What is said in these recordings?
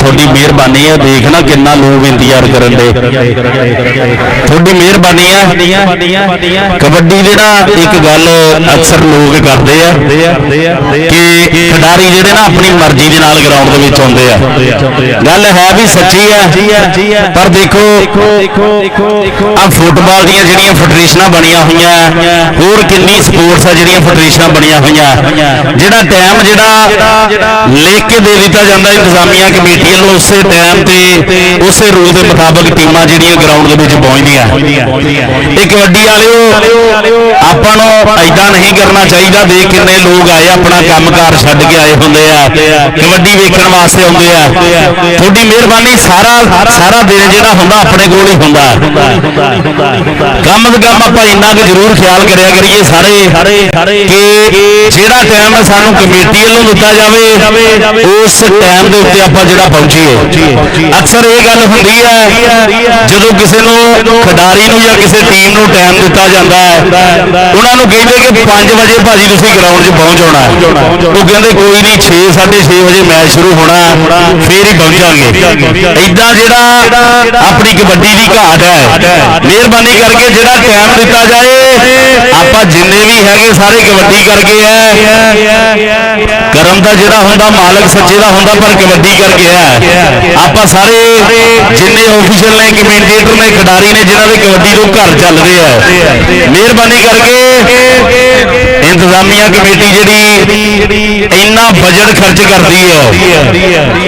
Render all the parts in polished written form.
थोड़ी मेहरबानी है। देखना कितना लोग इंतजार करन दे, थोड़ी मेहरबानी है। कबड्डी दे ना एक गल अक्सर लोग करते हैं कि खिडारी जिहड़े ना अपनी मर्जी दे नाल ग्राउंड दे विच आउंदे आ। गल है भी सच्ची है, पर देखो आ फुटबॉल दी जिहड़ियां फेडरेशनां बणियां होईयां, होर किन्नी स्पोर्ट्स है जिहड़ियां फेडरेशनां बणियां होईयां, जिहड़ा टाइम जिहड़ा लिख के दे दिता जांदा इंतजामिया कमेटी वालों, उस टाइम ते उस रूल के मुताबिक टीमां जिहड़ियां ग्राउंड दे विच पहुंचदियां। ये कबड्डी वालिओ आपां नूं ऐदां नहीं करना चाहिए। देख किन्ने लोग आए अपना काम कार छड्ड के आए हुंदे आ, कबड्डी वेखण वास्ते आउंदे आ। थोड़ी मेहरबानी, सारा दिन जिहड़ा हुंदा अपने कोल ही हुंदा। कम से कम आपां इन्ना क जरूर ख्याल करिया करिए सारे कि जिहड़ा टाइम सानूं कमेटी वालों दिता जावे उस टाइम के उत्ते आपां जिहड़ा पहुंचीए। अक्सर ये गल हुंदी है जदों किसी नूं खिडारी नूं या किसी टीम नूं टाइम दिता जाता है, उन्हां नूं कहिंदे कि 5 बजे भाजी तुसीं ग्राउंड 'च पहुंच जाना है। वो कहंदे कोई नहीं, 6 साढ़े 6 बजे मैच शुरू होना, फिर ही पहुंचांगे। इदां जिहड़ा अपनी कबड्डी की घाट है, मेहरबानी करके जिहड़ा टाइम दिता जाए, आपां जिन्ने भी हैगे सारे कबड्डी करके है। करम दा जिहड़ा हुंदा मालक सच्चे दा हुंदा, पर कबड्डी करके है। आपां सारे जिन्ने ऑफिशियल ने, कमेंटेटर ने, खिडारी ने, जिन्हां दे कबड्डी तो घर चलदे है, मेहरबानी करके इंतजामिया कमेटी जिहड़ी इन्ना बजट खर्च करती है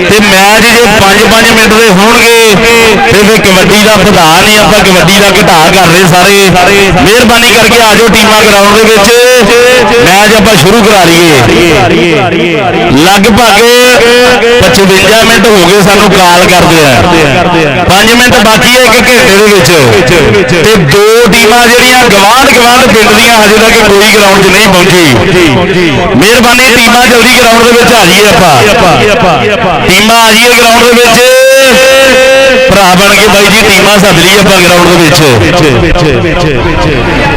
ते मैच जे 5-5 मिनट दे होणगे ते फिर कबड्डी दा ਵਧਾ नहीं, आपां कबड्डी दा घटा कर रहे सारे। मेहरबानी करके आ जाओ टीमां ग्राउंड दे विच, मैच आपां शुरू करा लईए। लगभग 55 मिनट हो गए सानू काल करदे आ, 5 मिनट बाकी है 1 घंटे दे विच, ते 2 टीमां जिहड़ियां गवांढ पिंड दियां हजे तक कोई ग्राउंड 'च नहीं पहुंची। मेहरबानी टीमां जल्दी ग्राउंड दे विच आ जाइए, टीमां आ जाइए ग्राउंड दे विच, भरा बन के बाई जी टीमां सद लईए आपां ग्राउंड दे विच।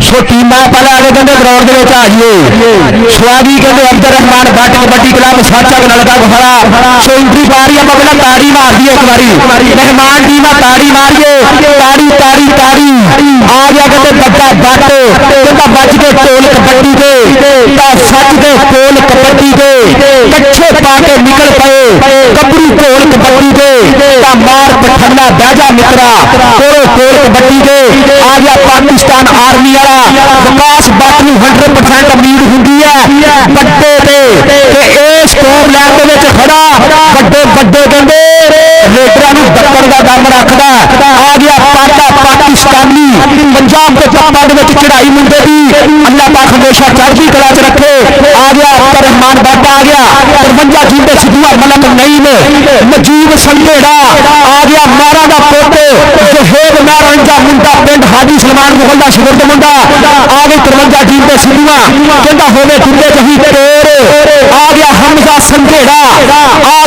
सो टीमां पहले आगे कहंदे ग्राउंड दे विच आ जाइए। स्वागी कहंदे अब्दुल रहमान भट्ट कबड्डी क्लब साचा नलका घोड़ा, सो एंट्री पा रही है। पहले ताड़ी मार दी एक बारी, मेहमान टीमां ताड़ी मारिए, ताड़ी ताड़ी ताड़ी आ गया कहते बच्चा बट कहता बच के टोल कबड्डी दे सच दे टोल कबड्डी दे कच्छे पा के निकल पे कबरू टोल कबड्डी दे मार पठन्ना बैजा मित्रा टोल कबड्डी दे आ गया पाकिस्तान आर्मी वाला विकास बट नूं 100% उम्मीद हुंदी है बड्डे ते इस टॉप लैन दे विच खड़ा बड्डे कहंदे रेडरां नूं टक्कर दा दम रखदा। आ गया पाकिस्तानी पंजाब के टप्पा दे विच चढ़ाई मुंडे दी, अल्लाह पाक हमेशा चढ़दी कला च रखे। आ गया रहमान भट्ट, आ गया 53 जीते सिद्धूआ मलक नईम मजीद संघेड़ा, आ गया मारा दा पुत जहेब नारंजा मुंडा पिंड हाजी सलमान मुगल दा शगिर्द मुंडा, आ गई 53 जीते सिद्धूआ कहंदा होवे दुंदे जही तेर, आ गया हमजा संघेड़ा, आ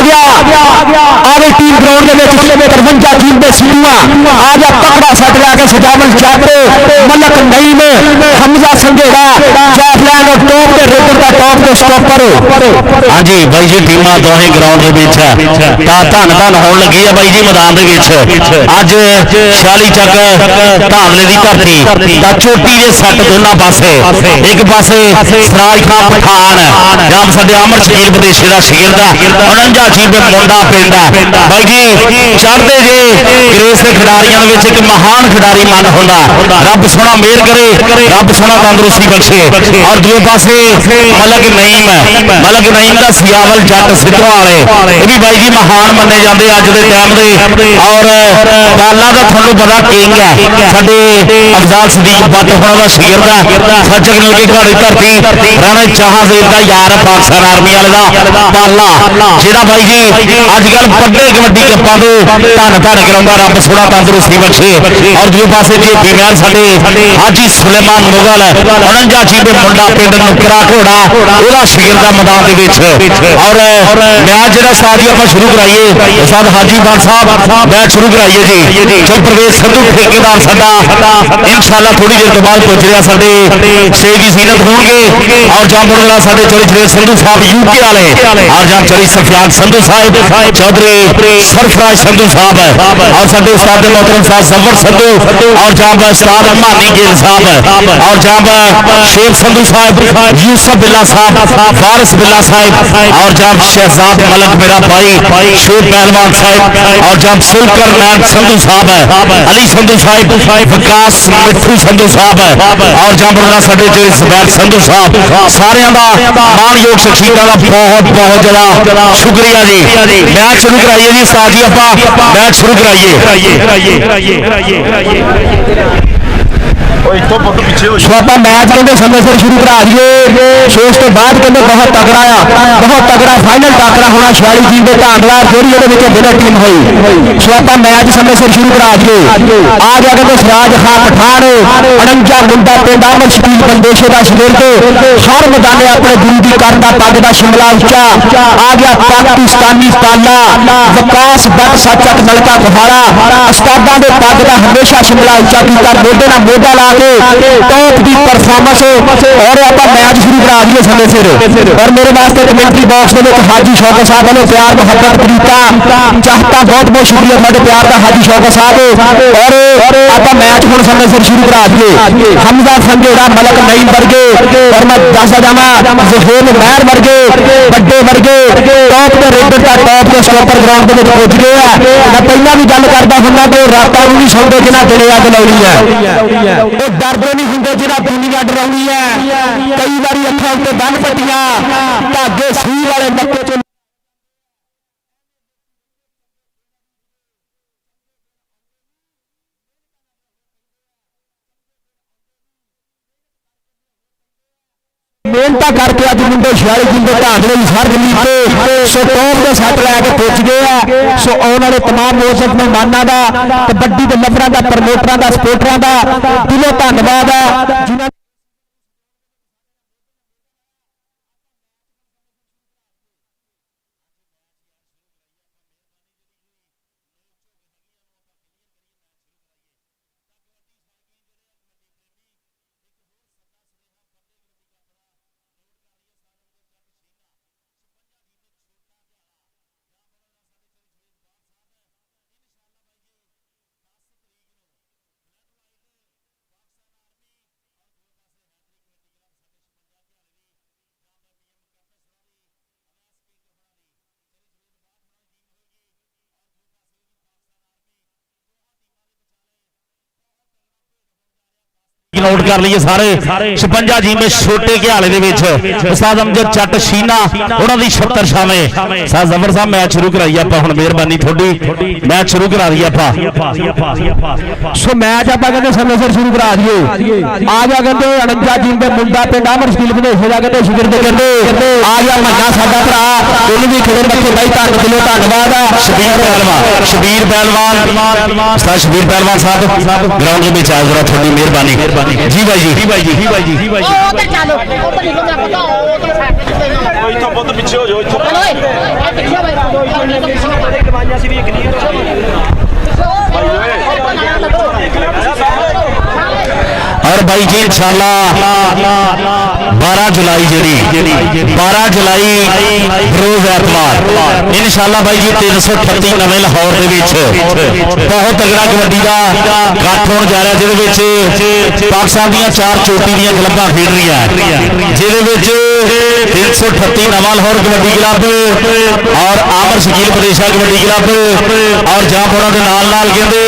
गई टीम ग्राउंड दे विच 53 जीते सिद्धूआ, आ गया तकड़ा सट ला के सजावल चादरे मलक नईम हमजा संघेड़ा जैफलैन और टॉप के रेडर का टॉप के स्टॉपर। हाँ जी भाई जी टीमां दोहे ग्राउंड दे विच धन होण लगी है बाई जी मैदान दे विच। अज 46 चक धामले दी धरती दा चोटी दे सट दोनों पासे, एक पासे सराज खां पठान जाम सदे अमर शकील विदेशी दा शगिर्द 49 जीबे मुंडा पिंड बाई जी चढ़दे जे ग्रेस के खिडारियों में एक महान खिडारी मन होंदा। रब सोना मेहर करे, रब सोना तंदुरुस्ती बख्शे। और दूसरे पासे मलक नईम का सियावल जट सिद्धों वाले, ये भी बाई जी महान मन्ने जाते अज के टाइम दे। और बाला का थोड़ा पता किंग है साडे अफजाल सदीक भट्ट होना का शगिर्द है, सचक मिल के घड़ी धरती राणा जहांगीर का यार पाकिस्तान आर्मी वाले का पाला, जेड़ा बाई जी अजकल बड़े कबड्डी कप्पां दे धन कराउंदा। रब सोड़ा तंदुरुस्ती बख्शे। और दूजे पासे जी फीमेल साडे हाजी सुलेमान मुगल 49 जी के मुंडा पिंड नुकरा घोड़ा ओदा शागिर्द मैदान दे विच। और मैच जिहड़ा साथ ही आपां शुरू कराइए उस्ताद हाजी खान साहब मैच शुरू कराइए जी। जो प्रवेश संधू ठेकेदार साडा इंशाअल्लाह थोड़ी देर तो बाद पहुंच रहा साडे स्टेज की सीनत होंगे। और जाम मुंडा साडे चौधरी सुरेश संधू साहब यूके वाले और जाम चौधरी सफियान संधू साहब चौधरी सरफराज संधू साहब और साडे उस्ताद मोहतरम साहब जफर संधू और जाम उस्ताद मानी गिल साहब और जाम शेख संधू साहब यूसुफ बिल्ला साहब फारिस बिल्ला साहब और जाम शहजाद मलक मेरा भाई शेख पहलवान साहब और जाम सुलकर नैन संधू साहब अली संधू साहब विकास मिठू संधू साहब और जाम मुंडा साडे चौधरी जुबैर संधू साहब सारियां दा मानयोग शख्सियतां दा बहुत बहुत ज्यादा शुक्रिया जी। मैच शुरू कराइए जी उस्ताद जी आपां मैच शुरू कराइए। आपा मैच कहते समय सिर शुरू करा दिए। सो उस तो बाद कहते बहुत तगड़ा फाइनल टाकरा होना 46 टीम के ढांडवार जोड़ी विनर टीम हुई। सो आपा मैच समय सिर शुरू करा दिए। आ गया कहते सिराज खान पठान 49 मुंडा पिंड अमर शकील बंदेशे का शिगिर्द हर मैदाने अपने गुरु की करता पग का शिमला उच्चा। आ गया पाकिस्तानी ताला विकास बट सचक नलका गुहारा उस्तादां दे पग का हमेशा शिमला उच्चा किया मोढे नाल मोढा ला के टॉप की परफॉर्मेंस। और आप मैच शुरू करा दिए समय सिर। और मेरे वास्ते कमेंट्री बॉक्स में हाजी शौकत साहब वालों प्यार मोहब्बत प्रीता चाहता बहुत बहुत शुक्रिया मेरे प्यार का हाजी शौकत साहब। और आप मैच हम समय सिर शुरू करा दिए। हमजा संजेड़ा मलक नईम वर्गे और मैं दस जावा जहेल महर वर्गे बड़े वर्गे टॉप के रेडर का टॉप के स्टॉपर ग्राउंड में पहुंच गए हैं। मैं पहला भी गल करता हूँ कि रास्ता भी नहीं सुनते जिन्हें दिले अग लानी है वो डरते नहीं होंगे जिन्हें दुनिया डराउनी है। कई बार अखा उत्ते बन पट्टियां धागे सूई वाले मक्के च मेहनत करके अज मुंडे 46 टीम के ढांडे हर गली सो टॉप के सैट लैके पहुंच गए हैं। सो आने वाले तमाम मोर्चक मेहमानों का कबड्डी के लफरों का प्रमोटरों का सपोर्टरों का दिलों धन्यवाद है। नोट कर लीजिए सारे 56 जी में छोटे घियाले उस्ताद अमजद चट शीना उन्होंने 76 शामें साहब जफर साहब मैच शुरू कराइए आप हम मेहरबानी थोड़ी मैच शुरू करा दिए आप। सो मैच आप कहते समय सिर शुरू करा दिए। आ गया कहते 49 टीम के मुंडा पिंड अमर शकील बंदेशे का कहते शिगिर्द कहते आ गया मन्ना साडा भरा उन्होंने भी खड़े रखे भाई दिलों धन्यवाद है। शबीर पहलवान उस्ताद शबीर पहलवान साहब ग्राउंड में आ जरा थोड़ी मेहरबानी जी भाई जी उधर चलो उधर निकल जा पता ओए तो बहुत पीछे हो जाओ ओए पीछे भाई दवाइयां से भी एक नहीं और भाई जी इंशाअल्लाह 12 जुलाई जी 12 जुलाई रोज एतवार इंशाअल्लाह भाई जी 338 नवे लाहौर बहुत तगड़ा कबड्डी का इकट्ठ होने जा रहा जिहदे पाकिस्तान दी 4 चोटी दी क्लबां खेड रही जिहदे 338 नवा लाहौर कबड्डी क्लब और आमर शकील बंदेशा कबड्डी क्लब और जामपुरा के नाल कहते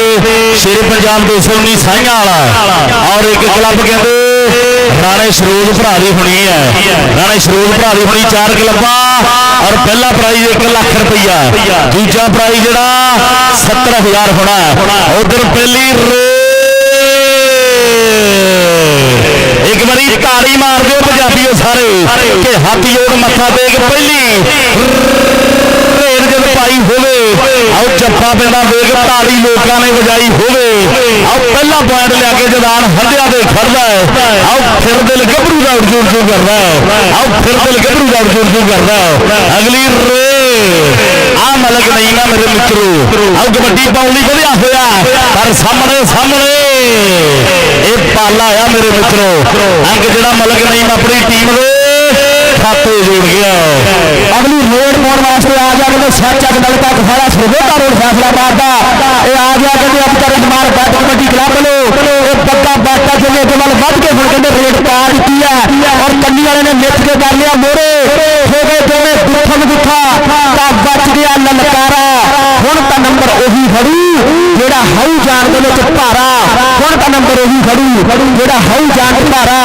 शेर पंजाब 219 साइयां वाला और एक क्लब कहते राणे सरोज भरा दी होनी है। राणे सरोज भरा दी होनी 4 क्लबां और पहला प्राइज 1 लाख रुपया दूजा प्राइज जरा 70,000 होना है। उधर पहली एक बारी ताड़ी मार दो पंजाबी सारे कि हाथ जोड़ मत्था टेक पहली रेड जब पाई होवे ਹੋਵੇ ਆਓ ਜੱਫਾ ਪੈਂਦਾ ਵੇਖ ਤਾੜੀ ਲੋਕਾਂ ਨੇ ਵਜਾਈ ਹੋਵੇ ਆਓ ਪਹਿਲਾ ਪੁਆਇੰਟ ਲਿਆ ਕੇ ਜਦਾਨ ਹੰਡਿਆ ਤੇ ਖੜਦਾ ਹੈ ਆਓ ਫਿਰ ਦਿਲ ਗੱਭਰੂ ਦਾ ਉਰਜੂ ਕਰਦਾ ਹੈ ਆਓ ਫਿਰ ਦਿਲ ਗੱਭਰੂ ਦਾ ਉਰਜੂ ਕਰਦਾ ਹੈ ਅਗਲੀ ਰੇ ਆ ਮਲਕ ਨਹੀਂ ਨਾ ਮੇਰੇ ਮਿੱਤਰੋ ਆਓ ਕਬੱਡੀ ਪਾਉਣ ਲਈ ਵਧਿਆ ਹੋਇਆ ਪਰ ਸਾਹਮਣੇ ਇਹ ਪਾਲਾ ਆ ਮੇਰੇ ਮਿੱਤਰੋ ਅੰਕ ਜਿਹੜਾ ਮਲਕ ਨਹੀਂ ਆਪਣੀ ਟੀਮ ਦੇ ਖਾਤੇ ਜੋੜ ਗਿਆ ਅਗਲੀ ਰੇਡ ਪਾਉਣ ਵਾਸਤੇ ਆ ਗਿਆ ਕਹਿੰਦੇ ਸੱਚਾ ਨਲਕਾ ਖੜਾ ਸਰਵੇਤਾ ਰੋਡ ਫੈਸਲਾਬਾਦ ਦਾ ਇਹ ਆ ਗਿਆ ਕਹਿੰਦੇ ਅਬਤਰ ਰਹਿਮਾਨ ਬੱਟ ਕਬੱਡੀ ਕਲੱਬ ਵੱਲੋਂ ਇਹ ਬੱਗਾ ਬਾਟਾ ਜਿਹਨੇ ਅੱਗੇ ਵੱਲ ਵੱਧ ਕੇ ਹੁਣ ਕਹਿੰਦੇ ਰੇਡ ਪਾ ਦਿੱਤੀ ਹੈ ਔਰ ਕੰਨੀ ਵਾਲੇ ਨੇ ਮਿੱਥ ਕੇ ਕਰ ਲਿਆ ਮੋਰੇ ਹੋ ਗਏ ਦੋਵੇਂ ਗੁੱਠਾ ਤਾਂ ਬਚ ਗਿਆ ਲਲਕਾਰਾ ਹੁਣ ਤਾਂ ਨੰਬਰ ਉਹੀ ਖੜੂ ਜਿਹੜਾ ਹਾਊ ਜਾਣ ਦੇ ਵਿੱਚ ਭਾਰਾ ਹੁਣ ਤਾਂ ਨੰਬਰ ਉਹੀ ਖੜੂ ਜਿਹੜਾ ਹਾਊ ਜਾਣ ਦੇ ਭਾਰਾ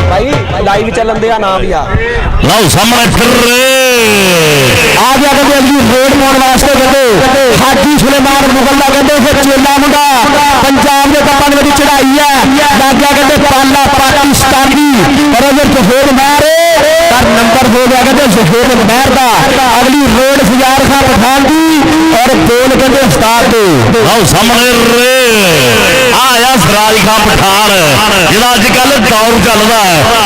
ਭਾਈ ਲਾਈਵ ਚੱਲਣ ਦੇ ਆ ਨਾਮ ਵੀ ਆ ਲਓ ਸਾਹਮਣੇ ਫਿਰ ਆ ਗਿਆ ਕਹਿੰਦੇ ਅਗਲੀ ਰੇਡ ਪਾਉਣ ਵਾਸਤੇ ਕਹਿੰਦੇ ਹਾਜੀ ਸੁਲੇਮਾਨ ਮੁਗਲ ਦਾ ਕਹਿੰਦੇ ਇਹ ਚੇਲਾ ਮੁੰਡਾ ਪੰਜਾਬ ਦੇ ਕੱਪਾਂ ਦੇ ਵਿੱਚ ਚੜਾਈ ਹੈ ਲੱਗਿਆ ਕਹਿੰਦੇ ਪਾਲਾ ਪਾਕਿਸਤਾਨੀ ਪਰ ਅਗਰ ਜ਼ਹੂਰ ਮਾਰੇ ਪਰ ਨੰਬਰ ਹੋ ਗਿਆ ਕਹਿੰਦੇ ਜ਼ਹੂਰ ਮਹਿਰ ਦਾ ਅਗਲੀ ਰੇਡ ਫਜ਼ਾਰ ਖਾਨ ਪਠਾਨ ਦੀ ਔਰ ਬੋਲ ਕਹਿੰਦੇ ਉਸਤਾਦ ਦੇ ਲਓ ਸਾਹਮਣੇ ਆਇਆ ਸਰਾਜ ਖਾਨ ਪਠਾਨ ਜਿਹਦਾ ਅੱਜ ਕੱਲ ਦੌਰ ਚੱਲਦਾ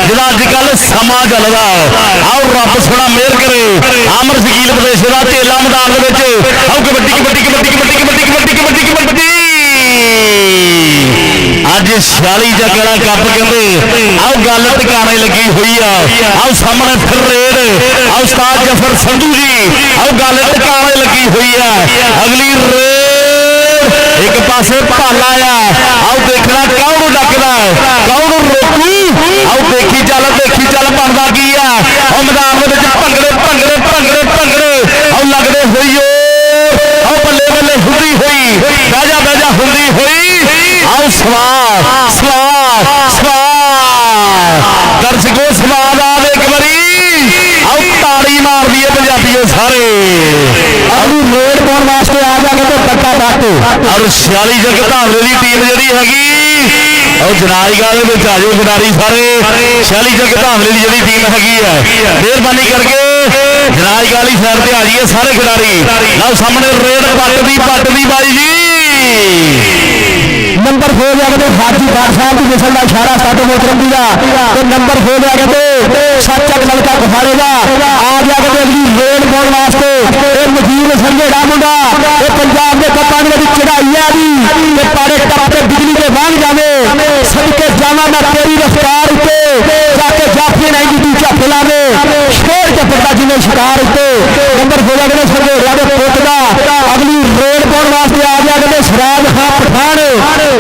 ਜਿਹਦਾ ਅੱਜ ਕੱਲ ਸਮਾਂ ਚੱਲਦਾ ਆਓ ਰੱਬ ਸੋਹਣਾ ਮਿਹਰ ਕਰੇ ਆਮਰ ਸ਼ਕੀਲ ਪ੍ਰਦੇਸ਼ ਦਾ ਚੇਲਾ ਮੈਦਾਨ ਦੇ ਵਿੱਚ ਆਓ ਕਬੱਡੀ ਅੱਜ 46 ਜੱਗਲਾ ਕੱਪ ਕਹਿੰਦੇ ਆਓ ਗੱਲ ਟਿਕਾਣੇ ਲੱਗੀ ਹੋਈ ਆ ਆਓ ਸਾਹਮਣੇ ਫਿਰ ਰੇਡ ਆਓ ਉਸਤਾਦ ਜਫਰ ਸੰਧੂ ਜੀ ਆਓ ਗੱਲ ਟਿਕਾਣੇ ਲੱਗੀ ਹੋਈ ਆ ਅਗਲੀ ਰੇਡ ਇੱਕ ਪਾਸੇ ਭਾਲਾ ਆ ਆਓ ਦੇਖਣਾ ਕੌਣ ਡੱਕਦਾ ਕੌਣ ਰੋਕੂ ਆਓ ਦੇਖੀ ਚੱਲ ਬਣਦਾ ਕੀ ਆ ਉਹ ਮੈਦਾਨ ਦੇ ਵਿੱਚ ਭੰਗੜੇ ਆਓ ਲੱਗਦੇ ਹੋਈ ਆਓ ਬੱਲੇ ਹੁੰਦੀ ਹੋਈ ਬਹਿਜਾ ਹੁੰਦੀ ਹੋਈ ਆਓ ਸਵਾਰ ਦਰਸ਼ਕੋ ਸਵਾਦ ਆ ਇੱਕ ਵਾਰੀ ਆਓ ਤਾੜੀ ਮਾਰਦੀ ਹੈ ਪੰਜਾਬੀਓ ਸਾਰੇ ਅਗਲੀ ਰੇਡ ਪਾਉਣ ਵਾਸਤੇ ਆ ਗਿਆ ਕਹਿੰਦੇ ਬੱਗਾ ਬਾਟੇ ਔਰ 46 ਜੱਗ ਧਾਵਲੇ ਦੀ ਟੀਮ ਜਿਹੜੀ ਹੈਗੀ ਉਹ ਜਨਾਜਗਾਹ ਦੇ ਵਿੱਚ ਆਜੋ ਖਿਡਾਰੀ ਸਾਰੇ 46 ਜੱਗ ਧਾਵਲੇ ਦੀ ਜਿਹੜੀ ਟੀਮ ਹੈਗੀ ਹੈ ਮਿਹਰਬਾਨੀ ਕਰਕੇ ਜਨਾਜਗਾਹ ਵਾਲੀ ਸਾਈਡ ਤੇ ਆ ਜਾਈਏ ਸਾਰੇ ਖਿਡਾਰੀ ਲਓ ਸਾਹਮਣੇ ਰੇਡ ਪੱਟ ਦੀ ਬਾਈ ਜੀ ਨੰਬਰ ਹੋ ਗਿਆ ਕਹਿੰਦੇ ਹਾਜੀ ਬਾਟ ਸਾਹਿਬ ਦੀ ਮਿਸਲ ਦਾ ਇਸ਼ਾਰਾ ਸਾਡੇ ਮੋਹਤਰਮ ਦੀ ਦਾ ਤੇ ਨੰਬਰ ਹੋ ਗਿਆ ਕਹਿੰਦੇ ਸੱਚਾ ਲੜਕਾ ਗੁਹਾਰੇ ਦਾ ਆ ਗਿਆ ਕਹਿੰਦੇ ਅਗਲੀ ਰੇਡ ਪਾਉਣ ਵਾਸਤੇ ਇਹ ਮਜੀਦ ਸੰਘੇੜਾ ਮੁੰਡਾ ਇਹ ਪੰਜਾਬ ਦੇ ਕੱਪਾਂ ਦੇ ਵਿੱਚ ਚੜਾਈ ਆ ਦੀ ਤੇ ਪਾੜੇ ਟੱਪ ਤੇ ਬਿਜਲੀ ਦੇ ਵਾਂਗ ਜਾਵੇ ਸਦਕੇ ਜਾਵਾਂ ਮੈਂ ਤੇਰੀ ਰਫਤਾਰ ਉੱਤੇ ਜਾ ਕੇ ਜਾਫੀ ਨਹੀਂ ਦੀ ਤੂੰ ਝੱਪ ਲਾਵੇ ਸ਼ੇਰ ਝੱਪਦਾ ਜਿਵੇਂ ਸ਼ਿਕਾਰ ਉੱਤੇ ਨੰਬਰ ਹੋ ਗਿਆ ਕਹਿੰਦੇ ਸੰਘੇੜਾ ਦੇ ਪੁੱਤ ਦਾ ਅਗਲੀ ਰੇਡ ਪਾਉਣ ਵਾਸਤੇ ਆ ਗਿਆ ਕਹਿੰਦੇ ਸਰਾਜ ਖਾਨ ਪਠਾਨ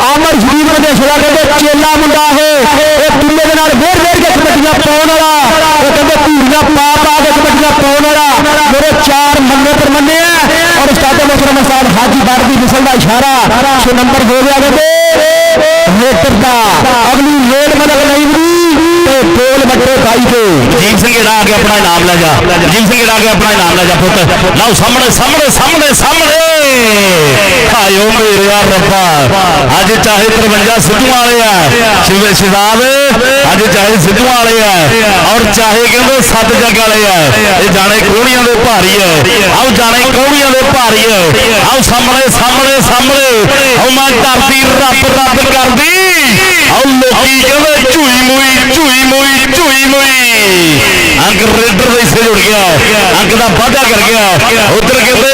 ਆਮਰ ਸ਼ਰੀਫ ਦੇ ਸ਼ਰਾ ਕਹਿੰਦੇ ਚੇਲਾ ਮੁੰਡਾ ਇਹ ਕਿੱਲੇ ਦੇ ਨਾਲ ਵੇਰ ਕੇ ਕਬੱਡੀਆਂ ਪਾਉਣ ਵਾਲਾ ਉਹ ਕਹਿੰਦੇ ਧੂੜੀਆਂ ਪਾ ਕੇ ਕਬੱਡੀਆਂ ਪਾਉਣ ਵਾਲਾ ਮੇਰੇ 4 ਮੰਨੇ ਪਰ ਮੰਨੇ ਆ ਔਰ ਉਸਤਾਦ ਮੁਹਤਰਮ ਸਾਹਿਬ ਹਾਜੀ ਬਾਟ ਦੀ ਮਿਸਲ ਦਾ ਇਸ਼ਾਰਾ 6 ਨੰਬਰ ਹੋ ਗਿਆ ਕਹਿੰਦੇ ਰੇਟਰ ਦਾ ਅਗਲੀ ਰੇਡ ਮਦਦ ਨਹੀਂ ਬਣੀ ਤੇ ਬੋਲ ਵੱਡੇ ਭਾਈ ਦੇ ਜੀਤ ਸਿੰਘ ਏੜਾ ਆ ਕੇ ਆਪਣਾ ਇਨਾਮ ਲੈ ਜਾ ਪੁੱਤ ਲਓ ਸਾਹਮਣੇ ਹਾਇਓ ਮੇਰਿਆ ਰੱਬਾ ਅੱਜ ਚਾਹੇ 53 ਸਿੱਧੂ ਵਾਲੇ ਆ ਸ਼ਿਵਾਬ ਅੱਜ ਚਾਹੇ ਸਿੱਧੂ ਵਾਲੇ ਆ ਔਰ ਚਾਹੇ ਕਹਿੰਦੇ 7 ਜੱਗ ਵਾਲੇ ਆ ਇਹ ਜਾਣੇ ਕੋਹਣੀਆਂ ਦੇ ਭਾਰੀ ਹੈ ਆਓ ਜਾਣੇ ਕੋਹਣੀਆਂ ਦੇ ਭਾਰੀ ਹੈ ਆਓ ਸਾਹਮਣੇ ਆਓ ਮੈਂ ਕਰਦੀ ਰੱਬ ਕਰਦੀ ਆਓ ਲੋਕੀ ਕਹਿੰਦੇ ਝੂਈ ਮੂਈ ਅੰਕ ਰੇਡਰ ਦੇ ਹਿੱਸੇ ਜੁੜ ਗਿਆ ਅੰਕ ਦਾ ਵਾਅਦਾ ਕਰ ਗਿਆ ਉਧਰ ਕਹਿੰਦੇ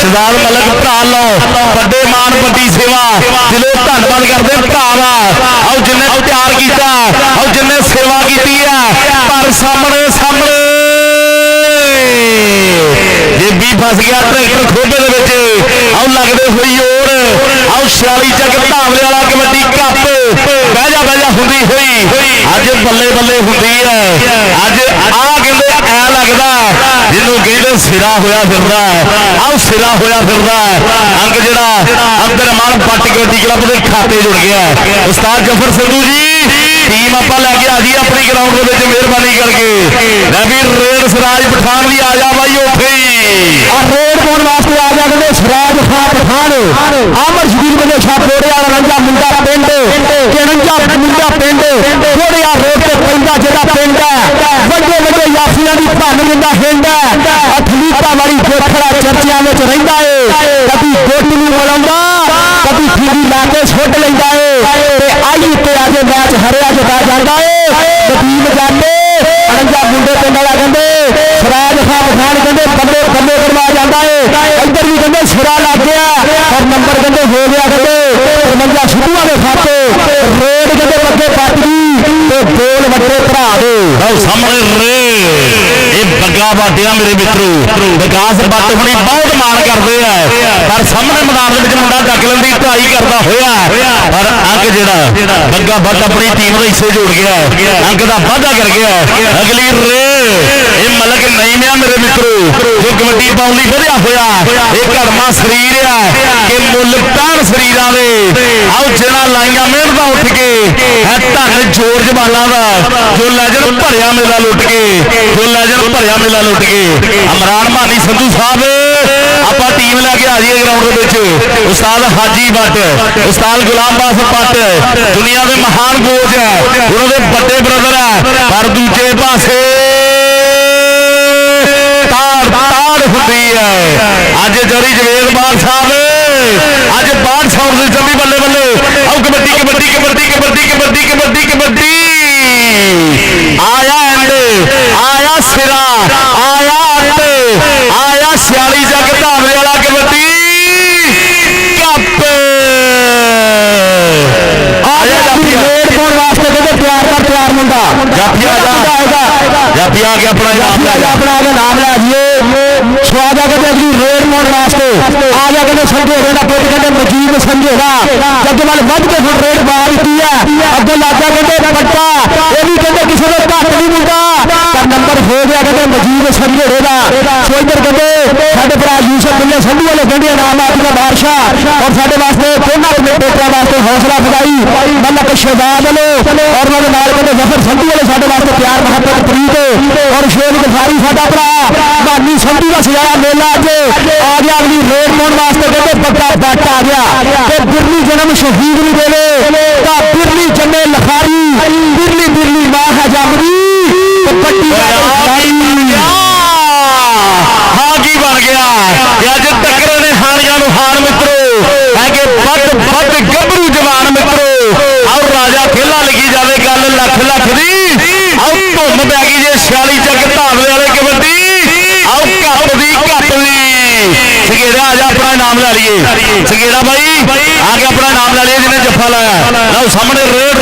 ਸਰਦਾਰ ਮਲਕ ਭਰਾ ਲਓ ਵੱਡੇ ਮਾਨ ਵੱਡੀ ਸੇਵਾ ਦਿਲੋਂ ਧੰਨਵਾਦ ਕਰਦੇ ਭਰਾ ਦਾ ਆਓ ਜਿੰਨੇ ਪਿਆਰ ਕੀਤਾ ਆਓ ਜਿੰਨੇ ਸੇਵਾ ਕੀਤੀ ਆ ਪਰ ਸਾਹਮਣੇ ਜੇ ਵੀ ਫਸ ਗਿਆ ਟਰੈਕਟਰ ਖੋਬੇ ਦੇ ਵਿੱਚ ਆਓ ਲੱਗਦੇ ਹੋਈ ਹੋਰ ਆਓ 46 ਚੱਕ ਧਾਵਲੇ ਵਾਲਾ ਕਬੱਡੀ ਕੱਪ ਬਹਿਜਾ ਹੁੰਦੀ ਹੋਈ ਅੱਜ ਬੱਲੇ ਹੁੰਦੀ ਹੈ ਅੱਜ ਆ ਕਹਿੰਦੇ ਐ ਲੱਗਦਾ ਜਿਹਨੂੰ ਕਹਿੰਦੇ ਸਿਰਾ ਹੋਇਆ ਫਿਰਦਾ ਆਓ ਸਿਰਾ ਹੋਇਆ ਫਿਰਦਾ ਅੰਕ ਜਿਹੜਾ ਅਬਦੁਰਰਹਿਮਾਨ ਬੱਟ ਕਬੱਡੀ ਕਲੱਬ ਦੇ ਖਾਤੇ ਜੁੜ ਗਿਆ ਉਸਤਾਦ ਜਫਰ ਸੰਧੂ ਜੀ ਟੀਮ ਆਪਾਂ ਲੈ ਕੇ ਆ ਜੀ ਆਪਣੀ ਗਰਾਊਂਡ ਦੇ ਵਿੱਚ ਮਿਹਰਬਾਨੀ ਕਰਕੇ ਲੈ ਵੀ ਰੇਡ ਸਰਾਜ ਪਠਾਨ ਵੀ ਆ ਜਾ ਬਾਈ ਉੱਥੇ ਆ ਰੇਡ ਪਾਉਣ ਵਾਸਤੇ ਆ ਗਿਆ ਕਹਿੰਦੇ ਸਰਾਜ ਖਾਨ ਪਠਾਨ ਆਮਰ ਸ਼ਰੀਫ ਦੇ ਛਾਪੋੜਿਆ ਰੰਜਾ ਮੁੰਡਾ ਪਿੰਡ ਥੋੜਿਆ ਰੋਡ ਤੇ ਪੈਂਦਾ ਜਿਹੜਾ ਪਿੰਡ ਹੈ ਵੱਡੇ ਯਾਸੀਆਂ ਦੀ ਭੰਨ ਦਿੰਦਾ ਹਿੰਡ ਹੈ ਅਥਲੀਟਾਂ ਵਾਲੀ ਗੋਠੜਾ ਚਰਚਿਆਂ ਵਿੱਚ ਰਹਿੰਦਾ ਏ ਕਦੀ ਗੁੱਟ ਨੂੰ ਮਲਾਉਂਦਾ ਕਦੀ ਫੀਰੀ ਲਾ ਕੇ ਸੁੱਟ ਲੈਂਦਾ ਏ ਤੇ ਆਈ ਤੇ ਅੱਜ ਮੈਚ ਹਰਿਆ ਜਿੱਤਾ ਜਾਂਦਾ ਏ ਨਦੀਮ ਜਾਨੇ 49 ਮੁੰਡੇ ਪਿੰਡ ਵਾਲਾ ਕਹਿੰਦੇ ਸਰਾਜ ਖਾਨ ਕਹਿੰਦੇ ਬੱਲੇ ਬੱਲੇ ਕਰਵਾ ਜਾਂਦਾ ਏ ਇੱਧਰ ਵੀ ਕਹਿੰਦੇ ਸਿਰਾ ਲੱਗ ਗਿਆ ਪਰ ਨੰਬਰ ਕਹਿੰਦੇ ਹੋ ਗਿਆ ਕਹਿੰਦੇ 53 ਸਿੱਧੂਆਂ ਦੇ ਖਾਤੇ ਰੇਡ ਕਹਿੰਦੇ ਅੱਗੇ ਪੱਟ ਗਈ ਤੇ ਗੋਲ ਵੱਡੇ ਭਰਾ ਦੇ ਸਾਹਮਣੇ ਰੇ ਇਹ ਬੱਗਾ ਬਾਟਿਆ ਮੇਰੇ ਮਿੱਤਰੋ ਵਿਕਾਸ ਬੱਟ ਹੁਣੀ ਬਹੁਤ ਮਾਣ ਕਰਦੇ ਆ ਪਰ ਸਾਹਮਣੇ ਮੈਦਾਨ ਦੇ ਵਿੱਚ ਮੁੰਡਾ ਚੱਕ ਲੈਣ ਦੀ ਟਰਾਈ ਕਰਦਾ ਹੋਇਆ ਪਰ ਅੰਕ ਜਿਹੜਾ ਬੱਗਾ ਬੱਟ ਆਪਣੀ ਟੀਮ ਦੇ ਹਿੱਸੇ ਜੋੜ ਗਿਆ ਅੰਕ ਦਾ ਵਾਧਾ ਕਰ ਗਿਆ ਅਗਲੀ ਰੇ ਇਹ ਮਲਕ ਨਹੀਂ ਮਿਆ ਮੇਰੇ ਮਿੱਤਰੋ ਜੋ ਕਬੱਡੀ ਪਾਉਣ ਲਈ ਵਧਿਆ ਹੋਇਆ ਇਹ ਘੜਮਾ ਸਰੀਰ ਆ ਕਿ ਮੁੱਲ ਤਾਣ ਸਰੀਰਾਂ ਦੇ ਆਓ ਜਿਹੜਾ ਲਾਈਆਂ ਮਿਹਨਤਾਂ ਉੱਠ ਕੇ ਇਹ ਧੰਨ ਜੋਰ ਜਵਾਲਾਂ ਦਾ ਜੋ ਲੈਜਨ ਭਰਿਆ ਮੇਲਾ ਲੁੱਟ ਕੇ ਇਮਰਾਨ ਮਾਨੀ ਸੰਧੂ ਸਾਹਿਬ ਆਪਾਂ ਟੀਮ ਲੈ ਕੇ ਆ ਜਾਈਏ ਗਰਾਊਂਡ ਦੇ ਵਿੱਚ ਉਸਤਾਦ ਹਾਜੀ ਬੱਟ ਉਸਤਾਦ ਗੁਲਾਮ ਬਾਸ ਬੱਟ ਦੁਨੀਆ ਦੇ ਮਹਾਨ ਕੋਚ ਹੈ ਉਹਨਾਂ ਦੇ ਵੱਡੇ ਬ੍ਰਦਰ ਹੈ ਪਰ ਦੂਜੇ ਪਾਸੇ ਤਾੜ ਹੁੰਦੀ ਹੈ ਅੱਜ ਜਰੀ ਜਵੇਦ ਬਾਲ ਸਾਹਿਬ ਅੱਜ ਬਾਲ ਸਾਹਿਬ ਦੀ ਜੰਮੀ ਬੱਲੇ ਬੱਲੇ ਆਓ ਕਬੱਡੀ ਆਇਆ ਸਿਰਾ ਆਇਆ ਸਿਆਲੀ ਜੱਗ ਧਾਮਰੇ ਵਾਲਾ ਕਬੱਡੀ ਕੱਪ ਆਇਆ ਰੇਡ ਪਾਉਣ ਵਾਸਤੇ ਕਹਿੰਦੇ ਤਿਆਰ ਮੁੰਡਾ ਜਾਫੀ ਆ ਗਿਆ ਆਪਣਾ ਨਾਮ ਲੈ ਜੀਏ ਸਵਾਦਾ ਕਹਿੰਦੇ ਅਗਲੀ ਰੇਡ ਪਾਉਣ ਵਾਸਤੇ ਆ ਜਾ ਕਹਿੰਦੇ ਸੰਜੋੜੇ ਦਾ ਪੁੱਤ ਕਹਿੰਦੇ ਮਜੀਦ ਸੰਜੋੜਾ ਜੱਗ ਵੱਲ ਵੱਧ ਕੇ ਫਿਰ ਰੇਡ ਪਾ ਦਿੱਤੀ ਹੈ ਅੱਗੇ ਲਾਜਾ ਕਹਿੰਦੇ ਪੱਟਾ ਇਹ ਵੀ ਕਹਿੰਦੇ ਕਿਸੇ ਦੇ ਘੱਟ ਨਹੀਂ ਮੁੰਡਾ ਪਰ ਨੰਬਰ ਹੋ ਗਿਆ ਕਹਿੰਦੇ ਮਜੀਦ ਸੰਜੋੜੇ ਦਾ ਸੋ ਇੱਧਰ ਕਹਿੰਦੇ ਸਾਡੇ ਭਰਾ ਯੂਸਫ ਬਿੱਲੇ ਸੰਧੂ ਵਾਲੇ ਕਹਿੰਦੇ ਨਾਮ ਆਪਣਾ ਬਾਦਸ਼ਾਹ ਔਰ ਸਾਡੇ ਵਾਸਤੇ ਕੋਨਾ ਪੇਟਿਆਂ ਵਾਸਤੇ ਹੌਸਲਾ ਅਫਜ਼ਾਈ ਮਲਕ ਸ਼ਹਿਜ਼ਾਦ ਵਾਲੇ ਔਰ ਉਹਨਾਂ ਦੇ ਨਾਲ ਕਹਿੰਦੇ ਜ਼ਫਰ ਸੰਧੂ ਵਾਲੇ ਸਾਡੇ ਵਾਸਤੇ ਪਿਆਰ ਮੁਹੱਬਤ ਪ੍ਰੀਤ ਔਰ ਸ਼ੇਰ ਗਫਾਰੀ ਸਾਡਾ ਭਰਾ ਮਾਨੀ ਸੰਧੂ ਦਾ ਸਜਾਇਆ ਮੇਲਾ ਅੱਜ ਆ ਗਿਆ ਅਗਲੀ ਰੇਡ ਪਾਉਣ ਵਾਸਤੇ ਕਹਿੰਦੇ ਬੱਗਾ ਬੱਟ ਆ ਗਿਆ ਤੇ ਬਿਰਲੀ ਜਨਮ ਸ਼ਹੀਦ ਨੂੰ ਦੇਵੇ ਤਾਂ ਬਿਰਲੀ ਜੰਮੇ ਲਖਾਰੀ ਬਿਰਲੀ ਮਾਂ ਹੈ ਜੰਮਦੀ ਪੱਟੀ ਕੀ ਬਣ ਗਿਆ ਅੱਜ ਟੱਕਰੇ ਨੇ ਹਾਣੀਆਂ ਨੂੰ ਹਾਣ ਮਿੱਤਰੋ ਹੈ ਕਿ ਵੱਧ ਗੱਭਰੂ ਜਵਾਨ ਮਿੱਤਰੋ ਆਓ ਰਾਜਾ ਖੇਲਾ ਲੱਗੀ ਜਾਵੇ ਗੱਲ ਲੱਖ ਦੀ ਆਓ ਧੁੰਮ ਪੈ ਗਈ ਜੇ 46 ਚੱਕ ਧਾਮਲੇ ਵਾਲੇ ਕਬੱਡੀ ਆਓ ਕੱਪ ਦੀ ਸਗੇੜਾ ਆ ਜਾ ਆਪਣਾ ਨਾਮ ਲੈ ਲਈਏ ਸਗੇੜਾ ਬਾਈ ਆ ਕੇ ਆਪਣਾ ਨਾਮ ਲੈ ਲਈਏ ਜਿਹਨੇ ਜੱਫਾ ਲਾਇਆ ਲਓ ਸਾਹਮਣੇ ਰੇਡ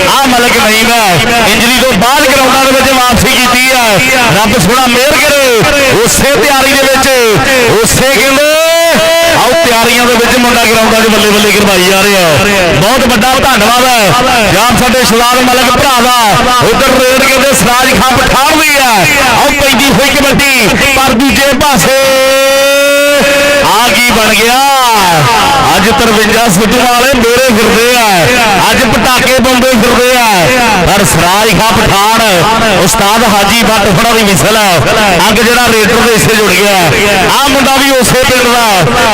ਆ ਮਲਕ ਨਹੀਂ ਮੈਂ ਇੰਜਰੀ ਤੋਂ ਬਾਅਦ ਗਰਾਊਂਡਾਂ ਦੇ ਵਿੱਚ ਵਾਪਸੀ ਕੀਤੀ ਹੈ ਰੱਬ ਸੋਹਣਾ ਮਿਹਰ ਕਰੇ ਉਸੇ ਤਿਆਰੀ ਦੇ ਵਿੱਚ ਉਸੇ ਕਹਿੰਦੇ ਆਓ ਤਿਆਰੀਆਂ ਦੇ ਵਿੱਚ ਮੁੰਡਾ ਗਰਾਊਂਡਾਂ 'ਚ ਬੱਲੇ ਬੱਲੇ ਕਰਵਾਈ ਜਾ ਰਿਹਾ ਬਹੁਤ ਵੱਡਾ ਧੰਨਵਾਦ ਹੈ ਜਾਨ ਸਾਡੇ ਸਰਦਾਰ ਮਲਕ ਭਰਾ ਦਾ ਉਧਰ ਰੇਡ ਕਹਿੰਦੇ ਸਰਾਜ ਖਾਨ ਪਠਾਨ ਵੀ ਹੈ ਆਓ ਪੈਂਦੀ ਹੋਈ ਕਬੱਡੀ ਪਰ ਦੂਜੇ ਪਾਸੇ ਆ ਕੀ ਬਣ ਗਿਆ ਅੱਜ 53 ਸਿੱਧੂ ਵਾਲੇ ਮੇਰੇ ਫਿਰਦੇ ਆ ਅੱਜ ਪਟਾਕੇ ਪਾਉਂਦੇ ਫਿਰਦੇ ਆ ਪਰ ਸਰਾਜ ਖਾਨ ਪਠਾਨ ਉਸਤਾਦ ਹਾਜੀ ਬੱਟ ਹੋਣਾ ਦੀ ਮਿਸਲ ਹੈ ਅੰਗ ਜਿਹੜਾ ਰੇਡਰ ਦੇ ਹਿੱਸੇ ਜੁੜ ਗਿਆ ਆ ਮੁੰਡਾ ਵੀ ਉਸੇ ਪਿੰਡ ਦਾ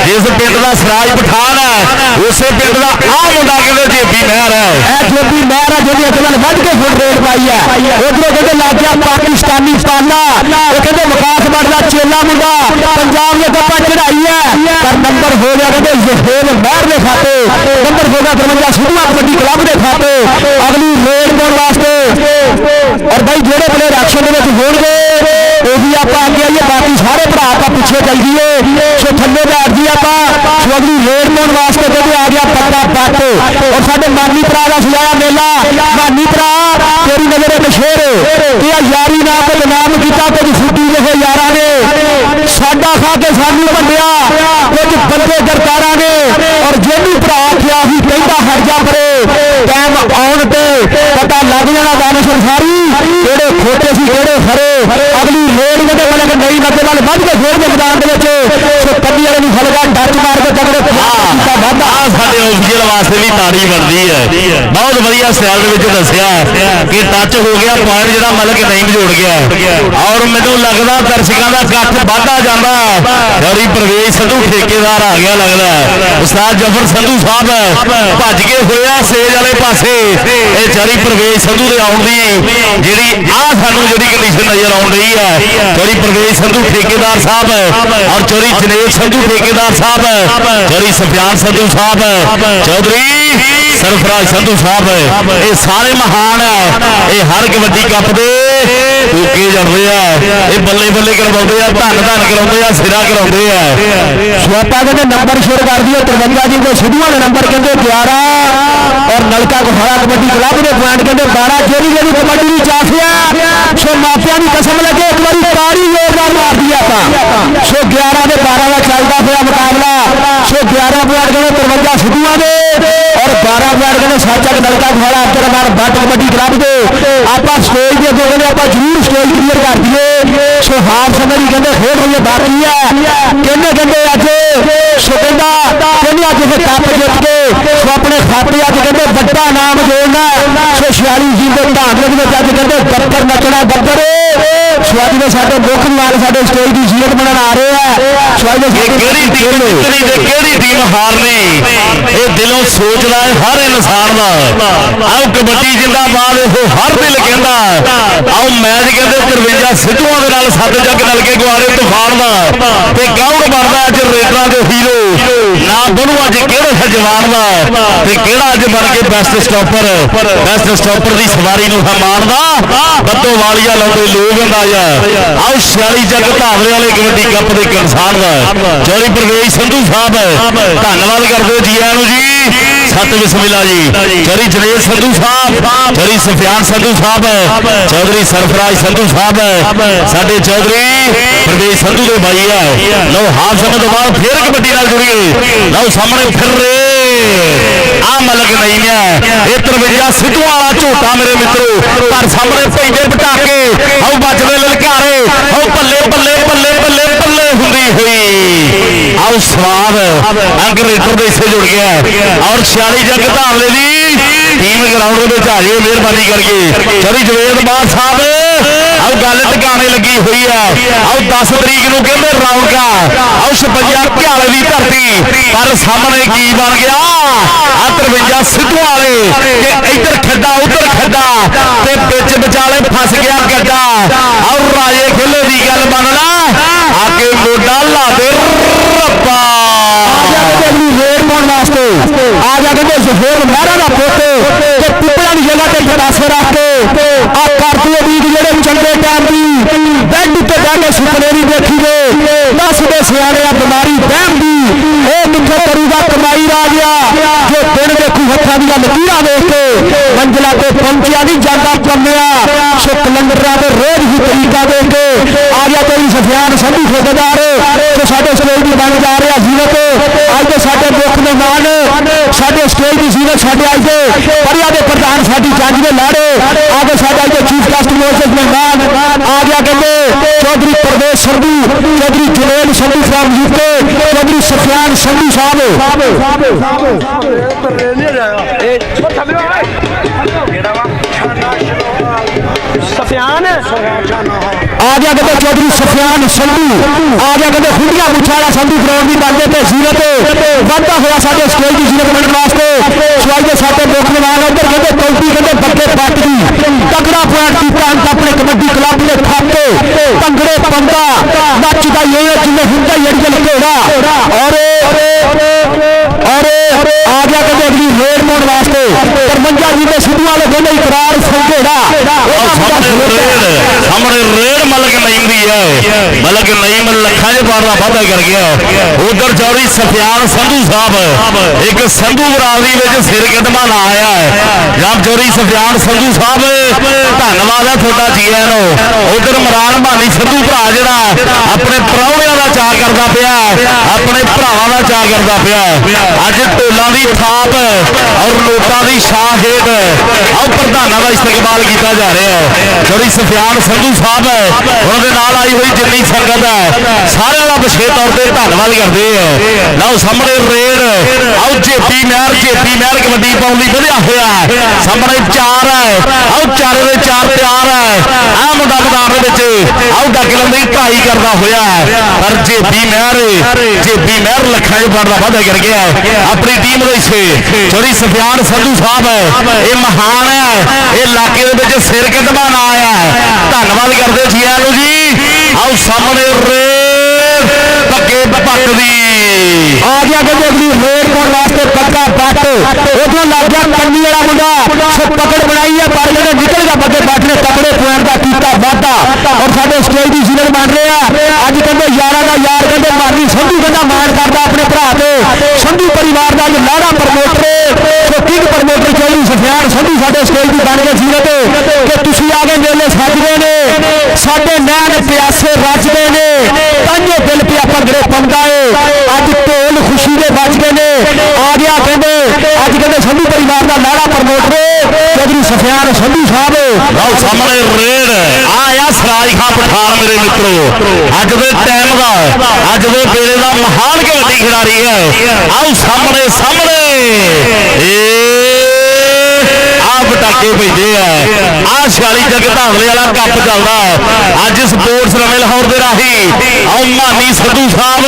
ਜਿਸ ਪਿੰਡ ਦਾ ਸਰਾਜ ਪਠਾਨ ਹੈ ਉਸੇ ਪਿੰਡ ਦਾ ਆ ਮੁੰਡਾ ਕਹਿੰਦੇ ਜੇਬੀ ਮਹਿਰ ਹੈ ਇਹ ਜੇਬੀ ਮਹਿਰ ਹੈ ਜਿਹਦੀ ਅਕਲ ਵੱਧ ਕੇ ਫੁੱਟ ਰੇਡ ਪਾਈ ਹੈ ਉਧਰੋਂ ਕਹਿੰਦੇ ਲੱਗਿਆ ਪਾਕਿਸਤਾਨੀ ਪਾਲਾ ਇਹ ਕਹਿੰਦੇ ਵਿਕਾਸ ਬੱਟ ਦਾ ਚੇਲਾ ਮੁੰਡਾ ਪੰਜਾਬ ਦੇ ਗੱਪਾਂ ਚੜਾਈ ਹੈ ਪਰ ਨੰਬਰ ਹੋ ਗਿਆ ਕਹਿੰਦੇ ਜ਼ਹੇਲ ਮਹਿਰ ਦੇ ਖਾਤੇ ਨੰਬਰ ਹੋ ਗਿਆ 53 ਸਿੱਧੂਆਂ ਕਬੱਡੀ ਕਲੱਬ ਦੇ ਖਾਤੇ ਅਗਲੀ ਰੇਡ ਪਾਉਣ ਵਾਸਤੇ ਔਰ ਬਾਈ ਜਿਹੜੇ ਪਲੇਅਰ ਐਕਸ਼ਨ ਦੇ ਵਿੱਚ ਹੋਣਗੇ ਉਹ ਵੀ ਆਪਾਂ ਅੱਗੇ ਆਈਏ ਬਾਕੀ ਸਾਰੇ ਭਰਾ ਆਪਾਂ ਪਿੱਛੇ ਚੱਲ ਜੀਏ ਸੋ ਥੱਲੇ ਬੈਠ ਜੀ ਆਪਾਂ ਸੋ ਅਗਲੀ ਰੇਡ ਪਾਉਣ ਵਾਸਤੇ ਕਹਿੰਦੇ ਆ ਗਿਆ ਪੱਕਾ ਬੱਟ ਔਰ ਸਾਡੇ ਮਾਨੀ ਭਰਾ ਦਾ ਸਜਾਇਆ ਮੇਲਾ ਮਾਨੀ ਭਰਾ ਤੇਰੀ ਨਜ਼ਰ ਇੱਕ ਸ਼ੇਰ ਤੇ ਆ ਯਾਰੀ ਨਾ ਤੇ ਬਦਨਾਮ ਕੀਤਾ ਕੁਝ ਫੁੱਟੀ ਜਿਹੇ ਯਾਰਾਂ ਨੇ ਸਾਡਾ ਖਾ ਕੇ ਸਾਨੂੰ ਭੰਡਿਆ ਕੁਝ ਬੰਦੇ ਗਰਦਾਰਾਂ ਨੇ ਔਰ ਜਿਹਨੂੰ ਭਰਾ ਆਖਿਆ ਸੀ ਕਹਿੰਦਾ ਹਟ ਜਾ ਪਰੇ ਟਾਈਮ ਆਉਣ ਤੇ ਪਤਾ ਲੱਗ ਜਾਣਾ ਦਾਨਸ਼ਵਰ ਸਾਰੀ ਕਿਹੜੇ ਖੋਟੇ ਸੀ ਕਿਹੜੇ ਖਰੇ ਅਗਲੀ ਰੇਡ ਦੇ ਮਲਕ ਨਹੀਂ ਮੱਦੇ ਨਾਲ ਵੱਧ ਕੇ ਖੇਡ ਦੇ ਮੈਦਾਨ ਦੇ ਵਿੱਚ ਸੋ ਕੱਢੀ ਵਾਲੇ ਨੂੰ ਹਲਕਾ ਡੱਚ ਮਾਰ ਕੇ ਤਗੜੇ ਸਾਡੇ ਵਾਸਤੇ ਵੀ ਤਾੜੀ ਬਣਦੀ ਹੈ। ਬਹੁਤ ਵਧੀਆ ਸਟਾਈਲ ਦੇ ਵਿੱਚ ਦੱਸਿਆ ਕਿ ਟੱਚ ਹੋ ਗਿਆ ਪੁਆਇੰਟ ਜਿਹੜਾ ਮਤਲਬ ਕਿ ਨਹੀਂ ਜੋੜ ਗਿਆ ਔਰ ਮੈਨੂੰ ਲੱਗਦਾ ਦਰਸ਼ਕਾਂ ਦਾ ਇਕੱਠ ਵੱਧਦਾ ਜਾਂਦਾ। ਖਿਡਾਰੀ ਪ੍ਰਵੇਸ਼ ਸੰਧੂ ਠੇਕੇਦਾਰ ਆ ਗਿਆ ਲੱਗਦਾ। ਉਸਤਾਦ ਜਫਰ ਸੰਧੂ ਸਾਹਿਬ ਭੱਜ ਕੇ ਹੋਇਆ ਸਟੇਜ ਵਾਲੇ ਪਾਸੇ। ਇਹ ਖਿਡਾਰੀ ਪ੍ਰਵੇਸ਼ ਸੰਧੂ ਦੇ ਆਉਣ ਦੀ ਜਿਹੜੀ ਸਾਨੂੰ ਜਿਹੜੀ ਕੰਡੀਸ਼ਨ ਨਜ਼ਰ ਆਉਣ ਰਹੀ ਹੈ। ਖਿਡਾਰੀ ਪ੍ਰਵੇਸ਼ ਸੰਧੂ ਠੇਕੇਦਾਰ ਸਾਹਿਬ ਔਰ ਖਿਡਾਰੀ ਜਨੇਸ਼ ਸੰਧੂ ਠੇਕੇਦਾਰ ਸਾਹਿਬ, ਖਿਡਾਰੀ ਸੁਫਿਆਨ ਸੰਧੂ ਸਾਹਿਬ, ਚੌਧਰੀ ਸਰਫਰਾਜ਼ ਸੰਧੂ ਸਾਹਿਬ, ਇਹ ਸਾਰੇ ਮਹਾਨ ਇਹ ਹਰ ਕਬੱਡੀ ਕੱਪ ਦੇ ਟੂਕੇ ਜਾਂਦੇ ਆ। ਇਹ ਬੱਲੇ ਬੱਲੇ ਕਰਵਾਉਂਦੇ ਆ, ਧੰਨ ਧੰਨ ਕਰਾਉਂਦੇ ਆ, ਸਿਰਾ ਕਰਾਉਂਦੇ ਆ। ਸਵਾਪਾ ਕਹਿੰਦੇ ਨੰਬਰ ਸ਼ੇਅਰ ਕਰ ਦਿਓ 53 ਜੀ ਦੇ ਸਿੱਧੂਆਂ ਦੇ ਨੰਬਰ ਕਹਿੰਦੇ 11 ਔਰ ਨਲਕਾ ਗੁਹਾਰਾ ਕਬੱਡੀ ਕਲੱਬ ਦੇ ਪੁਆਇੰਟ ਕਹਿੰਦੇ 12। ਜਿਹੜੀ ਕਬੱਡੀ ਦੀ ਚਾਸਿਆ ਸੋ ਮਾਪਿਆਂ ਦੀ ਕਸਮ ਲੱਗੇ ਇੱਕ ਵਾਰੀ ਤਾੜੀ ਜ਼ੋਰਦਾਰ ਮਾਰਦੀ ਆਪਾਂ। ਸੋ 11 ਦੇ 12 ਦਾ ਚੱਲਦਾ ਹੋਇਆ ਮੁਕਾਬਲਾ। ਸੋ 11 ਪੁਆਇੰਟ ਕਹਿੰਦੇ 53 ਸਿੱਧੂਆਂ ਦੇ ਔਰ 12 ਪੁਆਇੰਟ ਕਹਿੰਦੇ ਸੱਚਾ ਨਲਕਾ ਗੁਹਾਰਾ ਅਬਦੁਰਰਹਿਮਾਨ ਬੱਟ ਕਬੱਡੀ ਕਲੱਬ ਦੇ। ਆਪਾਂ ਸਟੇਜ ਦੇ ਅੱਗੇ ਕਹਿੰਦੇ ਆਪਾਂ ਜ਼ਰੂਰ ਸਟੇਜ ਕਲੀਅਰ ਕਰ ਦਈਏ। ਸੋ ਹਾਫ ਸਮੇਂ ਦੀ ਕਹਿੰਦੇ ਖੇਡ ਰਹੀ ਹੈ ਬਾਕੀ ਹੈ। ਕਹਿੰਦੇ ਅੱਜ ਸੋ ਕਹਿੰਦਾ ਅੱਜ ਇਹ ਕੱਪ ਜਿੱਤ ਕੇ ਸੋ ਆਪਣੇ ਖਾਤੇ ਅੱਜ ਕਹਿੰਦੇ ਵੱਡਾ ਨਾਮ ਜੋੜਨਾ। ਸੋ 46 ਜੀ ਦੇ ਢਾਂਚੇ ਦੇ ਵਿੱਚ ਅੱਜ ਕਹਿੰਦੇ ਬੱਬਰ ਨੱਚਣਾ ਬੱਬਰ। ਸੋ ਅੱਜ ਦੇ ਸਾਡੇ ਮੁੱਖ ਨਾਲ ਸਾਡੇ ਸਟੇਜ ਦੀ ਸੀਟ ਬਣਨ ਆ ਰਹੇ ਆ। ਸੋ ਅੱਜ ਕਿਹੜੀ ਟੀਮ ਜਿੱਤਣੀ ਤੇ ਕਿਹੜੀ ਟੀਮ ਹਾਰਨੀ ਇਹ ਦਿਲੋਂ ਸੋਚਦਾ ਹੈ ਹਰ ਇਨਸਾਨ ਦਾ। ਆਓ ਕਬੱਡੀ ਜਿੰਦਾਬਾਦ ਇਹ ਹਰ ਦਿਲ ਕਹਿੰਦਾ। ਆਓ ਮੈਚ ਕਹਿੰਦੇ 53 ਸਿੱਧੂਆਂ ਦੇ ਨਾਲ 7 ਜੱਗ ਨਲਕੇ ਗੁਆਰੇ ਤੂਫਾਨ ਦਾ ਤੇ ਕੌਣ ਬਣਦਾ ਅੱਜ ਰੇਡਰਾਂ ਦੇ ਹੀਰੋ। ਨਾ ਬਣੂ ਅੱਜ ਕਿਹੜੇ ਜਵਾਨ ਦਾ ਤੇ ਕਿਹੜਾ ਅੱਜ ਬਣ ਕੇ ਬੈਸਟ ਸਟਾਪਰ ਦੀ ਸਵਾਰੀ ਨੂੰ ਮਾਣਦਾ। ਬੱਦੋ ਵਾਲੀਆ ਲਾਉਂਦੇ ਲੋਕ ਅੰਦਾਜ਼ਾ। ਆਓ 46 ਜੱਗ ਧਾਵਰੇ ਵਾਲੇ ਕਬੱਡੀ ਕੱਪ ਦੇ ਕਿਸਾਨ ਦਾ ਚੌਧਰੀ ਪ੍ਰਵੇਸ਼ ਸੰਧੂ ਸਾਹਿਬ ਧੰਨਵਾਦ ਕਰਦੇ ਜੀ ਆਇਆਂ ਨੂੰ ਜੀ। ਸਤਿ ਬਿਸਮਿਲ੍ਲਾ ਜੀ। ਚੌਧਰੀ ਜਨੇਸ਼ ਸੰਧੂ ਸਾਹਿਬ, ਚੌਧਰੀ ਸੁਫਿਆਨ ਸੰਧੂ ਸਾਹਿਬ, ਚੌਧਰੀ ਸਰਫਰਾਜ਼ ਸੰਧੂ ਸਾਹਿਬ ਸਾਡੇ ਚੌਧਰੀ ਪ੍ਰਵੇਸ਼ ਸੰਧੂ ਦੇ ਭਾਈ ਆ। ਲਓ ਹਾਫ ਸਮੇਂ ਤੋਂ ਬਾਅਦ ਫੇਰ ਕਬੱਡੀ ਨਾਲ ਜੁੜੀਏ। ਲਓ ਸਾਹਮਣੇ ਫਿਰ ਆ ਮਲਕ ਨਹੀਂ ਹੈ ਇਹ 53 ਸਿੱਧੂਆਂ ਵਾਲਾ ਝੋਟਾ ਮੇਰੇ ਮਿੱਤਰੋ। ਪਰ ਸਾਹਮਣੇ ਪੈਂਦੇ ਪਟਾਕੇ ਆਓ ਵੱਜਦੇ ਲਲਕਾਰੇ ਆਓ ਬੱਲੇ ਬੱਲੇ ਬੱਲੇ ਬੱਲੇ ਬੱਲੇ ਹੁੰਦੀ ਹੋਈ। ਆਓ ਸਵਾਦ ਅੰਕ ਰੇਡਰ ਦੇ ਹਿੱਸੇ ਜੁੜ ਗਿਆ ਔਰ 46 ਜੱਗ ਧਾਵਲੇ ਦੀ ਟੀਮ ਗਰਾਊਂਡ ਦੇ ਵਿੱਚ ਆ ਜਾਏ ਮਿਹਰਬਾਨੀ ਕਰਕੇ। ਚੌਧਰੀ ਜਵੇਦ ਬਾਦ ਸਾਹਿਬ ਆਓ ਗੱਲ ਟਿਕਾਣੇ ਲੱਗੀ ਹੋਈ ਆ। ਆਓ 10 ਤਰੀਕ ਨੂੰ ਕਹਿੰਦੇ ਰੌਣਕਾਂ ਆਓ 56 ਘਿਆਲੇ ਦੀ ਧਰਤੀ। ਪਰ ਸਾਹਮਣੇ ਕੀ ਬਣ ਗਿਆ ਆ 53 ਸਿੱਧੂਆਂ ਵਾਲੇ ਕਿ ਇੱਧਰ ਖੱਡਾ ਉੱਧਰ ਖੱਡਾ ਤੇ ਵਿੱਚ ਵਿਚਾਲੇ ਫਸ ਗਿਆ ਗੱਡਾ। ਆਓ ਰਾਜੇ ਖੇਲੇ ਦੀ ਗੱਲ ਮੰਨ ਲਾ ਆ ਕੇ ਮੋਢਾ ਲਾ ਦੇ ਰੱਬਾ। ਰੇਡ ਪਾਉਣ ਵਾਸਤੇ ਆ ਜਾ ਕਹਿੰਦੇ ਜ਼ਹੂਰ ਮਹਿਰਾ ਦਾ ਪੁੱਤ ਤੇ ਪਿੱਪਲਾਂ ਦੀ ਜਗ੍ਹਾ ਤੇ ਗੜਾਸੇ ਰੱਖ ਕੇ ਆ ਕਰਦੀ ਉਮੀਦ ਜਿਹੜੇ ਚੰਗੇ ਟਾਈਮ ਦੀ ਬੈੱਡ ਉੱਤੇ ਬਹਿ ਕੇ ਸੁਪਨੇ ਨਹੀਂ ਦੇਖੀਦੇ। ਦੱਸਦੇ ਸਿਆਣੇ ਆ ਬਿਮਾਰੀ ਵਹਿਮ ਦੀ ਇਹ ਕਿੱਥੇ ਕਰੂਗਾ ਕਮਾਈ ਰਾਜਿਆ ਜੋ ਦਿਨ ਦੇਖੂ ਹੱਥਾਂ ਦੀਆਂ ਲਕੀਰਾਂ ਦੇਖ ਕੇ ਮੰਜ਼ਿਲਾਂ ਤੇ ਪਹੁੰਚਿਆ ਨਹੀਂ ਜਾਂਦਾ ਕੰਮਿਆ। ਸੋ ਕਲੰਦਰਾਂ ਦੇ ਰੋਜ਼ ਹੀ ਤਰੀਕਾ ਦੇਖ ਕੇ ਆ ਗਿਆ ਕੋਈ ਸੁਫਿਆਨ ਸੰਧੂ ਠੇਕੇਦਾਰ ਤੇ ਸਾਡੇ ਸਟੇਜ ਦੀ ਬਣ ਜਾ ਰਿਹਾ ਜੀਵਤ। ਅੱਜ ਦੇ ਸਾਡੇ ਮੁੱਖ ਮਹਿਮਾਨ ਸਾਡੇ ਸਟੇਜ ਦੀ ਜੀਵਤ ਸਾਡੇ ਅੱਜ ਦੇ ਪਰਿਆ ਦੇ ਪ੍ਰਧਾਨ ਸਾਡੀ ਜੱਜ ਦੇ ਲਾੜੇ ਆ ਕੇ ਸਾਡੇ ਅੱਜ ਦੇ ਚੀਫ ਗੈਸਟ ਮਹਿਮਾਨ ਆ ਗਿਆ ਕਹਿੰਦੇ ਚੌਧਰੀ ਪ੍ਰਵੇਸ਼ ਸੰਧੂ, ਚੌਧਰੀ ਜੁਨੇਦ ਸੰਧੂ ਸਾਹਿਬ ਜੀਤੇ, ਚੌਧਰੀ ਸੁਫਿਆਨ ਸੰਧੂ ਸਾਹਿਬ ਸਫਿਆਨ ਆ ਗਿਆ ਕਹਿੰਦੇ ਚੌਧਰੀ ਸੁਫਿਆਨ ਸੰਧੂ ਆ ਗਿਆ ਕਹਿੰਦੇ ਖੁੱਡੀਆਂ ਮੁੱਛਾਂ ਸੰਧੂ ਗਰਾਊਂਡ ਦੀ ਬਣਦੇ ਤੇ ਜ਼ੀਰਤ ਵੱਧਦਾ ਹੋਇਆ ਸਾਡੇ ਸਟੇਜ ਦੀ ਜ਼ੀਰਤ ਬਣਨ ਵਾਸਤੇ। ਸਵਾਈ ਦੇ ਸਾਡੇ ਮੁੱਖ ਮਹਿਮਾਨ ਉੱਧਰ ਕਹਿੰਦੇ ਕੌਂਟੀ ਕਹਿੰਦੇ ਬੱਕੇ ਪੱਟ ਦੀ ਤਗੜਾ ਪੁਆਇੰਟ ਕੀਤਾ ਅੰਕ ਆਪਣੇ ਕਬੱਡੀ ਕਲੱਬ ਦੇ ਖਾਤੇ ਭੰਗੜੇ ਪੰਦਾ ਨੱਚਦਾ ਇਹ ਜਿਵੇਂ ਹੁੰਦਾ ਜਿਹੜੀ ਘੋੜਾ ਔਰ ਆ ਗਿਆ ਕਹਿੰਦੇ ਅਗਲੀ ਰੇਡ ਪਾਉਣ ਵਾਸਤੇ 53 ਜੀ ਦੇ ਸਿੱਧੂ ਵਾਲੇ ਕਹਿੰਦੇ ਇਕਰਾਰ ਸੰਘੇੜਾ ਸਾਹਮਣੇ ਰੇਡ ਮਲਕ ਨਈਮ ਦੀ ਹੈ। ਮਲਕ ਨਈਮ ਲੱਖਾਂ ਦੇ ਪਾਰ ਦਾ ਵਾਅਦਾ ਕਰ ਗਿਆ। ਉਧਰ ਚੌਧਰੀ ਸੁਫਿਆਨ ਸੰਧੂ ਸਾਹਿਬ ਇੱਕ ਸੰਧੂ ਬਰਾਦਰੀ ਵਿੱਚ ਸਿਰ ਕਦਮਾਂ ਲਾ ਆਇਆ ਹੈ। ਜਨਾਬ ਚੌਧਰੀ ਸੁਫਿਆਨ ਸੰਧੂ ਸਾਹਿਬ ਧੰਨਵਾਦ ਹੈ ਤੁਹਾਡਾ ਜੀ ਆਇਆਂ ਨੂੰ। ਉਧਰ ਮਰਾਨ ਭਾਨੀ ਸੰਧੂ ਭਰਾ ਜਿਹੜਾ ਆਪਣੇ ਪ੍ਰਾਹੁਣਿਆਂ ਦਾ ਚਾਅ ਕਰਦਾ ਪਿਆ, ਆਪਣੇ ਭਰਾਵਾਂ ਦਾ ਚਾਅ ਕਰਦਾ ਪਿਆ। ਅੱਜ ਢੋਲਾਂ ਦੀ ਥਾਪ ਔਰ ਨੋਟਾਂ ਦੀ ਸ਼ਾਹ ਹੇਠ ਆਓ ਪ੍ਰਧਾਨਾਂ ਦਾ ਇਸਤਕਬਾਲ ਕੀਤਾ ਜਾ ਰਿਹਾ ਹੈ। ਚੌਧਰੀ ਸੁਫਿਆਨ ਸੰਧੂ ਸਾਹਿਬ ਉਹਨਾਂ ਦੇ ਨਾਲ ਆਈ ਹੋਈ ਜਿੰਨੀ ਸੰਗਤ ਹੈ ਸਾਰਿਆਂ ਦਾ ਵਿਸ਼ੇਸ਼ ਤੌਰ ਤੇ ਧੰਨਵਾਦ ਕਰਦੇ ਆ। ਲਓ ਸਾਹਮਣੇ ਰੇਡ ਆਓ ਜੇਪੀ ਮਹਿਰ ਕਬੱਡੀ ਪਾਉਣ ਲਈ ਵਧਿਆ ਹੋਇਆ ਸਾਹਮਣੇ 4 ਹੈ ਆਓ 4 ਦੇ 4 ਤਿਆਰ ਹੈ ਆਹ ਮੁੰਡਾ ਮੈਦਾਨ ਦੇ ਵਿੱਚ ਆਓ ਡਾਕਲਨ ਦੀ ਢਾਈ ਕਰਦਾ ਹੋਇਆ ਪਰ ਜੇਪੀ ਮਹਿਰ ਲੱਖਾਂ ਦੇ ਫੜ ਦਾ ਵਾਅਦਾ ਕਰ ਗਿਆ ਆਪਣੀ ਟੀਮ ਦੇ ਹਿੱਸੇ ਚੋਰੀ ਸਫਿਆਨ ਸੰਧੂ ਸਾਹਿਬ ਇਹ ਮਹਾਨ ਹੈ ਇਹ ਇਲਾਕੇ ਦੇ ਵਿੱਚ ਸਿਰ ਕੱਢਵਾ ਨਾ ਆਇਆ ਧੰਨਵਾਦ ਕਰਦੇ ਜੀਆਂ ਨੂੰ ਜੀ ਆਓ ਸਾਹਮਣੇ ਰੇਡ ਪੱਕੇ ਪੱਕਦੀ ਆ ਗਿਆ ਕਹਿੰਦੇ ਅਗਲੀ ਰੇਡ ਪਾਉਣ ਵਾਸਤੇ ਪੱਕਾ ਬੱਟ ਉਧਰੋਂ ਲੱਗ ਗਿਆ ਕੰਨੀ ਵਾਲਾ ਮੁੰਡਾ ਸੋ ਪਕੜ ਬਣਾਈ ਹੈ ਪਰ ਜਿਹੜੇ ਨਿਕਲ ਗਿਆ ਬੱਗੇ ਬੱਟ ਨੇ ਤਕੜੇ ਪੁਆਇੰਟ ਦਾ ਕੀਤਾ ਵਾਧਾ ਔਰ ਸਾਡੇ ਸਟੇਜ ਦੀ ਸੀਨੀਅਰ ਬਣ ਰਹੇ ਆ ਅੱਜ ਕਹਿੰਦੇ ਯਾਰਾਂ ਦਾ ਯਾਰ ਕਹਿੰਦੇ ਮਾਨੀ ਸੰਧੂ ਕਹਿੰਦਾ ਮਾਣ ਕਰਦਾ ਆਪਣੇ ਭਰਾ ਤੇ ਸੰਧੂ ਪਰਿਵਾਰ ਦਾ ਲਾੜਾ ਪ੍ਰਮੋਟਰ ਸੋ ਕਿੰਗ ਪ੍ਰਮੋਟਰ ਚੌਧਰੀ ਸਫਿਆਨ ਸੰਧੂ ਸਾਡੇ ਸਟੇਜ ਦੀ ਬਣ ਗਏ ਸੀਨੀਅਰ ਕਿ ਤੁਸੀਂ ਆ ਗਏ ਮੇਲੇ ਸੱਜਦੇ ਨੇ ਸਾਡੇ ਨੈਣ ਪਿਆਸੇ ਰੱਜਦੇ ਨੇ ਤਾਂਜੋ ਦਿਲ ਪਿਆ ਭੰਗੜੇ ਪਾਉਂਦਾ ਏ ਅੱਜ ਢੋਲ ਖੁਸ਼ੀ ਦੇ ਵੱਜ ਗਏ ਨੇ ਆ ਗਿਆ ਕਹਿੰਦੇ ਅੱਜ ਕਹਿੰਦੇ ਸੰਧੂ ਪਰਿਵਾਰ ਦਾ ਲਾੜਾ ਪ੍ਰਮੋਟਰ ਚੌਧਰੀ ਸਫਿਆਨ ਸੰਧੂ ਸਾਹਿਬ ਲਓ ਸਾਹਮਣੇ ਰੇਡ ਆਇਆ ਸਰਾਜ ਖਾਂ ਪਠਾਨ ਮੇਰੇ ਮਿੱਤਰੋ ਅੱਜ ਦੇ ਟਾਈਮ ਦਾ ਅੱਜ ਦੇ ਵੇਲੇ ਦਾ ਮਹਾਨ ਕਬੱਡੀ ਖਿਡਾਰੀ ਹੈ ਆਓ ਸਾਹਮਣੇ ਪਟਾਕੇ ਭੇਜੇ ਆ 46 ਜੱਗ ਧਾਵਲੇ ਵਾਲਾ ਕੱਪ ਚੱਲਦਾ ਅੱਜ ਸਪੋਰਟਸ ਨਵੇਂ ਲਾਹੌਰ ਦੇ ਰਾਹੀਂ ਆਓ ਮਾਨੀ ਸੰਧੂ ਸਾਹਿਬ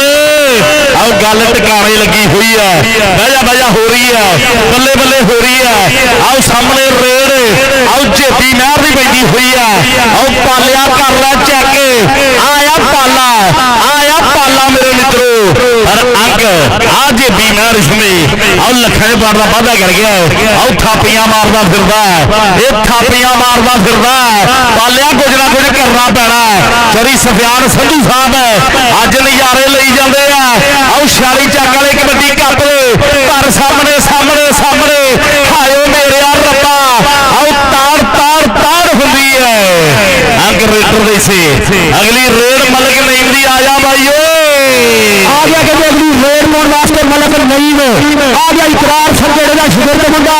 ਆਓ ਗੱਲ ਟਿਕਾਣੇ ਲੱਗੀ ਹੋਈ ਹੈ ਬਹਿਜਾ ਹੋ ਰਹੀ ਹੈ ਬੱਲੇ ਹੋ ਰਹੀ ਹੈ ਆਓ ਸਾਹਮਣੇ ਰੇਡ ਆਓ ਜੇਪੀ ਮਹਿਰ ਦੀ ਪੈਂਦੀ ਹੋਈ ਹੈ ਆਓ ਪਾਲਿਆ ਕਰ ਲੈ ਚੈੱਕ ਆਇਆ ਪਾਲਾ ਮੇਰੇ ਮਿੱਤਰੋ ਪਰ ਅੰਕ ਆ ਜੇਪੀ ਮਹਿਰ ਇਸਮੇ ਆਓ ਲੱਖਾਂ ਦੇ ਪਾਰ ਦਾ ਵਾਅਦਾ ਕਰ ਗਿਆ ਆਓ ਥਾਪੀਆਂ ਮਾਰਦਾ ਫਿਰਦਾ ਇਹ ਥਾਪੀਆਂ ਮਾਰਦਾ ਫਿਰਦਾ ਪਾਲਿਆ ਕੁਝ ਨਾ ਕੁਝ ਕਰਨਾ ਪੈਣਾ ਚੌਧਰੀ ਸਫਿਆਨ ਸੰਧੂ ਸਾਹਿਬ ਅੱਜ ਨਜ਼ਾਰੇ ਲਈ ਜਾਂਦੇ ਆ ਆਓ 46 ਚੱਕ ਵਾਲੇ ਕਬੱਡੀ ਕੱਪ ਪਰ ਸਾਹਮਣੇ ਹਾਇਓ ਮੇਰੇ ਰੱਬਾ ਆਓ ਤਾੜ ਹੁੰਦੀ ਹੈ ਅੰਕ ਰੇਡਰ ਦੇ ਸੇ ਅਗਲੀ ਰੇਡ ਮਲਕ ਨਈਮ ਦੀ ਆ ਜਾ ਬਾਈਓ ਆ ਗਿਆ ਕਹਿੰਦੇ ਅਗਲੀ ਰੇਡ ਪਾਉਣ ਵਾਸਤੇ ਮਲਕ ਨਈਮ ਆ ਗਿਆ ਇਕਰਾਰ ਸੰਜੇੜੇ ਦਾ ਸ਼ੁਗਰ ਮੁੰਡਾ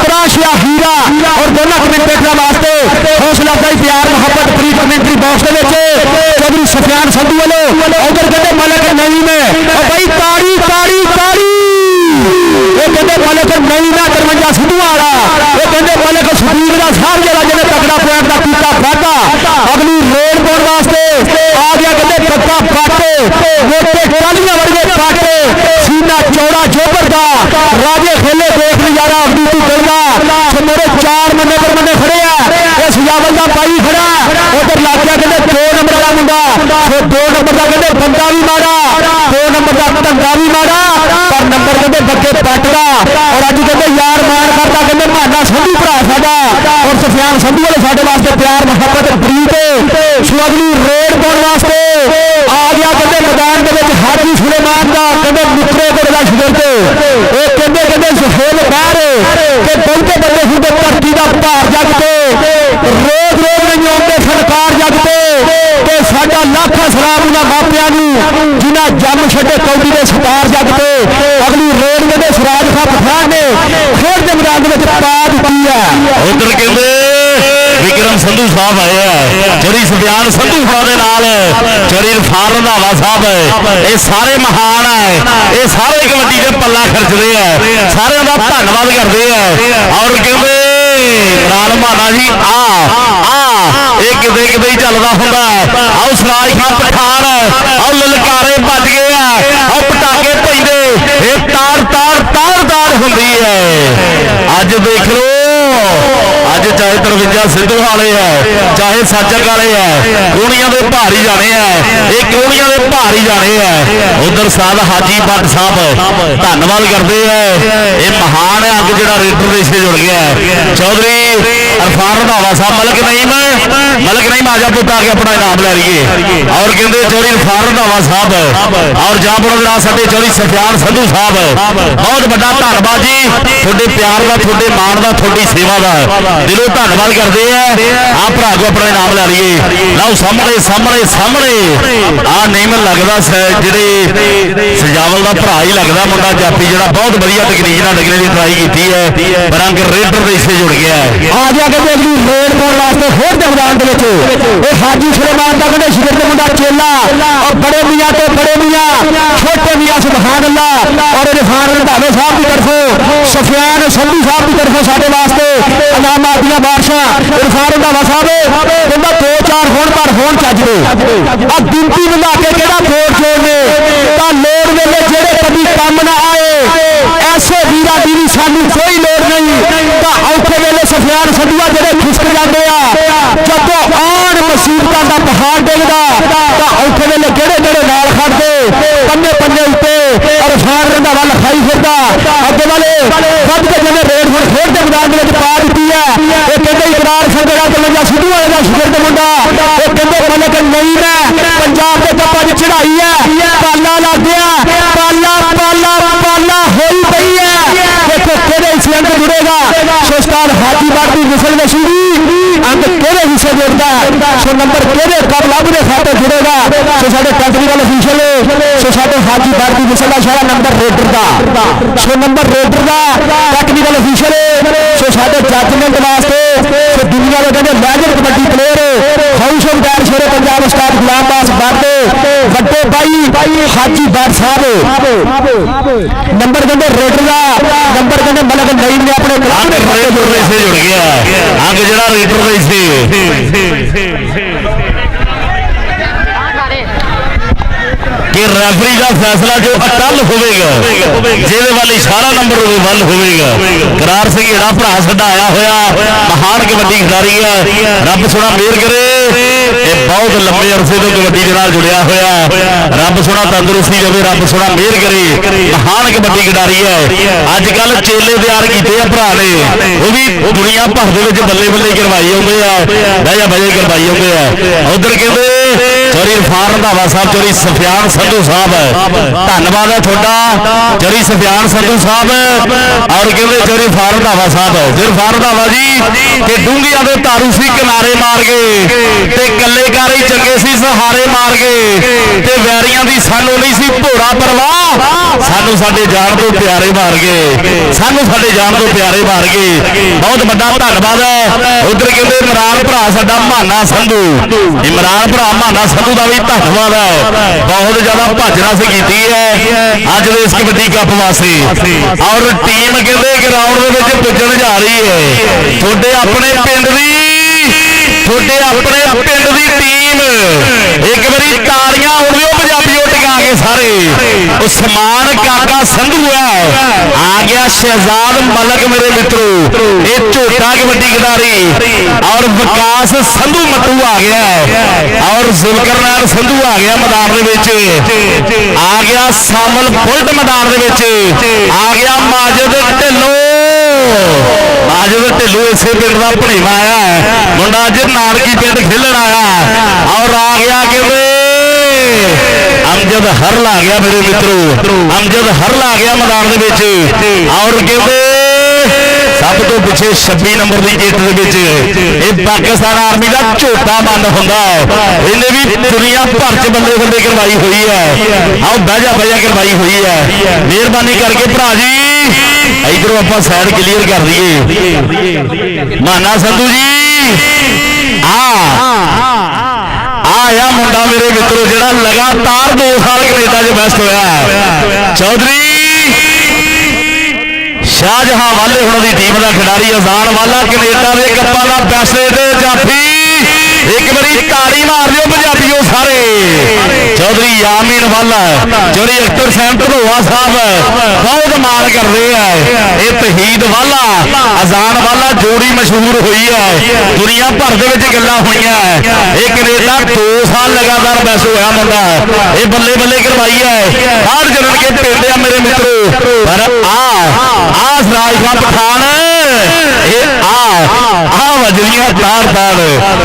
ਤਰਾਸ਼ਿਆ ਹੀਰਾ ਔਰ ਦੋਨਾਂ ਕਮੈਂਟੇਟਰਾਂ ਵਾਸਤੇ ਹੌਸਲਾ ਅਫਜ਼ਾਈ ਪਿਆਰ ਮੁਹੱਬਤ ਪ੍ਰੀ ਕਮੈਂਟਰੀ ਬਾਕਸ ਦੇ ਵਿੱਚ ਚੌਧਰੀ ਸਫਿਆਨ ਸੰਧੂ ਵੱਲੋਂ ਉਧਰ ਕਹਿੰਦੇ ਮਲਕ ਨਈਮ ਉਹ ਬਈ ਤਾੜੀ ਇਹ ਕਹਿੰਦੇ ਮਲਕ ਨਈਮ ਦਾ 53 ਸਿੱਧੂ ਵਾਲਾ ਇਹ ਕਹਿੰਦੇ ਮਲਕ ਸੁਦੀਪ ਦਾ ਸਾਰ ਜਿਹੜਾ ਜਿਹਨੇ ਤਕੜਾ ਪੁਆਇੰਟ ਦਾ ਕੀਤਾ ਵਾਧਾ ਅਗਲੀ ਰੇਡ ਪਾਉਣ ਵਾਸਤੇ ਆ ਗਿਆ ਕਹਿੰਦੇ ਪੱਕਾ ਬੱਟ ਮੋਟੇ ਟਾਲੀਆਂ ਵਰਗੇ ਬੱਟ ਸੀਨਾ ਚੌੜਾ ਜੋਬਰ ਦਾ ਰਾਜੇ ਖੇਲੇ ਦੇਖ ਨਜ਼ਾਰਾ ਅਬਦੀ ਤੂੰ ਕਰਦਾ ਮੇਰੇ 4 ਮੰਨੇ ਖੜੇ ਆ ਇਹ ਸਜਾਵਲ ਦਾ ਪਾਈ ਖੜਾ ਉਧਰ ਲੱਗ ਗਿਆ ਕਹਿੰਦੇ 2 ਨੰਬਰ ਦਾ ਮੁੰਡਾ ਸੋ 2 ਨੰਬਰ ਦਾ ਕਹਿੰਦੇ ਬੰਦਾ ਵੀ ਮਾੜਾ 2 ਨੰਬਰ ਦਾ ਧੰਦਾ ਵੀ ਮਾੜਾ ਪਰ ਨੰਬਰ ਕਹਿੰਦੇ ਬੱਗੇ ਪੱਟ ਦਾ ਔਰ ਅੱਜ ਕਹਿੰਦੇ ਯਾਰ ਮਾਣ ਕਰਦਾ ਕਹਿੰਦੇ ਮਾਨਾ ਸੰਧੂ ਭਰਾ ਸਾਡਾ ਔਰ ਸਫਿਆਨ ਸੰਧੂ ਵਾਲੇ ਸਾਡੇ ਵਾਸਤੇ ਪਿਆਰ ਮੁਹੱਬਤ ਪ੍ਰੀਤ ਸੋ ਅਗਲੀ ਰੇਡ ਪਾਉਣ ਵਾਸਤੇ ਆ ਗਿਆ ਕਹਿੰਦੇ ਮੈਦਾਨ ਦੇ ਵਿੱਚ ਹਾਜੀ ਸੁਲੇਮਾਨ ਦਾ ਕਹਿੰਦੇ ਮੁਕਰੇ ਕੋਲ ਦਾ ਸ਼ੁਗਰ ਤੇ ਇਹ ਕਹਿੰਦੇ ਸੁਹੇਲ ਬਾਹਰ ਕਿ ਬਹੁਤੇ ਬੰਦੇ ਹੁੰਦੇ ਧਰਤੀ ਦਾ ਭਾਰ ਜੱਗ ਤੇ ਰੋਜ਼ ਨਹੀਂ ਆਉਂਦੇ ਸਰਕਾਰ ਜੱਗ ਤੇ ਸਾਡਾ ਲੱਖਾਂ ਸਲਾਮ ਉਹਨਾਂ ਮਾਪਿਆਂ ਨੂੰ ਜਿਨ੍ਹਾਂ ਜੰਮ ਛੱਡੇ ਕੌਡੀ ਦੇ ਸਤਾਰ ਜੱਗ ਤੇ ਅਗਲੀ ਰੇਡ ਦੇ ਸਰਾਜ ਖਾਂ ਪਠਾਨ ਨੇ ਖੇਡ ਦੇ ਮੈਦਾਨ ਦੇ ਵਿੱਚ ਪਾ ਦਿੱਤੀ ਹੈ ਉਧਰ ਕਹਿੰਦੇ ਵਿਕਰਮ ਸੰਧੂ ਸਾਹਿਬ ਆਏ ਆ ਚੌਧਰੀ ਸਫਿਆਨ ਸੰਧੂ ਸਾਹਿਬ ਦੇ ਨਾਲ ਚੌਧਰੀ ਇਰਫਾਨ ਰੰਧਾਵਾ ਸਾਹਿਬ ਇਹ ਸਾਰੇ ਮਹਾਨ ਹੈ ਇਹ ਸਾਰੇ ਕਬੱਡੀ ਦੇ ਪੱਲਾ ਖਰਚਦੇ ਆ ਸਾਰਿਆਂ ਦਾ ਧੰਨਵਾਦ ਕਰਦੇ ਆ ਔਰ ਕਹਿੰਦੇ ਰਾਲ ਮਾਨਾ ਜੀ ਇਹ ਕਿਤੇ ਹੀ ਚੱਲਦਾ ਹੁੰਦਾ ਆਓ ਸਰਾਜ ਖਾਂ ਪਠਾਨ ਆਓ ਲਲਕਾਰੇ ਵੱਜ ਗਏ ਆਓ ਪਟਾਕੇ ਪੈਂਦੇ ਇਹ ਤਾਰ ਹੁੰਦੀ ਹੈ ਅੱਜ ਦੇਖ ਲੋ ਅੱਜ ਚਾਹੇ 53 ਸਿੱਧੂ ਵਾਲੇ ਆ ਚਾਹੇ ਸਾਜਕ ਵਾਲੇ ਆ ਕੋਣੀਆਂ ਦੇ ਭਾਰੀ ਜਾਣੇ ਆ ਇਹ ਕੋਣੀਆਂ ਦੇ ਭਾਰੀ ਜਾਣੇ ਆ ਉਧਰ ਸਾਹਿਬ ਹਾਜੀ ਬੱਟ ਸਾਹਿਬ ਧੰਨਵਾਦ ਕਰਦੇ ਆ ਇਹ ਮਹਾਨ ਹੈ ਅੱਗ ਜਿਹੜਾ ਰੇਡਰ ਦੇ ਸੇ ਜੁੜ ਗਿਆ ਚੌਧਰੀ ਇਰਫਾਨ ਰੰਧਾਵਾ ਸਾਹਿਬ ਮਲਕ ਨਈਮ ਆਜਾ ਪੁੱਤ ਆ ਕੇ ਆਪਣਾ ਇਨਾਮ ਲੈ ਲਈਏ ਔਰ ਕਹਿੰਦੇ ਚੌਧਰੀ ਇਰਫਾਨ ਰੰਧਾਵਾ ਸਾਹਿਬ ਔਰ ਜਾਂਪੁਰ ਦਾ ਸਾਡੇ ਚੌਧਰੀ ਸਫਿਆਨ ਸੰਧੂ ਸਾਹਿਬ ਬਹੁਤ ਵੱਡਾ ਧੰਨਵਾਦ ਜੀ ਤੁਹਾਡੇ ਪਿਆਰ ਦਾ ਤੁਹਾਡੇ ਮਾਣ ਦਾ ਤੁਹਾਡੀ ਸੇਵਾ ਦਾ ਦਿਲੋਂ ਧੰਨਵਾਦ ਕਰਦੇ ਆ ਭਰਾ ਕੋ ਆਪਣਾ ਇਨਾਮ ਲੈ ਲਈਏ ਲਓ ਸਾਹਮਣੇ ਆ ਨੇਮ ਲੱਗਦਾ ਜਿਹੜੇ ਸਜਾਵਲ ਦਾ ਭਰਾ ਹੀ ਲੱਗਦਾ ਮੁੰਡਾ ਜਾਪੀ ਜਿਹੜਾ ਬਹੁਤ ਵਧੀਆ ਤਕਨੀਕ ਨਾਲ ਲੱਗਣੇ ਦੀ ਟਰਾਈ ਕੀਤੀ ਹੈ ਪਰ ਅੰਕ ਰੇਡਰ ਦੇ ਹਿੱਸੇ ਜੁੜ ਗਿਆ ਗਿਆ ਕਹਿੰਦੇ ਅਗਲੀ ਰੇਡ ਪਾਉਣ ਵਾਸਤੇ ਹੋਰ ਦੇ ਮੈਦਾਨ ਦੇ ਵਿੱਚ ਇਹ ਹਾਜੀ ਸੁਲੇਮਾਨ ਦਾ ਕਹਿੰਦੇ ਸ਼ਿਗਰ ਦੇ ਮੁੰਡਾ ਚੇਲਾ ਔਰ ਬੜੇ ਮੀਆਂ ਤੇ ਬੜੇ ਮੀਆਂ ਛੋਟੇ ਮੀਆਂ ਸੁਭਾਨ ਅੱਲਾ ਔਰ ਇਰਫਾਨ ਰੰਧਾਵੇ ਸਾਹਿਬ ਦੀ ਤਰਫੋਂ ਸਫਿਆਨ ਸੰਧੂ ਸਾਹਿਬ ਦੀ ਤਰਫੋਂ ਸਾਡੇ ਵਾਸਤੇ ਇਨਾਮਾਂ ਦੀਆਂ ਬਾਰਿਸ਼ਾਂ ਇਰਫਾਨ ਰੰਧਾਵਾ ਸਾਹਿਬ ਕਹਿੰਦਾ 2-4 ਹੋਣ ਪਰ ਹੋਣ ਚੱਜ ਦੇ ਆ ਗਿਣਤੀ ਵਧਾ ਕੇ ਕਿਹੜਾ ਵੋਟ ਜੋੜਨੇ ਤਾਂ ਲੋੜ ਵੇਲੇ ਜਿਹੜੇ ਕਦੀ ਕੰਮ ਨਾ ਆਏ ਐਸੇ ਵੀਰਾਂ ਦੀ ਵੀ ਸਾਨੂੰ ਕੋਈ ਲੋੜ ਨਹੀਂ ਤਾਂ ਔਖੇ ਵੇਲੇ ਸਫਿਆਨ ਸੰਧੂਆ ਜਿਹੜੇ ਖਿਸਕ ਜਾਂਦੇ ਆ ਜਦੋਂ ਆਣ ਮੁਸੀਬਤਾਂ ਦਾ ਪਹਾੜ ਡਿੱਗਦਾ ਤਾਂ ਔਖੇ ਵੇਲੇ ਕਿਹੜੇ ਨਾਲ ਖੜਦੇ ਪੰਨੇ ਪੰਨੇ ਉੱਤੇ ਇਰਫਾਨ ਰੰਧਾਵਾ ਲਿਖਾਈ ਫਿਰਦਾ ਅੱਗੇ ਵਾਲੇ ਵੱਧ ਕੇ ਜਿਵੇਂ ਰੇਡ ਹੁਣ ਖੇਡ ਦੇ ਮੈਦਾਨ ਦੇ ਵਿੱਚ ਪਾ ਦਿੱਤੀ ਹੈ ਇਹ ਕਹਿੰਦੇ ਇਕਰਾਰ ਸੰਗੜਾ ਤੇ ਸਿੱਧੂ ਵਾਲੇ ਦਾ ਸ਼ਿਗਰ ਦੇ ਮੁੰਡਾ ਇਹ ਕਹਿੰਦੇ ਮਲਕ ਨਹੀਂ ਮੈਂ ਪੰਜਾਬ ਦੇ ਕੱਪਾਂ 'ਚ ਚੜਾਈ ਹੈ ਪਾਲਾ ਲੱਗ ਗਿਆ ਪਾਲਾ ਹੋਈ ਪਈ ਹੈ ਦੇਖੋ ਕਿਹੜੇ ਹਿੱਸੇ ਅੰਗ ਜੁੜੇਗਾ ਉਸਤਾਦ ਹਾਜੀ ਬਾਗ ਦੀ ਵਿਸਲ ਵਸ਼ੀਦੀ ਅੰਗ ਕਿਹੜੇ ਹਿੱਸੇ ਜੁੜਦਾ ਸੋ ਨੰਬਰ ਕਿਹੜੇ ਕਬਲਬ ਦੇ ਖਾਤੇ ਜੁੜੇਗਾ ਸੋ ਸਾਡੇ ਟੈਕਨੀਕਲ ਅਫੀਸ਼ਲ ਸੋ ਸਾਡੇ ਹਾਜੀ ਬਾਗ ਦੀ ਵਿਸਲ ਦਾ ਸਾਰਾ ਨੰਬਰ ਰੇਡਰ ਦਾ ਸੋ ਨੰਬਰ ਰੇਡਰ ਦਾ ਟੈਕਨੀਕਲ ਅਫੀਸ਼ਲ ਸੋ ਸਾਡੇ ਜੱਜਮੈਂਟ ਵਾਸਤੇ ਸੋ ਦੁਨੀਆ ਦੇ ਕਹਿੰਦੇ legend kabaddi player house of ਗੈਰ ਸ਼ੇਰੇ ਪੰਜਾਬ ਉਸਤਾਦ ਗੁਲਾਮਬਾਸ ਬਾਦੇ ਵੱਡੇ ਭਾਈ ਹਾਜੀ ਬਾਗ ਸਾਹਿਬ ਨੰਬਰ ਕਹਿੰਦੇ ਰੇਡਰ ਦਾ ਨੰਬਰ ਕਹਿੰਦੇ ਮਲਕ ਨਈਮ ਨੇ ਆਪਣੇ ਕਲਾਬ ਦੇ ਖਾਤੇ ਜੁੜ ਗਿਆ ਅੰਗ ਜਿਹੜਾ ਰੇਡਰ ਦਾ ਸੀ ਕਿ ਰੈਫਰੀ ਦਾ ਫੈਸਲਾ ਜੋ ਅਟੱਲ ਹੋਵੇਗਾ ਜਿਹਦੇ ਵੱਲ ਇਸ਼ਾਰਾ ਨੰਬਰ ਵੱਲ ਹੋਵੇਗਾ ਕਰਾਰ ਸਿੰਘ ਜਿਹੜਾ ਭਰਾ ਸਾਡਾ ਆਇਆ ਹੋਇਆ ਮਹਾਨ ਕਬੱਡੀ ਖਿਡਾਰੀ ਹੈ ਰੱਬ ਸੋਹਣਾ ਮਿਹਰ ਕਰੇ ਇਹ ਬਹੁਤ ਲੰਬੇ ਅਰਸੇ ਤੋਂ ਕਬੱਡੀ ਦੇ ਨਾਲ ਜੁੜਿਆ ਹੋਇਆ ਰੱਬ ਸੋਹਣਾ ਤੰਦਰੁਸਤੀ ਦੇਵੇ ਰੱਬ ਸੋਹਣਾ ਮਿਹਰ ਕਰੇ ਮਹਾਨ ਕਬੱਡੀ ਖਿਡਾਰੀ ਹੈ ਅੱਜ ਕੱਲ ਚੇਲੇ ਤਿਆਰ ਕੀਤੇ ਆ ਭਰਾ ਨੇ ਉਹ ਵੀ ਦੁਨੀਆ ਭਰ ਦੇ ਵਿੱਚ ਬੱਲੇ ਬੱਲੇ ਕਰਵਾਈ ਆਉਂਦੇ ਆ ਬਜੇ ਕਰਵਾਈ ਆਉਂਦੇ ਆ ਉਧਰ ਕਹਿੰਦੇ ਚੋਰੀ ਇਰਫਾਨ ਰੰਧਾਵਾ ਸਾਹਿਬ ਚੋਰੀ ਸਫਿਆਨ ਸੰਧੂ ਸਾਹਿਬ ਧੰਨਵਾਦ ਹੈ ਤੁਹਾਡਾ ਚੋਰੀ ਸਫਿਆਨ ਸੰਧੂ ਸਾਹਿਬ ਔਰ ਕਹਿੰਦੇ ਚੋਰੀ ਇਰਫਾਨ ਰੰਧਾਵਾ ਸਾਹਿਬ ਜੇ ਇਰਫਾਨ ਰੰਧਾਵਾ ਜੀ ਕਿ ਡੂੰਘੀਆਂ ਦੇ ਤਾਰੂ ਸੀ ਕਿਨਾਰੇ ਮਾਰ ਗਏ ਤੇ ਕੱਲੇਕਾਰੀ ਚੰਗੇ ਸੀ ਸਹਾਰੇ ਮਾਰ ਗਏ ਤੇ ਵੈਰੀਆਂ ਦੀ ਸਾਨੂੰ ਨਹੀਂ ਸੀ ਭੋਰਾ ਪਰਵਾਹ ਸਾਨੂੰ ਸਾਡੇ ਜਾਨ ਤੋਂ ਪਿਆਰੇ ਮਾਰ ਗਏ ਸਾਨੂੰ ਸਾਡੇ ਜਾਨ ਤੋਂ ਪਿਆਰੇ ਮਾਰ ਗਏ ਬਹੁਤ ਵੱਡਾ ਧੰਨਵਾਦ ਹੈ ਉਧਰ ਕਹਿੰਦੇ ਇਮਰਾਨ ਭਰਾ ਸਾਡਾ ਮਾਨਾ ਸੰਧੂ ਇਮਰਾਨ ਭਰਾ ਮਾਨਾ ਸੰਧੂ ਦਾ ਵੀ ਧੰਨਵਾਦ ਹੈ ਬਹੁਤ ਜ਼ਿਆਦਾ ਭਾਜਣਾ ਸੀ ਕੀਤੀ ਹੈ ਅੱਜ ਦੇ ਇਸ ਕਬੱਡੀ ਕੱਪ ਵਾਸਤੇ ਔਰ ਟੀਮ ਕਹਿੰਦੇ ਗਰਾਊਂਡ ਦੇ ਵਿੱਚ ਪੁੱਜਣ ਜਾ ਰਹੀ ਹੈ ਤੁਹਾਡੇ ਆਪਣੇ ਪਿੰਡ ਦੀ ਟੀਮ ਇੱਕ ਵਾਰੀ ਤਾੜੀਆਂ ਉਡਿਓ ਪੰਜਾਬੀਓ ਟਿਕਾ ਕੇ ਸਾਰੇ ਉਸਮਾਨ ਕਾਕਾ ਸੰਧੂ ਆ ਗਿਆ ਸ਼ਹਿਜ਼ਾਦ ਮਲਕ ਮੇਰੇ ਮਿੱਤਰੋ ਇਹ ਝੋਟਾ ਕਬੱਡੀ ਖਿਡਾਰੀ ਔਰ ਵਿਕਾਸ ਸੰਧੂ ਮੱਟੂ ਆ ਗਿਆ ਔਰ ਜ਼ੁਲਕਰਨੈਨ ਸੰਧੂ ਆ ਗਿਆ ਮੈਦਾਨ ਦੇ ਵਿੱਚ ਆ ਗਿਆ ਸਾਮਲ ਬੁਲਟ ਮੈਦਾਨ ਦੇ ਵਿੱਚ ਆ ਗਿਆ ਮਾਜਦ ਢਿੱਲੋਂ ਇਸੇ ਪਿੰਡ ਦਾ ਭਣੇਵਾ ਆਇਆ ਮੁੰਡਾ ਅੱਜ ਨਾਨਕੀ ਪਿੰਡ ਖੇਲਣ ਆਇਆ ਔਰ ਆ ਗਿਆ ਕਹਿੰਦੇ ਅਮਜਦ ਹਰਲ ਆ ਗਿਆ ਮੇਰੇ ਮਿੱਤਰੋ ਅਮਜਦ ਹਰਲ ਆ ਗਿਆ ਮੈਦਾਨ ਦੇ ਵਿੱਚ ਔਰ ਕਹਿੰਦੇ ਸਭ ਤੋਂ ਪਿੱਛੇ 26 ਨੰਬਰ ਦੀ ਗੇਟ ਦੇ ਵਿੱਚ ਇਹ ਪਾਕਿਸਤਾਨ ਆਰਮੀ ਦਾ ਝੋਟਾ ਬੰਦ ਹੁੰਦਾ ਇਹਨੇ ਵੀ ਦੁਨੀਆ ਭਰ ਚ ਬੰਦੇ ਕਰਵਾਈ ਹੋਈ ਹੈ ਆਓ ਬਹਿ ਜਾ ਕਰਵਾਈ ਹੋਈ ਹੈ ਮਿਹਰਬਾਨੀ ਕਰਕੇ ਭਰਾ ਜੀ ਇਧਰੋਂ ਆਪਾਂ ਸਾਈਡ ਕਲੀਅਰ ਕਰ ਦਈਏ ਮਾਨਾ ਸੰਧੂ ਜੀ ਆਇਆ ਮੁੰਡਾ ਮੇਰੇ ਮਿੱਤਰੋ ਜਿਹੜਾ ਲਗਾਤਾਰ 2 ਸਾਲ ਕੈਨੇਡਾ 'ਚ ਬੈਸਟ ਹੋਇਆ ਚੌਧਰੀ ਸ਼ਾਹਜਹਾਂ ਵਾਲੇ ਹੁਣ ਦੀ ਟੀਮ ਦਾ ਖਿਡਾਰੀ ਅਜ਼ਾਨ ਵਾਲਾ ਕੈਨੇਡਾ ਦੇ ਕੱਪਾਂ ਦਾ ਬੈਸਟ ਤੇ ਜਾਫੀ ਇੱਕ ਵਾਰੀ ਤਾੜੀ ਮਾਰ ਲਿਓ ਪੰਜਾਬੀਓ ਸਾਰੇ ਚੌਧਰੀ ਯਾਮੀਨ ਵਾਲਾ ਚੌਧਰੀ ਅਖਤਰ ਸਾਹਿਬ ਢਲੋਆ ਸਾਹਿਬ ਬਹੁਤ ਮਾਣ ਕਰਦੇ ਆ ਇਹ ਤਹੀਦ ਵਾਲਾ ਅਜ਼ਾਨ ਵਾਲਾ ਜੋੜੀ ਮਸ਼ਹੂਰ ਹੋਈ ਹੈ ਦੁਨੀਆ ਭਰ ਦੇ ਵਿੱਚ ਗੱਲਾਂ ਹੋਈਆਂ ਇਹ ਕੈਨੇਡਾ 2 ਸਾਲ ਲਗਾਤਾਰ ਬੈਸ ਹੋਇਆ ਮੁੰਡਾ ਇਹ ਬੱਲੇ ਬੱਲੇ ਕਰਵਾਈ ਹੈ ਬਾਹਰ ਚੱਲਣ ਕੇ ਪਿੰਡ ਆ ਮੇਰੇ ਮਿੱਤਰੋ ਪਰ ਆ ਰਾਜ ਖਾਨ ਪਠਾਨ ਇਹ ਆ ਵਜਰੀਆਂ ਤਾਰ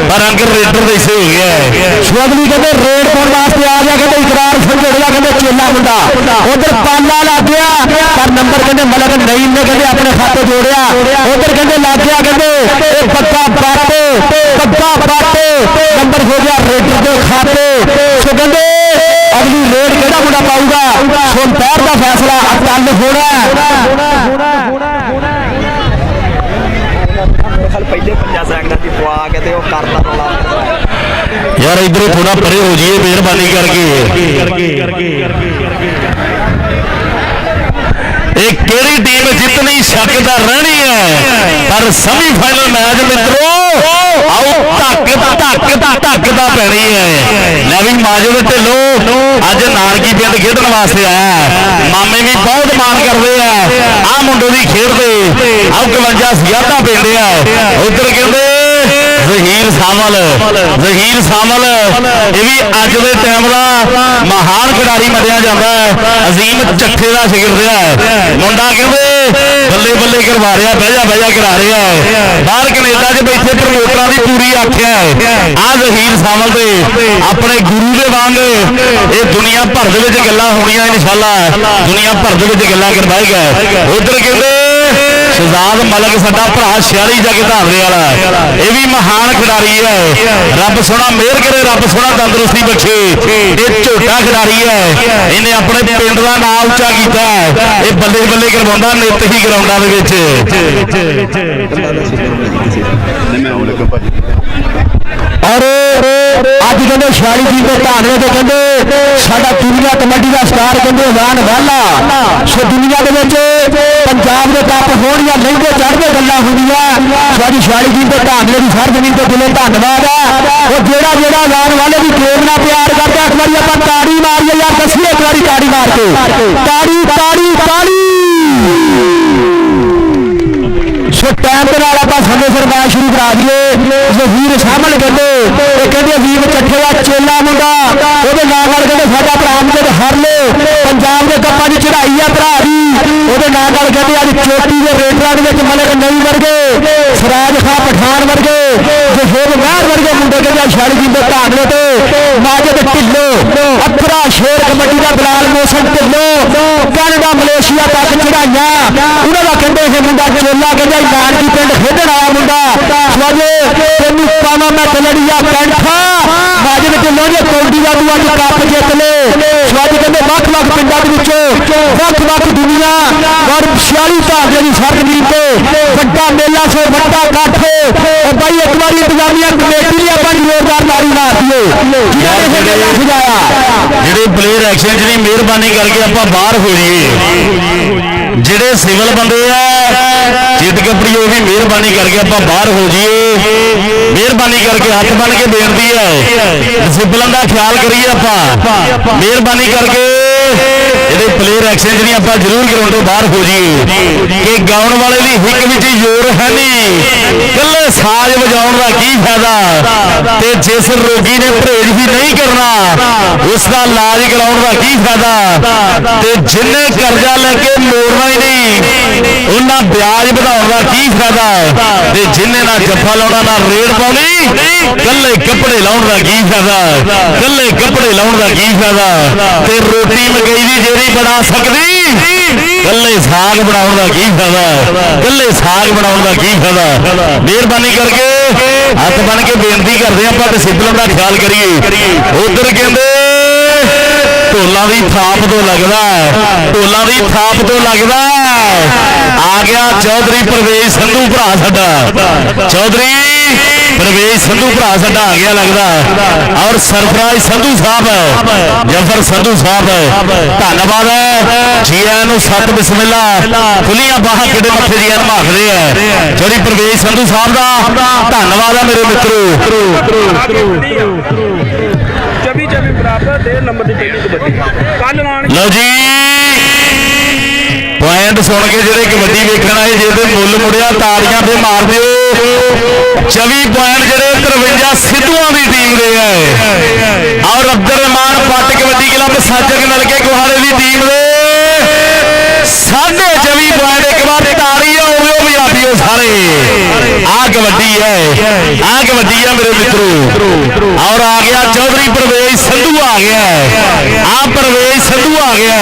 ਪਰ ਅੰਕਰ ਰੇਡਰ ਦੇ ਹਿੱਸੇ ਹੋ ਗਿਆ ਸ਼ੁਭਲੀ ਕਹਿੰਦੇ ਰੇਡ ਪਾਉਣ ਵਾਸਤੇ ਆ ਗਿਆ ਕਹਿੰਦੇ ਇਕਰਾਰ ਸੰਘੇੜਾ ਕਹਿੰਦੇ ਚੇਲਾ ਮੁੰਡਾ ਉਧਰ ਪਾਲਾ ਲੱਗ ਗਿਆ ਪਰ ਨੰਬਰ ਕਹਿੰਦੇ ਮਲਕ ਨਈਮ ਨੇ ਕਹਿੰਦੇ ਆਪਣੇ ਖਾਤੇ ਜੋੜਿਆ ਉਧਰ ਕਹਿੰਦੇ ਲੱਗ ਗਿਆ ਕਹਿੰਦੇ ਇਹ ਪੱਕਾ ਬਾਟੇ ਨੰਬਰ ਹੋ ਗਿਆ ਰੇਡਰ ਦੇ ਖਾਤੇ ਸੋ ਕਹਿੰਦੇ ਅਗਲੀ ਰੇਡ ਕਿਹੜਾ ਮੁੰਡਾ ਪਾਊਗਾ ਸੋ ਪੈਰ ਦਾ ਫੈਸਲਾ ਅਟੱਲ ਹੋਣਾ ਪਹਿਲੇ 52 ਸੈਕਿੰਡਾਂ ਦੀ ਪਵਾ ਕੇ ਤੇ ਉਹ ਕਰਦਾ ਰੌਲਾ ਯਾਰ ਇਧਰੋਂ ਥੋੜਾ ਪਰੇ ਹੋ ਜਾਈਏ ਮਿਹਰਬਾਨੀ ਕਰਕੇ। ਇਹ ਕਿਹੜੀ ਟੀਮ ਜਿੱਤਣੀ ਸ਼ੱਕਦਾ ਰਹਿਣੀ ਹੈ, ਪਰ ਸੈਮੀਫਾਈਨਲ ਮੈਚ ਮਿੱਤਰੋ ਆਓ ਧੱਕ ਦਾ ਪੈਣੀ ਹੈ। ਲੈ ਵੀ ਮਾਜਦ ਢਿੱਲੋਂ ਅੱਜ ਨਾਨਕੀ ਪਿੰਡ ਖੇਡਣ ਵਾਸਤੇ ਆਇਆ, ਮਾਮੇ ਵੀ ਬਹੁਤ ਮਾਣ ਕਰਦੇ ਆ ਆਹ ਮੁੰਡੇ ਦੀ ਖੇਡ ਤੇ। ਆਓ 51 ਸਿਆਦਾਂ ਪੈਂਦੇ ਆ ਉਧਰ ਕਹਿੰਦੇ ਜ਼ਹੀਰ ਸਾਮਲ ਇਹ ਵੀ ਅੱਜ ਦੇ ਟਾਈਮ ਦਾ ਮਹਾਨ ਖਿਡਾਰੀ ਮੰਨਿਆ ਜਾਂਦਾ ਹੈ। ਅਜ਼ੀਮ ਚੱਠੇ ਦਾ ਸ਼ਾਗਿਰਦ ਹੈ ਮੁੰਡਾ, ਕਹਿੰਦੇ ਬੱਲੇ ਕਰਵਾ ਰਿਹਾ, ਬਹਿ ਜਾ ਕਰਾ ਰਿਹਾ ਬਾਹਰ ਕੈਨੇਡਾ 'ਚ ਬੈਠੇ ਪ੍ਰਮੋਟਰਾਂ ਦੀ ਪੂਰੀ ਆਖਿਆ ਹੈ। ਆਹ ਜ਼ਹੀਰ ਸਾਮਲ ਤੇ ਆਪਣੇ ਗੁਰੂ ਦੇ ਵਾਂਗ ਇਹ ਦੁਨੀਆ ਭਰ ਦੇ ਵਿੱਚ ਗੱਲਾਂ ਹੋਣੀਆਂ ਇਨਸ਼ਾਅੱਲਾ, ਦੁਨੀਆ ਭਰ ਦੇ ਵਿੱਚ ਗੱਲਾਂ ਕਰਵਾਏਗਾ। ਉਧਰ ਕਹਿੰਦੇ ਸ਼ਹਜ਼ਾਦ ਮਲਕ ਸਾਡਾ ਭਰਾ 46 ਜੱਗ ਧਾਵਰੇ ਵਾਲਾ, ਇਹ ਵੀ ਮਹਾਨ ਖਿਡਾਰੀ ਹੈ। ਰੱਬ ਸੋਹਣਾ ਮਿਹਰ ਕਰੇ, ਰੱਬ ਸੋਹਣਾ ਤੰਦਰੁਸਤੀ ਬਖਸ਼ੇ। ਇਹ ਝੋਟਾ ਖਿਡਾਰੀ ਹੈ, ਇਹਨੇ ਆਪਣੇ ਪਿੰਡ ਦਾ ਨਾਮ ਉੱਚਾ ਕੀਤਾ। ਇਹ ਬੱਲੇ ਕਰਵਾਉਂਦਾ ਨਿੱਤ ਹੀ ਗਰਾਊਂਡਾਂ ਦੇ ਵਿੱਚ। ਔਰ ਅੱਜ ਕਹਿੰਦੇ 46 ਜੀ ਦੇ ਧਾਨਵੇ ਤੇ ਕਹਿੰਦੇ ਸਾਡਾ ਦੁਨੀਆ ਕਬੱਡੀ ਦਾ ਸਟਾਰ ਕਹਿੰਦੇ ਐਲਾਨ ਵਾਲਾ। ਸੋ ਦੁਨੀਆ ਦੇ ਵਿੱਚ ਪੰਜਾਬ ਦੇ ਕੱਪ ਹੋਣ ਜਾਂ ਲਹਿੰਗੇ ਚੜ੍ਹਦੇ ਗੱਲਾਂ ਹੁੰਦੀਆਂ। ਸਾਡੀ 46 ਜੀ ਦੇ ਧਾਨਵੇ ਦੀ ਹਰ ਜ਼ਮੀਨ ਤੇ ਦਿਲੋਂ ਧੰਨਵਾਦ ਹੈ। ਉਹ ਜਿਹੜਾ ਐਲਾਨ ਵਾਲੇ ਦੀ ਗੇਮ ਨਾਲ ਪਿਆਰ ਕਰਦਾ, ਇੱਕ ਵਾਰੀ ਆਪਾਂ ਤਾੜੀ ਮਾਰੀਏ ਯਾਰ, ਦੱਸੀਏ ਇੱਕ ਵਾਰੀ ਤਾੜੀ ਮਾਰ ਕੇ, ਤਾੜੀ। ਸੋ ਟਾਈਮ ਦੇ ਨਾਲ ਆਪਾਂ ਸਮੇਂ ਸਿਰ ਮੈਚ ਸ਼ੁਰੂ ਕਰਾ ਦਈਏ। ਜ਼ਹੀਰ ਸਾਮਲ ਕਹਿੰਦੇ ਅਜ਼ੀਮ ਚੱਠੇ ਦਾ ਚੇਲਾ ਮੁੰਡਾ, ਉਹਦੇ ਨਾਂ ਨਾਲ ਕਹਿੰਦੇ ਸਾਡਾ ਭਰਾ ਮੁੰਡੇ ਹਰ ਲੈ ਪੰਜਾਬ ਦੇ ਕੱਪਾਂ ਦੀ ਚੜ੍ਹਾਈ ਆ ਭਰਾ ਦੀ। ਉਹਦੇ ਨਾਂ ਨਾਲ ਕਹਿੰਦੇ ਅੱਜ ਚੋਟੀ ਦੇ ਰੇਡਰਾਂ ਦੇ ਵਿੱਚ ਮਲਕ ਨਈ ਵਰਗੇ, ਸਰਾਜ ਖਾਂ ਪਠਾਨ ਵਰਗੇ, ਜਹੇਬ ਮਹਿਰ ਵਰਗੇ ਮੁੰਡੇ ਕਹਿੰਦੇ 46 ਜੀ ਦੇ ਧਾਨਵੇ ਤੇ ਮਾਜਦ ਢਿੱਲੋਂ, ਅਥਰਾ ਸ਼ੇਰ ਕਬੱਡੀ ਦਾ ਬਲਾਲ ਮੋਸਨ ਢਿੱਲੋਂ ਕੈਨੇਡਾ ਮਲੇਸ਼ੀਆ ਤੱਕ ਚੜਾਈਆਂ। ਉਹਨਾਂ ਦਾ ਕਹਿੰਦੇ ਇਹ ਮੁੰਡਾ ਚੇਲਾ ਕਹਿੰਦਾ ਨਾਨਕੀ ਪਿੰਡ ਖੇਡਣ ਆਇਆ ਮੁੰਡਾ। ਸਵਾਜੇ ਤੈਨੂੰ ਪਾਵਾਂ ਮੈਂ ਕਲੜੀਆ ਕੈਂਠਾ, ਮਾਜਦ ਢਿੱਲੋਂ ਨੇ ਕੌਡੀ ਦਾ ਦੂਆ ਚ ਕੱਪ ਜਿੱਤ ਲਏ। ਸਵਾਜੇ ਕਹਿੰਦੇ ਵੱਖ ਪਿੰਡਾਂ ਦੇ ਵਿੱਚੋਂ ਵੱਖ ਦੁਨੀਆ ਔਰ 46 ਧਾਗੇ ਦੀ ਸਰਜ਼ਮੀਨ ਤੇ ਵੱਡਾ ਮੇਲਾ ਸੋ ਵੱਡਾ ਇਕੱਠ। ਬਾਈ ਇੱਕ ਵਾਰੀ ਇੰਤਜ਼ਾਮੀਆ ਕਮੇਟੀ ਲਈ ਆਪਾਂ ਜ਼ੋਰਦਾਰ ਨਾਰੀ ਮਾਰ ਦਈਏ ਜਿਹੜੇ ਪਲੇਅਰ ਐਕਸ਼ਨ 'ਚ ਨਹੀਂ ਮਿਹਰਬਾਨੀ ਕਰਕੇ ਆਪਾਂ ਬਾਹਰ ਹੋ ਜਾਈਏ। ਜਿਹੜੇ ਸਿਵਲ ਬੰਦੇ ਆ ਜਿੱਦ ਕਪੜੀ ਉਹ ਵੀ ਮਿਹਰਬਾਨੀ ਕਰਕੇ ਆਪਾਂ ਬਾਹਰ ਹੋ ਜਾਈਏ। ਮਿਹਰਬਾਨੀ ਕਰਕੇ ਹੱਥ ਬੰਨ ਕੇ ਬੇਨਤੀ ਹੈ ਡਿਸਿਪਲਨ ਦਾ ਖਿਆਲ ਕਰੀਏ ਆਪਾਂ। ਮਿਹਰਬਾਨੀ ਕਰਕੇ ਜਿਹੜੇ ਪਲੇਅਰ ਐਕਸ਼ਨ 'ਚ ਨਹੀਂ ਆਪਾਂ ਜ਼ਰੂਰ ਗਰਾਊਂਡ ਤੋਂ ਬਾਹਰ ਹੋ ਜਾਈਏ। ਕਿ ਗਾਉਣ ਵਾਲੇ ਦੀ ਹਿੱਕ ਵਿੱਚ ਜ਼ੋਰ ਹੈ ਨਹੀਂ, ਇਕੱਲੇ ਸਾਜ਼ ਵਜਾਉਣ ਦਾ ਕੀ ਫਾਇਦਾ। ਤੇ ਜਿਸ ਰੋਗੀ ਨੇ ਪਰਹੇਜ਼ ਹੀ ਨਹੀਂ ਕਰਨਾ ਉਸ ਦਾ ਇਲਾਜ ਕਰਾਉਣ ਦਾ ਕੀ ਫਾਇਦਾ। ਤੇ ਜਿੰਨੇ ਕਰਜ਼ਾ ਲੈ ਕੇ ਮੋੜਨਾ ਹੀ ਨਹੀਂ ਉਹਨਾਂ ਵਿਆਜ ਵਧਾਉਣ ਦਾ ਕੀ ਫਾਇਦਾ। ਤੇ ਜਿੰਨੇ ਨਾ ਜੱਫਾ ਲਾਉਣਾ ਨਾ ਰੇਡ ਪਾਉਣੀ, ਕੱਲੇ ਕੱਪੜੇ ਲਾਉਣ ਦਾ ਕੀ ਫਾਇਦਾ, ਕੱਲੇ ਕੱਪੜੇ ਲਾਉਣ ਦਾ ਕੀ ਫਾਇਦਾ। ਤੇ ਰੋਟੀ ਮਕਈ ਦੀ ਜਿਹੜੀ ਬਣਾ ਸਕਦੀ, ਕੱਲੇ ਸਾਗ ਬਣਾਉਣ ਦਾ ਕੀ ਫਾਇਦਾ, ਕੱਲੇ ਸਾਗ ਬਣਾਉਣ ਦਾ ਕੀ ਫਾਇਦਾ। ਮਿਹਰਬਾਨੀ ਕਰਕੇ ਹੱਥ ਬਣ ਕੇ ਬੇਨਤੀ ਕਰਦੇ ਆਪਾਂ ਡਿਸਿਪਲਨ ਦਾ ਖਿਆਲ ਕਰੀਏ। ਉਧਰ ਕਹਿੰਦੇ ਢੋਲਾਂ ਦੀ ਥਾਪ ਤੋਂ ਲੱਗਦਾ, ਆ ਗਿਆ ਚੌਧਰੀ ਪ੍ਰਵੇਸ਼ ਸੰਧੂ ਭਰਾ ਸਾਡਾ, ਚੌਧਰੀ ਪ੍ਰਵੇਸ਼ ਸੰਧੂ ਭਰਾ ਸਾਡਾ ਆ ਗਿਆ ਲੱਗਦਾ। ਔਰ ਸਰਫਰਾਜ਼ ਸੰਧੂ ਸਾਹਿਬ, ਜਫਰ ਸੰਧੂ ਸਾਹਿਬ ਧੰਨਵਾਦ ਹੈ ਜੀ ਆਇਆਂ ਨੂੰ। ਸਤ ਬਿਸਮਿਲ੍ਲਾ ਖੁੱਲੀਆਂ ਬਾਹਾਂ ਕਿਹੜੇ ਮੱਥੇ ਜੀ ਨੂੰ ਮਾਖਦੇ ਆ। ਚੌਧਰੀ ਪ੍ਰਵੇਸ਼ ਸੰਧੂ ਸਾਹਿਬ ਦਾ ਧੰਨਵਾਦ ਹੈ ਮੇਰੇ ਮਿੱਤਰੋ। 24 ਬਰਾਬਰ 1.5 ਨੰਬਰ ਦੀ ਪਹਿਲੀ ਕਬੱਡੀ ਕੱਲ ਲਓ ਜੀ ਪੁਆਇੰਟ ਸੁਣ ਕੇ ਜਿਹੜੇ ਕਬੱਡੀ ਵੇਖਣ ਆਏ ਜਿਹਦੇ ਮੁੱਲ ਮੁੜਿਆ ਤਾੜੀਆਂ ਤੇ ਮਾਰ ਦਿਓ। 24 ਪੁਆਇੰਟ ਜਿਹੜੇ 53 ਸਿੱਧੂਆਂ ਦੀ ਟੀਮ ਦੇ ਹੈ। ਔਰ ਅਬਦੁਰਰਹਿਮਾਨ ਪੱਟ ਕਬੱਡੀ ਕਲੱਬ ਸਾਜਕ ਨਲਕੇ ਗੁਹਾਰੇ ਦੀ ਟੀਮ ਦੇ 24.5 ਪੁਆਇੰਟ। ਇੱਕ ਵਾਰ ਤਾੜੀ ਆਉਓ ਪੰਜਾਬੀਓ ਸਾਰੇ। ਆਹ ਕਬੱਡੀ ਹੈ ਮੇਰੇ ਮਿੱਤਰੋ। ਔਰ ਆ ਗਿਆ ਚੌਧਰੀ ਪ੍ਰਵੇਸ਼ ਸੰਧੂ ਆ ਗਿਆ, ਆਹ ਪ੍ਰਵੇਸ਼ ਸੰਧੂ ਆ ਗਿਆ।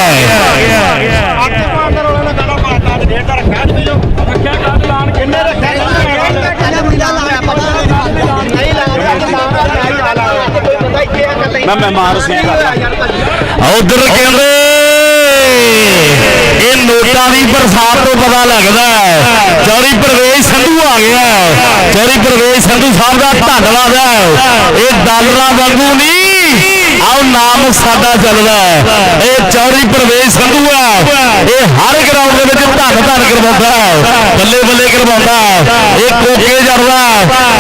ਉਧਰ ਕਹਿੰਦੇ ਇਹ ਨੋਟਾਂ ਦੀ ਬਰਸਾਤ ਤੋਂ ਪਤਾ ਲੱਗਦਾ ਹੈ ਚੌਧਰੀ ਪ੍ਰਵੇਸ਼ ਸੰਧੂ ਆ ਗਿਆ। ਚੌਧਰੀ ਪ੍ਰਵੇਸ਼ ਸੰਧੂ ਸਾਹਿਬ ਦਾ ਧੰਨਵਾਦ ਹੈ। ਇਹ ਡਾਲਰਾਂ ਵਾਂਗੂ ਨਹੀਂ, ਆਓ ਨਾਮ ਸਾਡਾ ਚੱਲਦਾ। ਇਹ ਚੌਧਰੀ ਪ੍ਰਵੇਸ਼ ਸੰਧੂ ਹੈ। ਇਹ ਹਰ ਗਰਾਊਂਡ ਦੇ ਵਿੱਚ ਧੰਨ ਕਰਵਾਉਂਦਾ, ਬੱਲੇ ਬੱਲੇ ਕਰਵਾਉਂਦਾ। ਇਹ ਕੋਕੇ ਜੜਦਾ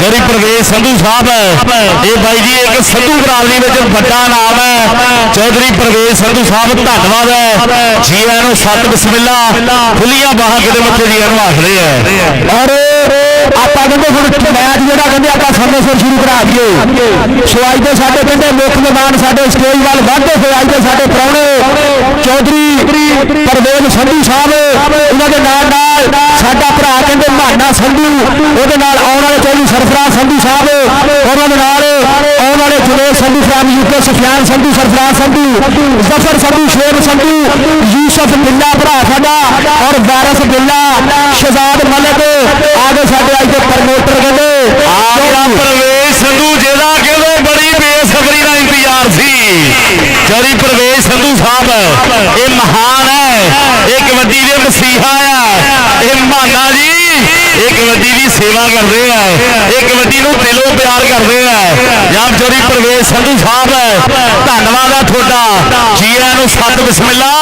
ਚੌਧਰੀ ਪ੍ਰਵੇਸ਼ ਸੰਧੂ ਸਾਹਿਬ। ਇਹ ਬਾਈ ਜੀ ਇੱਕ ਸੰਧੂ ਬਰਾਦਰੀ ਵਿੱਚ ਵੱਡਾ ਨਾਮ ਹੈ। ਚੌਧਰੀ ਪ੍ਰਵੇਸ਼ ਸੰਧੂ ਸਾਹਿਬ ਧੰਨਵਾਦ ਹੈ। ਜੀ ਆਇਆਂ ਨੂੰ ਸਤ ਬਿਸਮਿਲ੍ਲਾ, ਖੁੱਲੀਆਂ ਬਾਹਾਂ ਕਿਤੇ ਮੱਥੇ ਜੀ ਨੂੰ ਆਖਦੇ ਆ। ਔਰ ਆਪਾਂ ਕਹਿੰਦੇ ਹੁਣ ਮੈਚ ਜਿਹੜਾ ਕਹਿੰਦੇ ਆਪਾਂ ਸਮੇਂ ਸਿਰ ਸ਼ੁਰੂ ਕਰਾ ਦਈਏ। ਸੋ ਅੱਜ ਦੇ ਸਾਡੇ ਕਹਿੰਦੇ ਮੁੱਖ ਮਹਿਮਾਨ ਸਾਡੇ ਸਟੇਜ ਵੱਲ ਵੱਧਦੇ ਹੋਏ ਅੱਜ ਦੇ ਸਾਡੇ ਪ੍ਰਾਹੁਣੇ ਚੌਧਰੀ ਪ੍ਰਵੇਸ਼ ਸੰਧੂ ਸਾਹਿਬ, ਉਹਨਾਂ ਦੇ ਨਾਲ ਸਾਡਾ ਭਰਾ ਕਹਿੰਦੇ ਮਹਾਨਾ ਸੰਧੂ, ਉਹਦੇ ਨਾਲ ਆਉਣ ਵਾਲੇ ਚੌਧਰੀ ਸਰਫਰਾਜ਼ ਸੰਧੂ ਸਾਹਿਬ, ਉਹਨਾਂ ਦੇ ਨਾਲ ਆਉਣ ਵਾਲੇ ਜੁਨੇਦ ਸੰਧੂ ਸਾਹਿਬ, ਯੂਕੇ ਸੁਫਿਆਨ ਸੰਧੂ, ਸਰਫਰਾਜ਼ ਸੰਧੂ, ਜ਼ਫਰ ਸੰਧੂ, ਸ਼ੇਰ ਸੰਧੂ, ਯੂਸਫ ਬਿੱਲਾ ਭਰਾ ਸਾਡਾ, ਔਰ ਵਾਰਿਸ ਬਿੱਲਾ, ਸ਼ਹਜ਼ਾਦ ਮਲਿਕ ਆਗੇ ਸਾਡੇ ਅੱਜ ਦੇ ਪ੍ਰਮੋਟਰ ਕਹਿੰਦੇ ਆ ਪ੍ਰਵੇਸ਼ ਸੰਧੂ ਜਿਹਦਾ ਕਹਿੰਦੇ ਬੜੀ ਬੇਸਬਰੀ ਦਾ ਇੰਤਜ਼ਾਰ ਸੀ। ਚੌਧਰੀ ਪ੍ਰਵੇਸ਼ ਸੰਧੂ ਸਾਹਿਬ ਇਹ ਮਹਾਨ ਹੈ, ਇਹ ਕਬੱਡੀ ਦੇ ਮਸੀਹਾ ਆ। ਇਹ ਮਹਾਨਾ ਜੀ ਇਹ ਕਬੱਡੀ ਦੀ ਸੇਵਾ ਕਰਦੇ ਆ, ਇਹ ਕਬੱਡੀ ਨੂੰ ਦਿਲੋਂ ਪਿਆਰ ਕਰਦੇ ਆ। ਜਨਾਬ ਚੌਧਰੀ ਪ੍ਰਵੇਸ਼ ਸੰਧੂ ਸਾਹਿਬ ਧੰਨਵਾਦ ਆ ਤੁਹਾਡਾ। ਜੀ ਆਇਆਂ ਨੂੰ ਸਤ ਬਿਸਮਿਲ੍ਲਾ,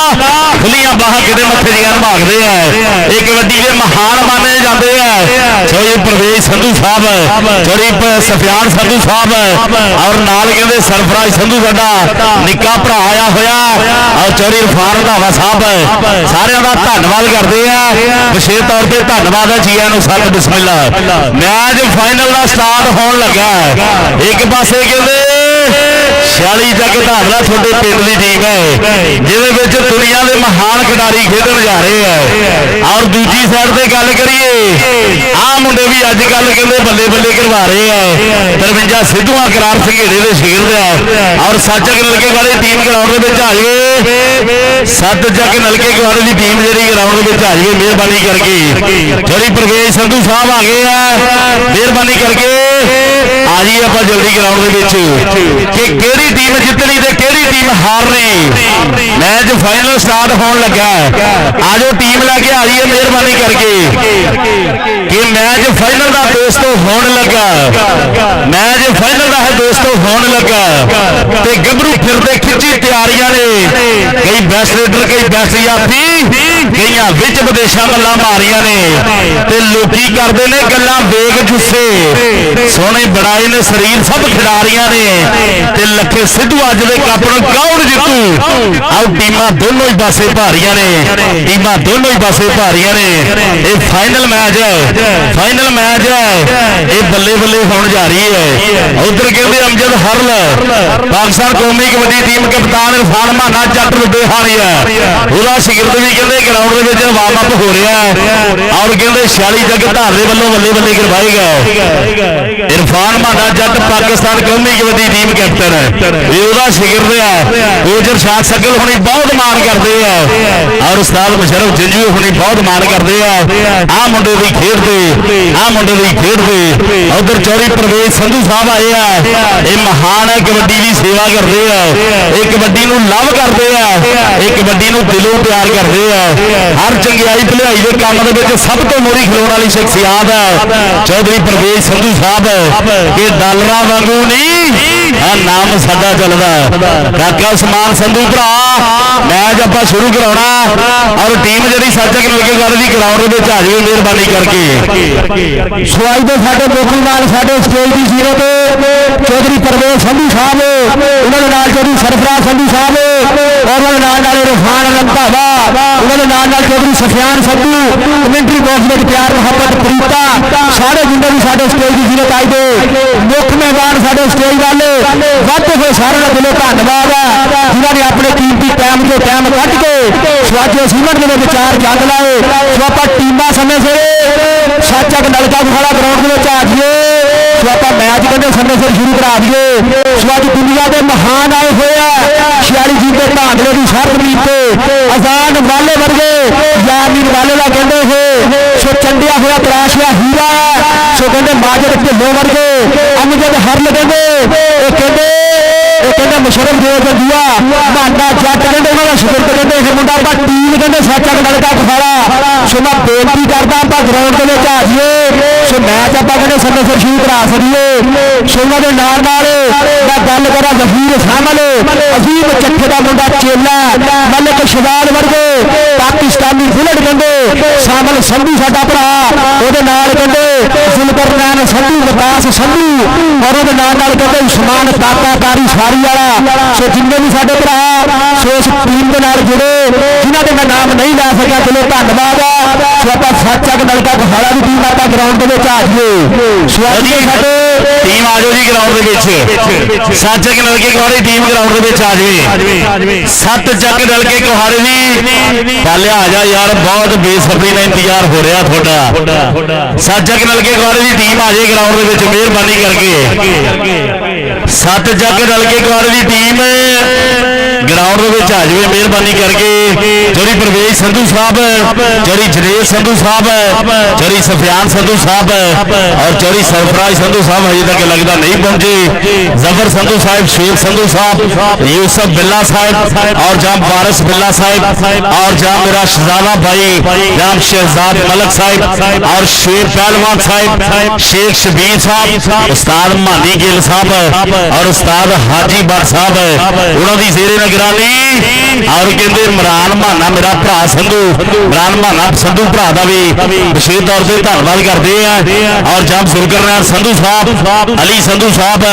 ਖੁੱਲੀਆਂ ਬਾਹਾਂ ਕਿਤੇ ਮੱਥੇ ਦੀਆਂ ਨਿਭਾਗਦੇ ਆ। ਇਹ ਕਬੱਡੀ ਦੇ ਮਹਾਨ ਮੰਨੇ ਜਾਂਦੇ ਆ। ਚੌਧਰੀ ਪ੍ਰਵੇਸ਼ ਸੰਧੂ ਸਾਹਿਬ, ਚੌਧਰੀ ਸੁਫਿਆਨ ਸੰਧੂ ਸਾਹਿਬ, ਔਰ ਨਾਲ ਕਹਿੰਦੇ ਸਰਫਰਾਜ਼ ਸੰਧੂ ਸਾਡਾ ਨਿੱਕਾ ਭਰਾ ਆਇਆ ਹੋਇਆ, ਔਰ ਚੌਧਰੀ ਇਰਫਾਨ ਰੰਧਾਵਾ ਸਾਹਿਬ, ਸਾਰਿਆਂ ਦਾ ਧੰਨਵਾਦ ਕਰਦੇ ਆ। ਵਿਸ਼ੇਸ਼ ਤੌਰ ਤੇ ਧੰਨਵਾਦ ਹੈ ਜੀ ਆਇਆਂ ਨੂੰ ਸਤ ਬਿਸਮਿਲ੍ਲਾ। ਮੈਚ ਫਾਈਨਲ ਦਾ ਸਟਾਰਟ ਹੋਣ ਲੱਗਾ। ਇੱਕ ਪਾਸੇ ਕਹਿੰਦੇ 46 ਜੱਗ ਧਾਰਲਾ ਤੁਹਾਡੇ ਪਿੰਡ ਦੀ ਟੀਮ ਹੈ, ਜਿਹਦੇ ਵਿੱਚ ਦੁਨੀਆ ਦੇ ਮਹਾਨ ਖਿਡਾਰੀ ਖੇਡਣ ਜਾ ਰਹੇ ਆ। ਔਰ ਦੂਜੀ ਸਾਈਡ ਤੇ ਗੱਲ ਕਰੀਏ, ਆਹ ਮੁੰਡੇ ਵੀ ਅੱਜ ਕੱਲ ਕਹਿੰਦੇ ਬੱਲੇ ਬੱਲੇ ਕਰਵਾ ਰਹੇ ਆ। 53 ਸਿੱਧੂਆਂ ਕਰਾਰ ਸੰਘੇੜੇ ਦੇ ਸ਼ੇਰ ਦਾ, ਔਰ ਸੱਤ ਜੱਗ ਨਲਕੇ ਵਾਲੀ ਟੀਮ ਗਰਾਊਂਡ ਦੇ ਵਿੱਚ ਆ ਜਾਵੇ। ਸੱਤ ਜੱਗ ਨਲਕੇ ਵਾਲੀ ਦੀ ਟੀਮ ਜਿਹੜੀ ਗਰਾਊਂਡ ਦੇ ਵਿੱਚ ਆ ਜਾਵੇ ਮਿਹਰਬਾਨੀ ਕਰਕੇ। ਚੌਧਰੀ ਪ੍ਰਵੇਸ਼ ਸੰਧੂ ਸਾਹਿਬ ਆ ਗਏ ਆ, ਮਿਹਰਬਾਨੀ ਕਰਕੇ ਆ ਜੀ ਆਪਾਂ ਜਲਦੀ ਗਰਾਊਂਡ ਦੇ ਵਿੱਚ ਕਿ ਕਿਹੜੀ ਟੀਮ ਜਿੱਤਣੀ ਤੇ ਕਿਹੜੀ ਟੀਮ ਹਾਰਨੀ। ਮੈਚ ਫਾਈਨਲ ਸਟਾਰਟ ਹੋਣ ਲੱਗਾ। ਆਜੋ ਟੀਮ ਲੈ ਕੇ ਆ ਜਾਈਏ ਮਿਹਰਬਾਨੀ ਕਰਕੇ ਕਿ ਮੈਚ ਫਾਈਨਲ ਦਾ ਦੋਸਤੋ ਹੋਣ ਲੱਗਾ। ਮੈਚ ਫਾਈਨਲ ਦਾ ਹੈ ਦੋਸਤੋ ਹੋਣ ਲੱਗਾ ਤੇ ਗੱਭਰੂ ਫਿਰਦੇ ਖਿੱਚੀ ਤਿਆਰੀਆਂ ਨੇ। ਕਈ ਬੈਸਟ ਰੇਡਰ, ਕਈ ਬੈਸਟ ਯਾਤਰੀ, ਕਈਆਂ ਵਿੱਚ ਵਿਦੇਸ਼ਾਂ ਗੱਲਾਂ ਮਾਰੀਆਂ ਨੇ ਤੇ ਲੋਕੀ ਕਰਦੇ ਨੇ ਗੱਲਾਂ ਵੇਗ ਜੁੱਸੇ। ਸੋਹਣੇ ਬਣਾਏ ਨੇ ਸਰੀਰ ਸਭ ਖਿਡਾਰੀਆਂ ਨੇ ਤੇ ਲੱਖੇ ਸਿੱਧੂ ਅੱਜ ਦੇ ਕੱਪ ਨੂੰ ਕੌਣ ਜਿੱਤੂ। ਆਓ ਟੀਮਾਂ ਦੋਨੋਂ ਹੀ ਪਾਸੇ ਭਾਰੀਆਂ ਨੇ, ਟੀਮਾਂ ਦੋਨੋਂ ਹੀ ਪਾਸੇ ਭਾਰੀਆਂ ਨੇ। ਇਹ ਫਾਈਨਲ ਮੈਚ ਹੈ, ਫਾਈਨਲ ਮੈਚ ਹੈ, ਇਹ ਬੱਲੇ ਬੱਲੇ ਹੋਣ ਜਾ ਰਹੀ ਹੈ। ਉਧਰ ਕਹਿੰਦੇ ਅਮਜਦ ਹਰਲ ਪਾਕਿਸਤਾਨ ਕੌਮੀ ਕਬੱਡੀ ਟੀਮ ਕਪਤਾਨ ਇਰਫਾਨ ਮਹਾਨਾ ਜੱਟ ਲੁੱਡੇ ਹਾਣੀਆ, ਉਹਦਾ ਸ਼ਾਗਿਰਦ ਵੀ ਕਹਿੰਦੇ ਗਰਾਊਂਡ ਦੇ ਵਿੱਚ ਵਾਰਮ ਅਪ ਹੋ ਰਿਹਾ ਔਰ ਕਹਿੰਦੇ 46 ਜੱਗ ਧਾਰਲੇ ਵੱਲੋਂ ਬੱਲੇ ਬੱਲੇ ਕਰਵਾਏਗਾ। ਇਰਫਾਨ ਮਹਾਨਾ ਜੱਟ ਪਾਕਿਸਤਾਨ ਕੌਮੀ ਕਬੱਡੀ ਟੀਮ ਕੈਪਟਨ ਹੈ, ਇਹ ਉਹਦਾ ਸ਼ਾਗਿਰਦ ਆ। ਕੋਚ ਅਰਸ਼ਾਦ ਸੱਗਲ ਹੁਣੀ ਬਹੁਤ ਮਾਣ ਕਰਦੇ ਆ ਔਰ ਉਸਤਾਦ ਮੁਸ਼ਰਫ ਜੰਜੂ ਹੁਣੀ ਬਹੁਤ ਮਾਣ ਕਰਦੇ ਆ। ਆਹ ਮੁੰਡੇ ਦੀ ਖੇਡ ਤੇ, ਆਹ ਮੁੰਡੇ ਦੀ ਖੇਡ ਤੇ ਉਧਰ ਚੌਧਰੀ ਪ੍ਰਵੇਸ਼ ਸੰਧੂ ਸਾਹਿਬ ਆਏ ਆ। ਇਹ ਮਹਾਨ ਹੈ, ਕਬੱਡੀ ਦੀ ਸੇਵਾ ਕਰਦੇ ਆ, ਇਹ ਕਬੱਡੀ ਨੂੰ ਲਵ ਕਰਦੇ ਆ, ਇਹ ਕਬੱਡੀ ਨੂੰ ਦਿਲੋਂ ਪਿਆਰ ਕਰਦੇ ਆ। ਹਰ ਚੰਗਿਆਈ ਭਲਾਈ ਦੇ ਕੰਮ ਦੇ ਵਿੱਚ ਸਭ ਤੋਂ ਮੋਹਰੀ ਖਲੋਣ ਵਾਲੀ ਸ਼ਖਸੀਅਤ ਹੈ ਚੌਧਰੀ ਪ੍ਰਵੇਸ਼ ਸੰਧੂ ਸਾਹਿਬ। ਇਹ ਡਾਲਰਾਂ ਵਾਂਗੂ ਨਹੀਂ, ਆ ਨਾਮ ਸਾਡਾ ਚੱਲਦਾ। ਕਾਕਾ ਉਸਮਾਨ ਸੰਧੂ ਭਰਾ ਮੈਚ ਆਪਾਂ ਸ਼ੁਰੂ ਕਰਾਉਣਾ ਔਰ ਟੀਮ ਜਿਹੜੀ ਸੱਚਕ ਨਲਕੇ ਗੱਲ ਦੀ ਗਰਾਊਂਡ ਦੇ ਵਿੱਚ ਆ ਜਾਵੇ ਮਿਹਰਬਾਨੀ ਕਰਕੇ। ਸੋ ਅੱਜ ਦੇ ਸਾਡੇ ਮੁੱਖ ਮਹਿਮਾਨ ਸਾਡੇ ਸਟੇਜ ਦੀ ਜ਼ੀਰੋ ਤੇ ਚੌਧਰੀ ਪ੍ਰਵੇਸ਼ ਸੰਧੂ ਸਾਹਿਬ, ਉਹਨਾਂ ਦੇ ਨਾਲ ਚੌਧਰੀ ਸਰਫਰਾਜ਼ ਸੰਧੂ ਸਾਹਿਬ, ਉਹਨਾਂ ਦੇ ਨਾਲ ਇਰਫਾਨ ਰੰਧਾਵਾ, ਉਹਨਾਂ ਦੇ ਨਾਲ ਚੌਧਰੀ ਸੁਫਿਆਨ ਸੰਧੂ, ਕਮੈਂਟਰੀ ਬਾਕਸ ਵਿੱਚ ਪਿਆਰ ਮੁਹੱਬਤ ਪ੍ਰੀਤਾ, ਸਾਰੇ ਜਿੰਨੇ ਵੀ ਸਾਡੇ ਸਟੇਜ ਦੀ ਜ਼ੀਰੋ ਅੱਜ ਦੇ ਮੁੱਖ ਮਹਿਮਾਨ ਸਾਡੇ ਸਟੇਜ ਵਾਲੇ ਵੱਧ ਹੋਏ ਸਾਰਿਆਂ ਦਾ ਦਿਲੋਂ ਧੰਨਵਾਦ ਹੈ ਜਿਨ੍ਹਾਂ ਨੇ ਆਪਣੇ ਕੀਮਤੀ ਟਾਈਮ ਤੋਂ ਟਾਈਮ ਕੱਢ ਕੇ ਸਵਾਜੋ ਸੀਮਟ ਦੇ ਵਿੱਚ ਚਾਰ ਜੰਗ ਲਾਏ। ਸੋ ਆਪਾਂ ਟੀਮਾਂ ਸਮੇਂ ਸਿਰ ਸੱਚਕ ਨਲਕਾ ਬੁਖਾਰਾ ਗਰਾਊਂਡ ਦੇ ਵਿੱਚ ਆ ਜਾਈਏ। ਸੋ ਆਪਾਂ ਮੈਚ ਕਹਿੰਦੇ ਸਮੇਂ ਸਿਰ ਸ਼ੁਰੂ ਕਰਾ ਦਈਏ। ਸੋ ਅੱਜ ਦੁਨੀਆ ਦੇ ਮਹਾਨ ਆਏ ਹੋਏ ਆ 46 ਜੀ ਦੇ ਢਾਂਡਲੇ ਦੀ ਸਰਬਜੀਤ ਤੇ ਅਜ਼ਾਨ ਵਾਲੇ ਵਰਗੇ ਯਾਮੀਨ ਵਾਲੇ ਦਾ ਕਹਿੰਦੇ ਹੋਏ ਸੋ ਚੰਡਿਆ ਹੋਇਆ ਤਰਾਸ਼ਿਆ ਹੀਰਾ। ਸੋ ਕਹਿੰਦੇ ਮਾਜਦ ਢਿੱਲੋਂ ਵਰਗੇ ਅਮਜਦ ਹਰਲ ਕਹਿੰਦੇ ਇਹ ਕਹਿੰਦੇ ਮੁਸ਼ਰਫ ਦੇ ਜੰਦੂਆ ਮਾਨਾ ਜੱਟ ਕਹਿੰਦੇ ਉਹਨਾਂ ਦਾ ਸ਼ੁਕਰ ਕਹਿੰਦੇ ਇਹ ਮੁੰਡਾ ਆਪਾਂ ਟੀਮ ਕਹਿੰਦੇ ਸੱਚਾ ਨਲਕਾ ਬੁਖਾਰਾ। ਸੋ ਸੋ ਮੈਂ ਬੇਨਤੀ ਕਰਦਾ ਆਪਾਂ ਗਰਾਊਂਡ ਦੇ ਵਿੱਚ ਆ ਜਾਈਏ ਸੋ ਮੈਚ ਆਪਾਂ ਕਹਿੰਦੇ ਸਮੇਂ ਸਿਰ ਸ਼ੁਰੂ ਕਰਾ ਸਕੀਏ ਸੋ ਉਹਨਾਂ ਦੇ ਨਾਲ ਮੈਂ ਗੱਲ ਕਰਾਂ ਜ਼ਹੀਰ ਸਾਹਮਣੇ ਅਜ਼ੀਮ ਚੱਠੇ ਦਾ ਮੁੰਡਾ ਚੇਲਾ ਮਲਿਕ ਸ਼ਵਾਲ ਵਰਗੇ ਪਾਕਿਸਤਾਨੀ ਬੁਲਟ ਕਹਿੰਦੇ ਸਾਮਲ ਸੰਧੂ ਸਾਡਾ ਭਰਾ ਉਹਦੇ ਨਾਲ ਕਹਿੰਦੇ ਜ਼ੁਲਕਰਨੈਨ ਸੰਧੂ ਵਿਕਾਸ ਸੰਧੂ ਔਰ ਉਹਦੇ ਨਾਲ ਕਹਿੰਦੇ ਉਸਮਾਨ ਤਾਕਾਕਾਰੀ ਸਾਰੀ ਵਾਲਾ ਸੋ ਜਿੰਨੇ ਵੀ ਸਾਡੇ ਭਰਾ ਸੋ ਇਸ ਟੀਮ ਦੇ ਨਾਲ ਜੁੜੇ ਜਿਨ੍ਹਾਂ ਦੇ ਮੈਂ ਨਾਮ ਨਹੀਂ ਲੈ ਸਕਿਆ ਚਲੋ ਧੰਨਵਾਦ ਸੋ ਆਪਾਂ ਸੱਚਕ ਨਲਕਾ ਗਹਾਲਾ ਦੀ ਟੀਮ ਆਪਾਂ ਗਰਾਊਂਡ ਦੇ ਵਿੱਚ ਆ ਜਾਈਏ ਸੋ ਸਾਡੇ ਟੀਮ ਆ ਜਾਓ ਜੀ ਗਰਾਊਂਡ ਦੇ ਵਿੱਚ ਸੱਚਕ ਨਲਕੇ ਗਹਾਲੇ ਟੀਮ ਗਰਾਊਂਡ ਦੇ ਵਿੱਚ ਆ ਜਾਵੇ ਸੱਤ ਚੱਕ ਨਲਕੇ ਗਹਾਲੇ ਦੀ ਚੱਲ ਆ ਜਾ ਯਾਰ ਬਹੁਤ ਬੇਸਬਰੀ ਨਾਲ ਇੰਤਜ਼ਾਰ ਹੋ ਰਿਹਾ ਤੁਹਾਡਾ ਸੱਚਕ ਨਲਕੇ ਗਹਾਲੇ ਦੀ ਟੀਮ ਆ ਜਾਏ ਗਰਾਊਂਡ ਦੇ ਵਿੱਚ ਮਿਹਰਬਾਨੀ ਕਰਕੇ ਸੱਤ ਜੱਗ ਨਲਕੇ ਗਹਾਲੇ ਦੀ ਟੀਮ ਗਰਾਊਂਡ ਦੇ ਵਿੱਚ ਆ ਜਾਵੇ ਮਿਹਰਬਾਨੀ ਕਰਕੇ ਜਿਹੜੀ ਪ੍ਰਵੇਸ਼ ਸੰਧੂ ਸਾਹਿਬ ਜਿਹੜੀ ਜਰੇਸ਼ ਸੰਧੂ ਸਾਹਿਬ ਜਿਹੜੀ ਸਫਿਆਨ ਸੰਧੂ ਸਾਹਿਬ ਔਰ ਜਿਹੜੀ ਸਰਫਰਾਜ਼ ਸੰਧੂ ਸਾਹਿਬ ਹਜੇ ਤੱਕ ਲੱਗਦਾ ਨਹੀਂ ਪਹੁੰਚੇ ਜ਼ਫਰ ਸੰਧੂ ਸਾਹਿਬ ਸ਼ੇਰ ਸੰਧੂ ਸਾਹਿਬ ਯੂਸਫ ਬਿੱਲਾ ਸਾਹਿਬ और जहाँ वारिस बिल्ला साहिब और जहाँ मेरा शहजादा भाई जहाँ शहजाद मलक साहिब और शेर पहलवान साहिब शेख शबीर साहब उस्ताद मानी गिल साहब और उस्ताद हाजी भट्ट साहब उन्होंने जेरे निगरानी और कहते इमरान माना मेरा भरा संधू इमरान माना संधू भरा का भी विशेष तौर पर धन्यवाद करते हैं और जहाँ जुलकरनैन संधू साहब अली संधू साहब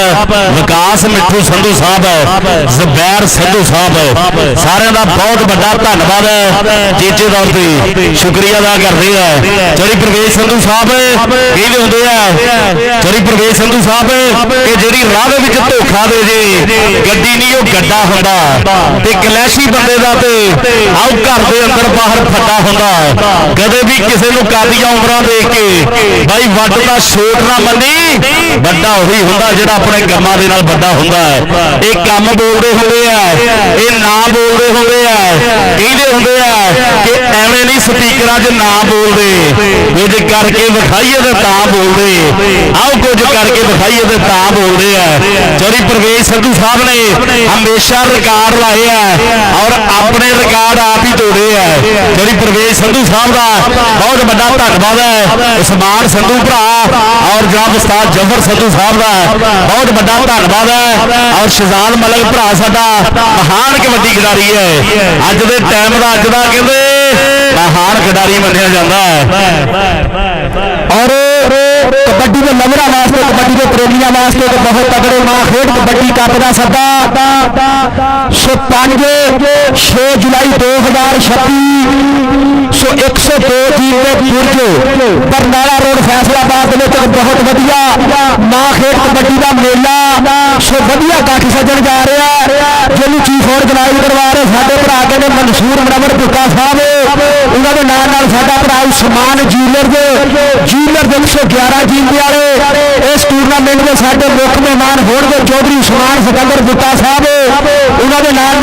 विकास मिठू संधू साहब जुबैर संधू साहब सारे का बहुत बड़ा धन्यवाद चेचे तौर पर शुक्रिया अदा करते हैं चौधरी प्रवेश संधू साहब कहते होंगे चौधरी प्रवेश संधू साहब कि जी राह धोखा दे जे गड्डी नहीं वो गड्ढा होंदा ते कलैशी बंदे का आओ घर के अंदर बाहर फटा होंदा कदे भी किसी को कादियां उमरां देख के भाई वट का छोट ना मनी बड़ा उही होंदा जिहड़ा अपने कामां दे नाल बड़ा होंदा है ये काम बोलते होंगे ये ना बोलते होंगे कहते होंगे कि एवें नहीं स्पीकर च ना बोलते कुछ करके विखाइए तो ता बोलते आओ कुछ करके विखाइए तो ता बोलते हैं चौधरी प्रवेश संधू साहब ने हमेशा रिकॉर्ड लाए हैं और अपने रिकॉर्ड आप ही तोड़े हैं चौधरी प्रवेश संधू साहब का बहुत बड़ा धन्यवाद है उस्मान संधू भरा और जनाब उस्ताद जफर संधू साहब का बहुत बड़ा धन्यवाद है और शहजाद मलक भरा साडा महान कबड्डी खिडारी है अज के टाइम का अज का कहते महान खिडारी मनिया जाता है और कबड्डी के लवरा वास्ते कबड्डी के प्रेमियों वास्ते तो बहुत तगड़े मां खेड कबड्डी कप का सदा सो 6 जुलाई 2026 सो 102 टीम के पुरज बरनाला रोड फैसलाबाद में बहुत वधिया मां खेड कबड्डी का मेला सो वधिया कख सजन जा रहा जिन्होंने चीफ ऑर्गेनाइज करवा रहे साडे भरा के ने मंसूर मनवर भुक्का साहब उन्होंने नाल साडा भरा उस्मान जूलर के 111 जीतने वाले इस टूरनामेंट में साडे मुख्य मेहमान होंगे चौधरी उस्मान सिकंदर भुक्का साहब उन्होंने नाल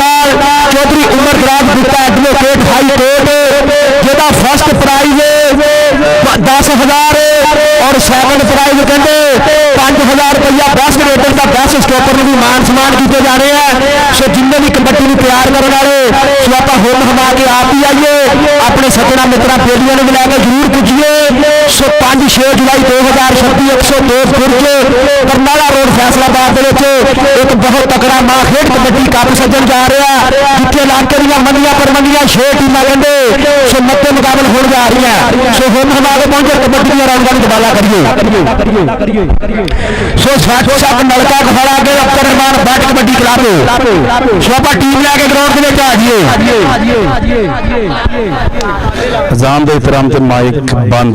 Chaudhary Umar Daraz Bhukka advocate high court जिहदा फर्स्ट प्राइज 10,000 और सैकंड प्राइज कहते 5,000 रुपया बेस्ट रेटर का बेस्ट स्टॉपर भी मान सम्मान किए जा रहे हैं सो जिन्हें भी कबड्डी में तैयार करने वाले सो आप हुम हमा के आप ही आइए अपने सजना मित्रा बेटियों ने मिला के जरूर पूछिए सो 5-6 जुलाई 2026 102 पुरज बरनाला रोड फैसलाबाद एक बहुत तकड़ा मां खेड कबड्डी कप सजन जा रहा जिथे इलाके दंदियां परमंदियां 6 टीम कहते सो 90 मुकाबले हो जा रही है सो हुम हमा के पहुंचे कबड्डी रौनक दुबाला करिए सो साक्षात नलका गहाड़ा के अफसर रहमान बाट कबड्डी क्लब सो आप टीम लैके ग्राउंड में आ जाइए अजान दे एहतराम ते माइक बंद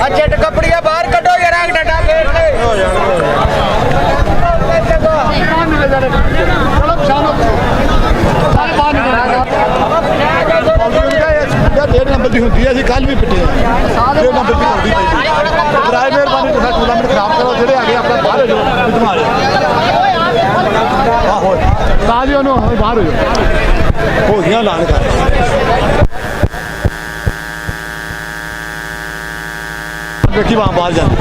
ਅੱਛੇ ਟਕਪੜੀਆਂ ਬਾਹਰ ਕੱਢੋ ਯਾਰ ਡੱਡਾ ਫੇਰ ਤੇ डेढ़ नंबर की होती है अभी कल भी पिटे डेढ़ नंबर की होती है बराए मेहरबानी तुम टूर्नामेंट खराब करो जेडे आ गए अपना बाहर हो जाओ आहो ताजी उन्होंने बाहर हो जाओ हो गया लाने का देखी वहाँ बाहर जाते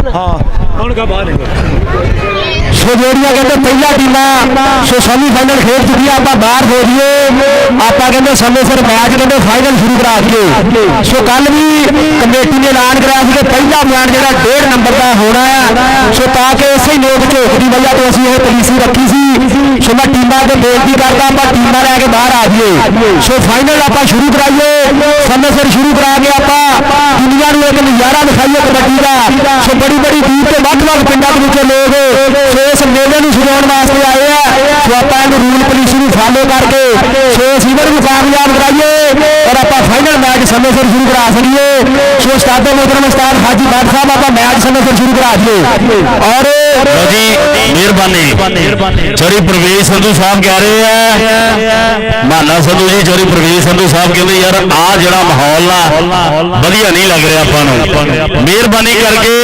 हाँ उनका बाहर ਸੋ ਜਿਹੜੀਆਂ ਕਹਿੰਦੇ ਪਹਿਲਾ ਟੀਮਾਂ ਸੋ ਸੈਮੀਫਾਈਨਲ ਖੇਡ ਚੁੱਕੀਆਂ ਆਪਾਂ ਬਾਹਰ ਹੋ ਜੀਏ ਆਪਾਂ ਕਹਿੰਦੇ ਸਮੇਂ ਸਿਰ ਮੈਚ ਕਹਿੰਦੇ ਫਾਈਨਲ ਸ਼ੁਰੂ ਕਰਾ ਦਈਏ ਸੋ ਕੱਲ ਵੀ ਕਮੇਟੀ ਨੇ ਐਲਾਨ ਕਰਾਇਆ ਸੀ ਕਿ ਪਹਿਲਾ ਮੈਚ ਜਿਹੜਾ 1.5 ਨੰਬਰ ਦਾ ਹੋਣਾ ਹੈ ਸੋ ਤਾਂ ਕਿ ਇਸੇ ਨੋਕ ਝੋਕ ਦੀ ਵਜ੍ਹਾ ਤੋਂ ਅਸੀਂ ਇਹ ਪਾਲਿਸੀ ਰੱਖੀ ਸੀ ਸੋ ਮੈਂ ਟੀਮਾਂ ਦੇ ਬੇਨਤੀ ਕਰਦਾ ਆਪਾਂ ਟੀਮਾਂ ਲੈ ਕੇ ਬਾਹਰ ਆ ਜੀਏ ਸੋ ਫਾਈਨਲ ਆਪਾਂ ਸ਼ੁਰੂ ਕਰਾਈਏ ਸਮੇਂ ਸਿਰ ਸ਼ੁਰੂ ਕਰਾ ਕੇ ਆਪਾਂ ਦੁਨੀਆ ਨੂੰ ਇੱਕ ਨਜ਼ਾਰਾ ਦਿਖਾਈਏ ਕਬੱਡੀ ਦਾ ਸੋ ਬੜੀ ਬੜੀ ਦੂਰ ਤੇ ਵੱਖ-ਵੱਖ ਪਿੰਡਾਂ ਦੇ ਵਿੱਚ ਲੋਕ ਸੋ ਇਸ ਮੇਲੇ ਨੂੰ ਸਜਾਉਣ ਵਾਸਤੇ ਆਏ ਆ ਸੋ ਆਪਾਂ ਇਹਨੂੰ ਰੂਲ ਪੁਲਿਸ ਨੂੰ ਫਾਲੋ ਕਰਕੇ ਸੋ ਇਸ ਇਵੈਂਟ ਨੂੰ ਕਾਮਯਾਬ ਕਰਾਈਏ ਔਰ ਆਪਾਂ ਫਾਈਨਲ ਮੈਚ ਸਮੇਂ ਸਿਰ ਸ਼ੁਰੂ ਕਰਾ ਸਕੀਏ ਸੋ ਉਸਤਾਦ ਮੁਹਤਰਮ ਉਸਤਾਦ ਹਾਜੀ ਬਾਦ ਸਾਹਿਬ ਆਪਾਂ ਮੈਚ ਸਮੇਂ ਸਿਰ ਸ਼ੁਰੂ ਕਰਾ ਦਈਏ ਔਰ ਜੀ ਮਿਹਰਬਾਨੀ ਚੋਰੀ ਪ੍ਰਵੇਸ਼ ਸੰਧੂ ਸਾਹਿਬ ਕਹਿ ਰਹੇ ਆ ਮਾਨਾ ਸੰਧੂ ਜੀ ਚੋਰੀ ਪ੍ਰਵੇਸ਼ ਸੰਧੂ ਸਾਹਿਬ ਕਹਿੰਦੇ ਯਾਰ ਆ ਜਿਹੜਾ ਮਾਹੌਲ ਆ ਵਧੀਆ ਨਹੀਂ ਲੱਗ ਰਿਹਾ ਆਪਾਂ ਨੂੰ ਮਿਹਰਬਾਨੀ ਕਰਕੇ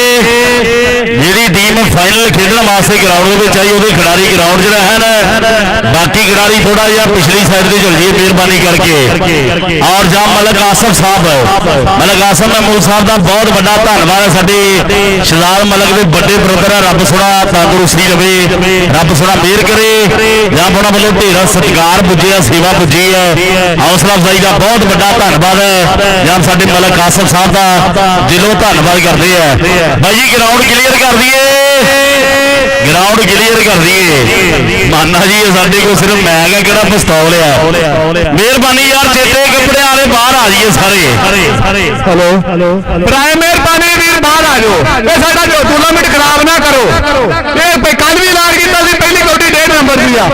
ਜਿਹੜੀ ਟੀਮ ਫਾਈਨਲ ਖੇਡਣ ਵਾਸਤੇ ਗਰਾਊਂਡ ਦੇ ਵਿੱਚ ਆਈ ਉਹਦੇ ਖਿਡਾਰੀ ਗਰਾਊਂਡ ਜਿਹੜਾ ਹੈ ਨਾ ਬਾਕੀ ਖਿਡਾਰੀ ਥੋੜਾ ਜਿਹਾ ਪਿਛਲੀ ਸਾਈਡ ਤੇ ਚਲ ਜਾਈਏ ਮਿਹਰਬਾਨੀ ਕਰਕੇ ਔਰ ਜਾਂ ਮਲਕ ਆਸਫ ਸਾਹਿਬ ਮਲਕ ਆਸਫ ਮਹਿਮੂਦ ਸਾਹਿਬ ਦਾ ਬਹੁਤ ਵੱਡਾ ਧੰਨਵਾਦ ਹੈ ਸਾਡੇ ਸ਼ਹਜ਼ਾਦ ਮਲਕ ਦੇ ਵੱਡੇ ਬ੍ਰਦਰ ਰੱਬ ਸੋਹਣਾ ਤੰਦਰੁਸਤੀ ਰਵੇ ਰੱਬ ਸੋਹਣਾ ਮਿਹਰ ਕਰੇ ਜਾਂ ਉਹਨਾਂ ਵੱਲੋਂ ਢੇਰਾ ਸਤਿਕਾਰ ਪੁੱਜਿਆ ਸੇਵਾ ਪੁੱਜੀ ਹੈ ਹੌਸਲਾ ਅਫਜ਼ਾਈ ਦਾ ਬਹੁਤ ਵੱਡਾ ਧੰਨਵਾਦ ਹੈ ਜਾਂ ਸਾਡੇ ਮਲਕ ਆਸਫ ਸਾਹਿਬ ਦਾ ਦਿਲੋਂ ਧੰਨਵਾਦ ਕਰਦੇ ਆ ਬਾਈ ਜੀ ਗਰਾਊਂਡ ਕਲੀਅਰ ਕਰ ਦਈਏ ਗਰਾਊਂਡ ਕਲੀਅਰ ਕਰ ਦਈਏ ਮਾਨਾ ਜੀ ਇਹ ਸਾਡੇ ਕੋਲ ਸਿਰਫ ਮੈਗ ਹੈ ਕਿਹੜਾ ਪਿਸਤੌਲ ਆ ਮਿਹਰਬਾਨੀ ਯਾਰ ਚੇਤੇ ਕੱਪੜਿਆਂ ਵਾਲੇ ਬਾਹਰ ਆ ਜਾਈਏ ਸਾਰੇ ਹੈਲੋ ਬਰਾਏ ਮਿਹਰਬਾਨੀ ਵੀਰ ਬਾਹਰ ਆ ਜਾਓ ਇਹ ਸਾਡਾ ਜੋ ਟੂਰਨਾਮੈਂਟ ਖਰਾਬ ਨਾ ਕਰੋ ਇਹ ਕੱਲ ਵੀ ਐਲਾਨ ਕੀਤਾ ਸੀ ਪਹਿਲੀ ਕੌਡੀ 1.5 ਨੰਬਰ ਦੀ ਆ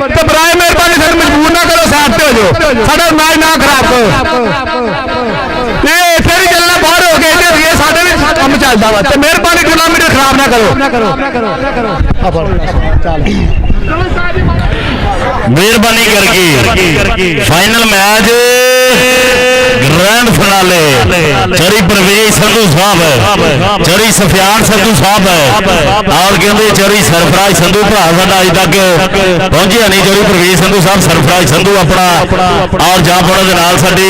ਤੇ ਬਰਾਏ ਮਿਹਰਬਾਨੀ ਸਾਨੂੰ ਮਜਬੂਰ ਨਾ ਕਰੋ ਸਾਈਡ ਤੇ ਹੋ ਜਾਓ ਸਾਡਾ ਮੈਚ ਨਾ ਖਰਾਬ ਕਰੋ ਇਹ ਇੱਥੇ ਵੀ ਚੱਲਣਾ ਬਾਹਰ ਹੋ ਕੇ ਇੱਥੇ ਸਾਡੇ ਵੀ ਕੰਮ ਚੱਲਦਾ ਵਾ ਤੇ ਮਿਹਰਬਾਨੀ ਟੂਰਨਾਮੈਂਟ ਖਰਾਬ ਨਾ ਕਰੋ ਮਿਹਰਬਾਨੀ ਕਰਕੇ ਫਾਈਨਲ ਮੈਚ ਗ੍ਰੈਂਡ ਫਿਨਾਲੇ ਚਰੀ ਪ੍ਰਵੇਸ਼ ਸੰਧੂ ਸਾਹਿਬ ਚਰੀ ਸਫਿਆਨ ਸੰਧੂ ਸਾਹਿਬ ਔਰ ਕਹਿੰਦੇ ਚਰੀ ਸਰਫਰਾਜ਼ ਸੰਧੂ ਭਰਾ ਸਾਡਾ ਅਜੇ ਤੱਕ ਪਹੁੰਚਿਆ ਨਹੀਂ ਚਰੀ ਪ੍ਰਵੇਸ਼ ਸੰਧੂ ਸਾਹਿਬ ਸਰਫਰਾਜ਼ ਸੰਧੂ ਆਪਣਾ ਔਰ ਜਾਪੜਾ ਦੇ ਨਾਲ ਸਾਡੇ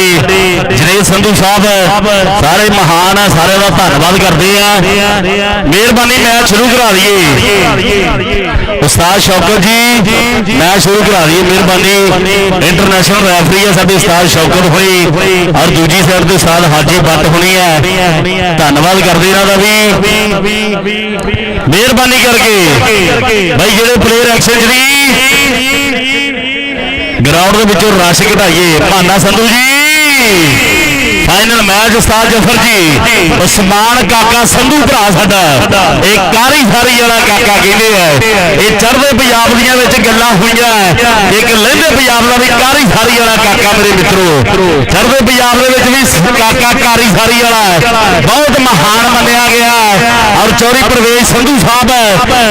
ਜਨੇਸ਼ ਸੰਧੂ ਸਾਹਿਬ ਸਾਰੇ ਮਹਾਨ ਆ ਸਾਰਿਆਂ ਦਾ ਧੰਨਵਾਦ ਕਰਦੇ ਆ ਮਿਹਰਬਾਨੀ ਮੈਚ ਸ਼ੁਰੂ ਕਰਾ ਦਈਏ ਉਸਤਾਦ ਸ਼ੌਕਤ ਜੀ ਮੈਚ ਸ਼ੁਰੂ ਕਰਾ ਦਈਏ ਮਿਹਰਬਾਨੀ ਇੰਟਰਨੈਸ਼ਨਲ ਰੈਫਰੀ ਹੈ ਸਾਡੇ ਉਸਤਾਦ ਸ਼ੌਕਤ ਹੋਈ ਔਰ ਦੂਜੀ ਸਾਈਡ ਤੇ ਉਸਤਾਦ ਹਾਜੀ ਬੱਟ ਹੋਣੀ ਹੈ ਧੰਨਵਾਦ ਕਰਦੇ ਇਹਨਾਂ ਦਾ ਵੀ ਮਿਹਰਬਾਨੀ ਕਰਕੇ ਭਾਈ ਜਿਹੜੇ ਪਲੇਅਰ ਐਕਸਚੇਂਜਰੀ ਗਰਾਊਂਡ ਦੇ ਵਿੱਚੋਂ ਰਸ਼ ਘਟਾਈਏ ਮਾਨਾ ਸੰਧੂ ਜੀ ਫਾਈਨਲ ਮੈਚ ਉਸਤਾਦ ਜਫਰ ਜੀ ਉਸਮਾਨ ਕਾਕਾ ਸੰਧੂ ਭਰਾ ਸਾਡਾ ਇਹ ਕਾਰੀ ਸਾਰੀ ਵਾਲਾ ਕਾਕਾ ਕਹਿੰਦੇ ਆ ਇਹ ਚੜ੍ਹਦੇ ਪੰਜਾਬ ਦੀਆਂ ਵਿੱਚ ਗੱਲਾਂ ਹੋਈਆਂ ਇੱਕ ਲਹਿੰਦੇ ਪੰਜਾਬ ਦਾ ਵੀ ਕਾਰੀ ਸਾਰੀ ਵਾਲਾ ਕਾਕਾ ਮੇਰੇ ਮਿੱਤਰੋ ਚੜ੍ਹਦੇ ਪੰਜਾਬ ਦੇ ਵਿੱਚ ਵੀ ਕਾਕਾ ਕਾਰੀ ਸਾਰੀ ਵਾਲਾ ਬਹੁਤ ਮਹਾਨ ਮੰਨਿਆ ਗਿਆ ਔਰ ਚੌਰੀ ਪ੍ਰਵੇਸ਼ ਸੰਧੂ ਸਾਹਿਬ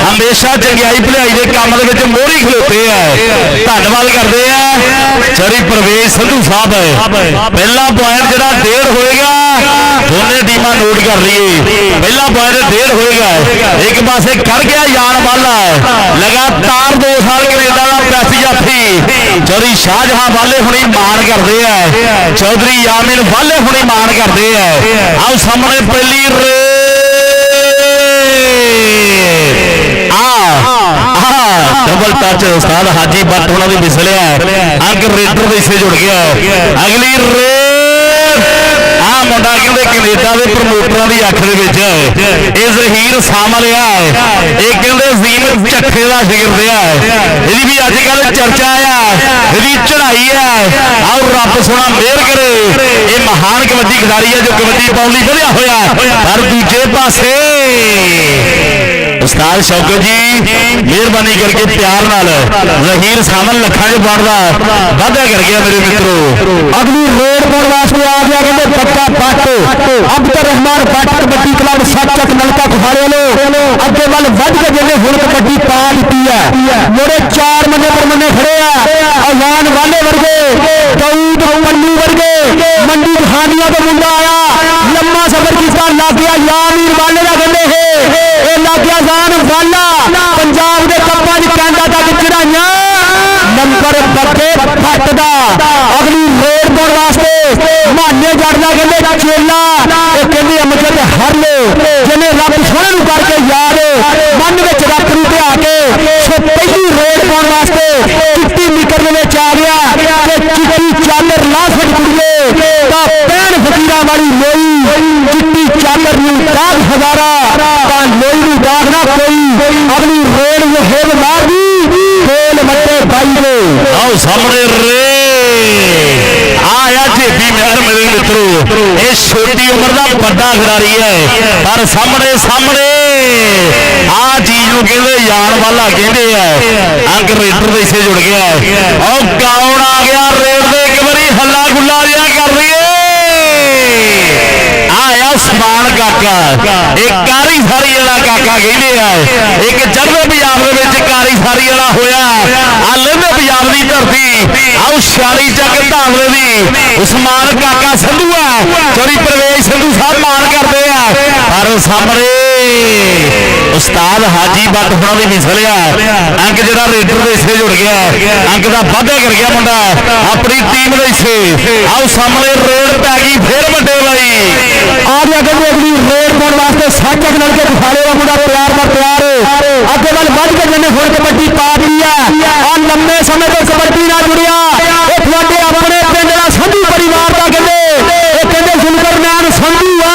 ਹਮੇਸ਼ਾ ਚੰਗਿਆਈ ਭਲਾਈ ਦੇ ਕੰਮ ਦੇ ਵਿੱਚ ਮੋਹਰੀ ਖਲੋਤੇ ਆ ਧੰਨਵਾਦ ਕਰਦੇ ਆ ਚੌਰੀ ਪ੍ਰਵੇਸ਼ ਸੰਧੂ ਸਾਹਿਬ ਪਹਿਲਾ ਪੁਆਇੰਟ ਜਿਹੜਾ 1.5 ਹੋਏਗਾ ਦੋਨੇ ਟੀਮਾਂ ਨੋਟ ਕਰ ਲਈਏ। ਪਹਿਲਾ ਪੁਆਇੰਟ 1.5 ਹੋਏਗਾ। ਇੱਕ ਪਾਸੇ ਖੜ ਗਿਆ ਜਾਨ ਵਾਲਾ, ਲਗਾਤਾਰ 2 ਸਾਲ ਕੈਨੇਡਾ ਦਾ ਪ੍ਰੈਸ ਜਾਫੀ ਚੌਧਰੀ ਸ਼ਾਹਜਹਾਂ ਵਾਲੇ ਹੁਣੀ ਮਾਣ ਕਰਦੇ ਆ, ਚੌਧਰੀ ਯਾਮਿਨ ਵਾਲੇ ਹੁਣੀ ਮਾਣ ਕਰਦੇ ਆ। ਆਓ ਸਾਹਮਣੇ ਪਹਿਲੀ ਡਬਲ ਟੱਚ ਉਸਤਾਦ ਹਾਜੀ ਬੱਟ ਉਹਨਾਂ ਦੀ ਵਿਸਲਿਆ, ਅੰਕ ਰੇਡਰ ਦੇ ਹਿੱਸੇ ਜੁੜ ਗਿਆ। ਅਗਲੀ ਮੁੰਡਾ ਕਹਿੰਦੇ ਕੈਨੇਡਾ ਦੇ ਪ੍ਰਮੋਟਰਾਂ ਦੀ ਅੱਖ ਦੇ ਵਿੱਚ ਇਹ ਜ਼ਹੀਰ ਸਾਮਲ ਆ, ਇਹ ਕਹਿੰਦੇ ਜ਼ੀਮ ਝੱਠੇ ਦਾ ਸ਼ਾਗਿਰਦ ਆ, ਇਹਦੀ ਵੀ ਅੱਜ ਕੱਲ ਚਰਚਾ ਆ, ਇਹਦੀ ਚੜ੍ਹਾਈ ਆ। ਆਓ ਰੱਬ ਸੋਹਣਾ ਮਿਹਰ ਕਰੇ, ਇਹ ਮਹਾਨ ਕਬੱਡੀ ਖਿਡਾਰੀ ਆ ਜੋ ਕਬੱਡੀ ਪਾਉਣ ਲਈ ਵਧਿਆ ਹੋਇਆ। ਪਰ ਦੂਜੇ ਪਾਸੇ ਉਸਤਾਦ ਸ਼ੌਕਤ ਜੀ ਮਿਹਰਬਾਨੀ ਕਰਕੇ ਪਿਆਰ ਨਾਲ ਜ਼ਹੀਰ ਸਾਮਲ ਲੱਖਾਂ 'ਚ ਬਣਦਾ ਵਾਅਦਾ ਕਰ ਗਿਆ ਮੇਰੇ ਮਿੱਤਰੋ। ਅਗਲੀ ਰੇਡ ਪਾਉਣ ਵਾਸਤੇ ਆ ਗਿਆ ਕਹਿੰਦੇ ਪੱਕਾ ਬੱਟ ਅਬਦਰ ਰਹਿਮਾਨ ਬੱਟ ਕਬੱਡੀ ਕਲੱਬ ਸੱਚਕ ਨਲਕਾ ਖੁਹਾਰੇ ਵੱਲੋਂ ਅੱਗੇ ਵੱਲ ਵੱਧ ਕੇ ਜਿਹਨੇ ਹੁਣ ਕਬੱਡੀ ਪਾ ਦਿੱਤੀ ਹੈ। ਮੋੜੇ 4 ਮੰਨੇ ਪਰ ਮੰਨੇ ਖੜੇ ਆ, ਅਜ਼ਾਨ ਵਾਲੇ ਵਰਗੇ, ਦਊਦ ਮੰਨੂ ਵਰਗੇ, ਮੰਡੀ ਜਹਾਨੀਆਂ ਤੋਂ ਮੁੰਡਾ ਆਇਆ, ਲੰਮਾ ਸਫ਼ਰ ਕੀਤਾ, ਲੱਗ ਗਿਆ ਯਾਮੀਰ ਵਾਲੇ ਦਾ ਕਹਿੰਦੇ ਇਹ ਲੱਗ ਗਿਆ ਜਾਨ ਵਾਲਾ, ਪੰਜਾਬ ਦੇ ਕੱਪਾਂ 'ਚ ਕੈਂਡਾ ਤੱਕ ਚੜਾਈਆਂ, ਨੰਬਰ ਬੱਕੇ ਫੱਟ ਦਾ। ਅਗਲੀ ਰੇਡ ਪਾਉਣ ਵਾਸਤੇ ਮਾਨੇ ਜੜਦਾ ਕਹਿੰਦੇ ਚੇਲਾ, ਇਹ ਕਹਿੰਦੇ ਅਮਜਦ ਹਰ ਲੋ ਜਿਹਨੇ ਰੱਬ ਸੋਹਣੇ ਨੂੰ ਕਰਕੇ ਯਾਦ ਮਨ ਵਿੱਚ ਰੱਬ ਨੂੰ ਧਿਆ ਕੇ। ਸੋ ਪਹਿਲੀ ਰੇਡ ਪਾਉਣ ਵਾਸਤੇ ਚਿੱਟੀ ਨਿਕਰ ਦੇ ਵਿੱਚ ਆ ਗਿਆ ਤੇ ਚਿੱਟੀ ਚਾਦਰ ਲਾਫਟ ਕੁੜੀਏ ਤਾਂ ਪੈਣ ਫਕੀਰਾਂ ਵਾਲੀ ਲੋਈ, ਚਿੱਟੀ ਚਾਦਰ ਨੂੰ ਦਾਗ ਹਜ਼ਾਰਾ ਤਾਂ ਲੋਈ ਨੂੰ ਦਾਗ ਨਾ ਕੋਈ। ਅਗਲੀ ਰੇਡ ਇਹ ਮਾਰਦੀ ਖੇਲ ਮੱਤੇ ਬਾਈ ਦੇ। ਆਓ ਸਾਹਮਣੇ ਆਇਆ ਜੇਬੀ ਮਹਿਰ ਮੇਰੇ ਮਿੱਤਰੋ, ਇਹ ਛੋਟੀ ਉਮਰ ਦਾ ਵੱਡਾ ਖਿਡਾਰੀ ਹੈ, ਪਰ ਸਾਹਮਣੇ ਆ ਚੀਜ਼ ਨੂੰ ਕਹਿੰਦੇ ਜਾਣ ਵਾਲਾ ਕਹਿੰਦੇ ਆ। ਅੰਕ ਰੇਡਰ ਦੇ ਹਿੱਸੇ ਜੁੜ ਗਿਆ। ਉਹ ਕੌਣ ਆ ਗਿਆ ਰੇਡ ਦੇ, ਇੱਕ ਵਾਰੀ ਹੱਲਾ ਗੁੱਲਾ ਜਿਹਾ ਕਰ ਲਈਏ। ਆਇਆ ਸਮਾਨ ਕਾਕਾ, ਇਹ ਕਾਰੀ ਸਾਰੀ ਵਾਲਾ ਕਾਕਾ ਕਹਿੰਦੇ ਆ, ਇੱਕ ਚੜ੍ਹਦੇ ਪੰਜਾਬ ਦੇ ਵਿੱਚ ਕਾਰੀ ਸਾਰੀ ਵਾਲਾ ਹੋਇਆ। ਆ ਲਹਿੰਦੇ ਪੰਜਾਬ ਦੀ ਧਰਤੀ, ਆਓ 46 ਚੱਕ ਧਾਮਲੇ ਦੀ ਉਸਮਾਨ ਕਾਕਾ ਸੰਧੂ ਆ, ਚੌਧਰੀ ਪ੍ਰਵੇਸ਼ ਸੰਧੂ ਸਾਹਿਬ ਮਾਣ ਕਰਦੇ ਆ। ਪਰ ਸਾਹਮਣੇ ਉਸਤਾਦ ਹਾਜੀ ਬੱਟ ਹੁਣਾਂ ਦੀ ਮਿਸਲਿਆ, ਅੰਕ ਜਿਹੜਾ ਰੇਡਰ ਦੇ ਹਿੱਸੇ ਜੁੜ ਗਿਆ, ਅੰਕ ਦਾ ਵਾਅਦਾ ਕਰ ਗਿਆ ਮੁੰਡਾ ਆਪਣੀ ਟੀਮ ਦੇ ਹਿੱਸੇ। ਆਓ ਸਾਹਮਣੇ ਰੇਡ ਪੈ ਗਈ ਫੇਰ ਵੱਡੇ ਬਾਈ ਆ ਗਿਆ ਕਹਿੰਦੇ ਅਗਲੀ ਰੇਡ ਪਾਉਣ ਵਾਸਤੇ ਸਾਚਕ ਨਲਕੇ ਖੁਹਾਰੇ ਦਾ ਮੁੰਡਾ ਪਿਆਰ ਦਾ ਪਿਆਰ ਅੱਗੇ ਵੱਲ ਵੱਧ ਕੇ ਜਿਹਨੇ ਹੁਣ ਕਬੱਡੀ ਪਾ ਦਿੱਤੀ ਆ। ਆ ਲੰਮੇ ਸਮੇਂ ਤੋਂ ਕਬੱਡੀ ਨਾਲ ਜੁੜਿਆ, ਇਹ ਤੁਹਾਡੇ ਆਪਣੇ ਪਿੰਡ ਦਾ ਸੰਧੂ ਪਰਿਵਾਰ ਦਾ ਕਹਿੰਦੇ, ਇਹ ਕਹਿੰਦੇ ਜ਼ੁਲਕਰਨੈਨ ਸੰਧੂ ਆ,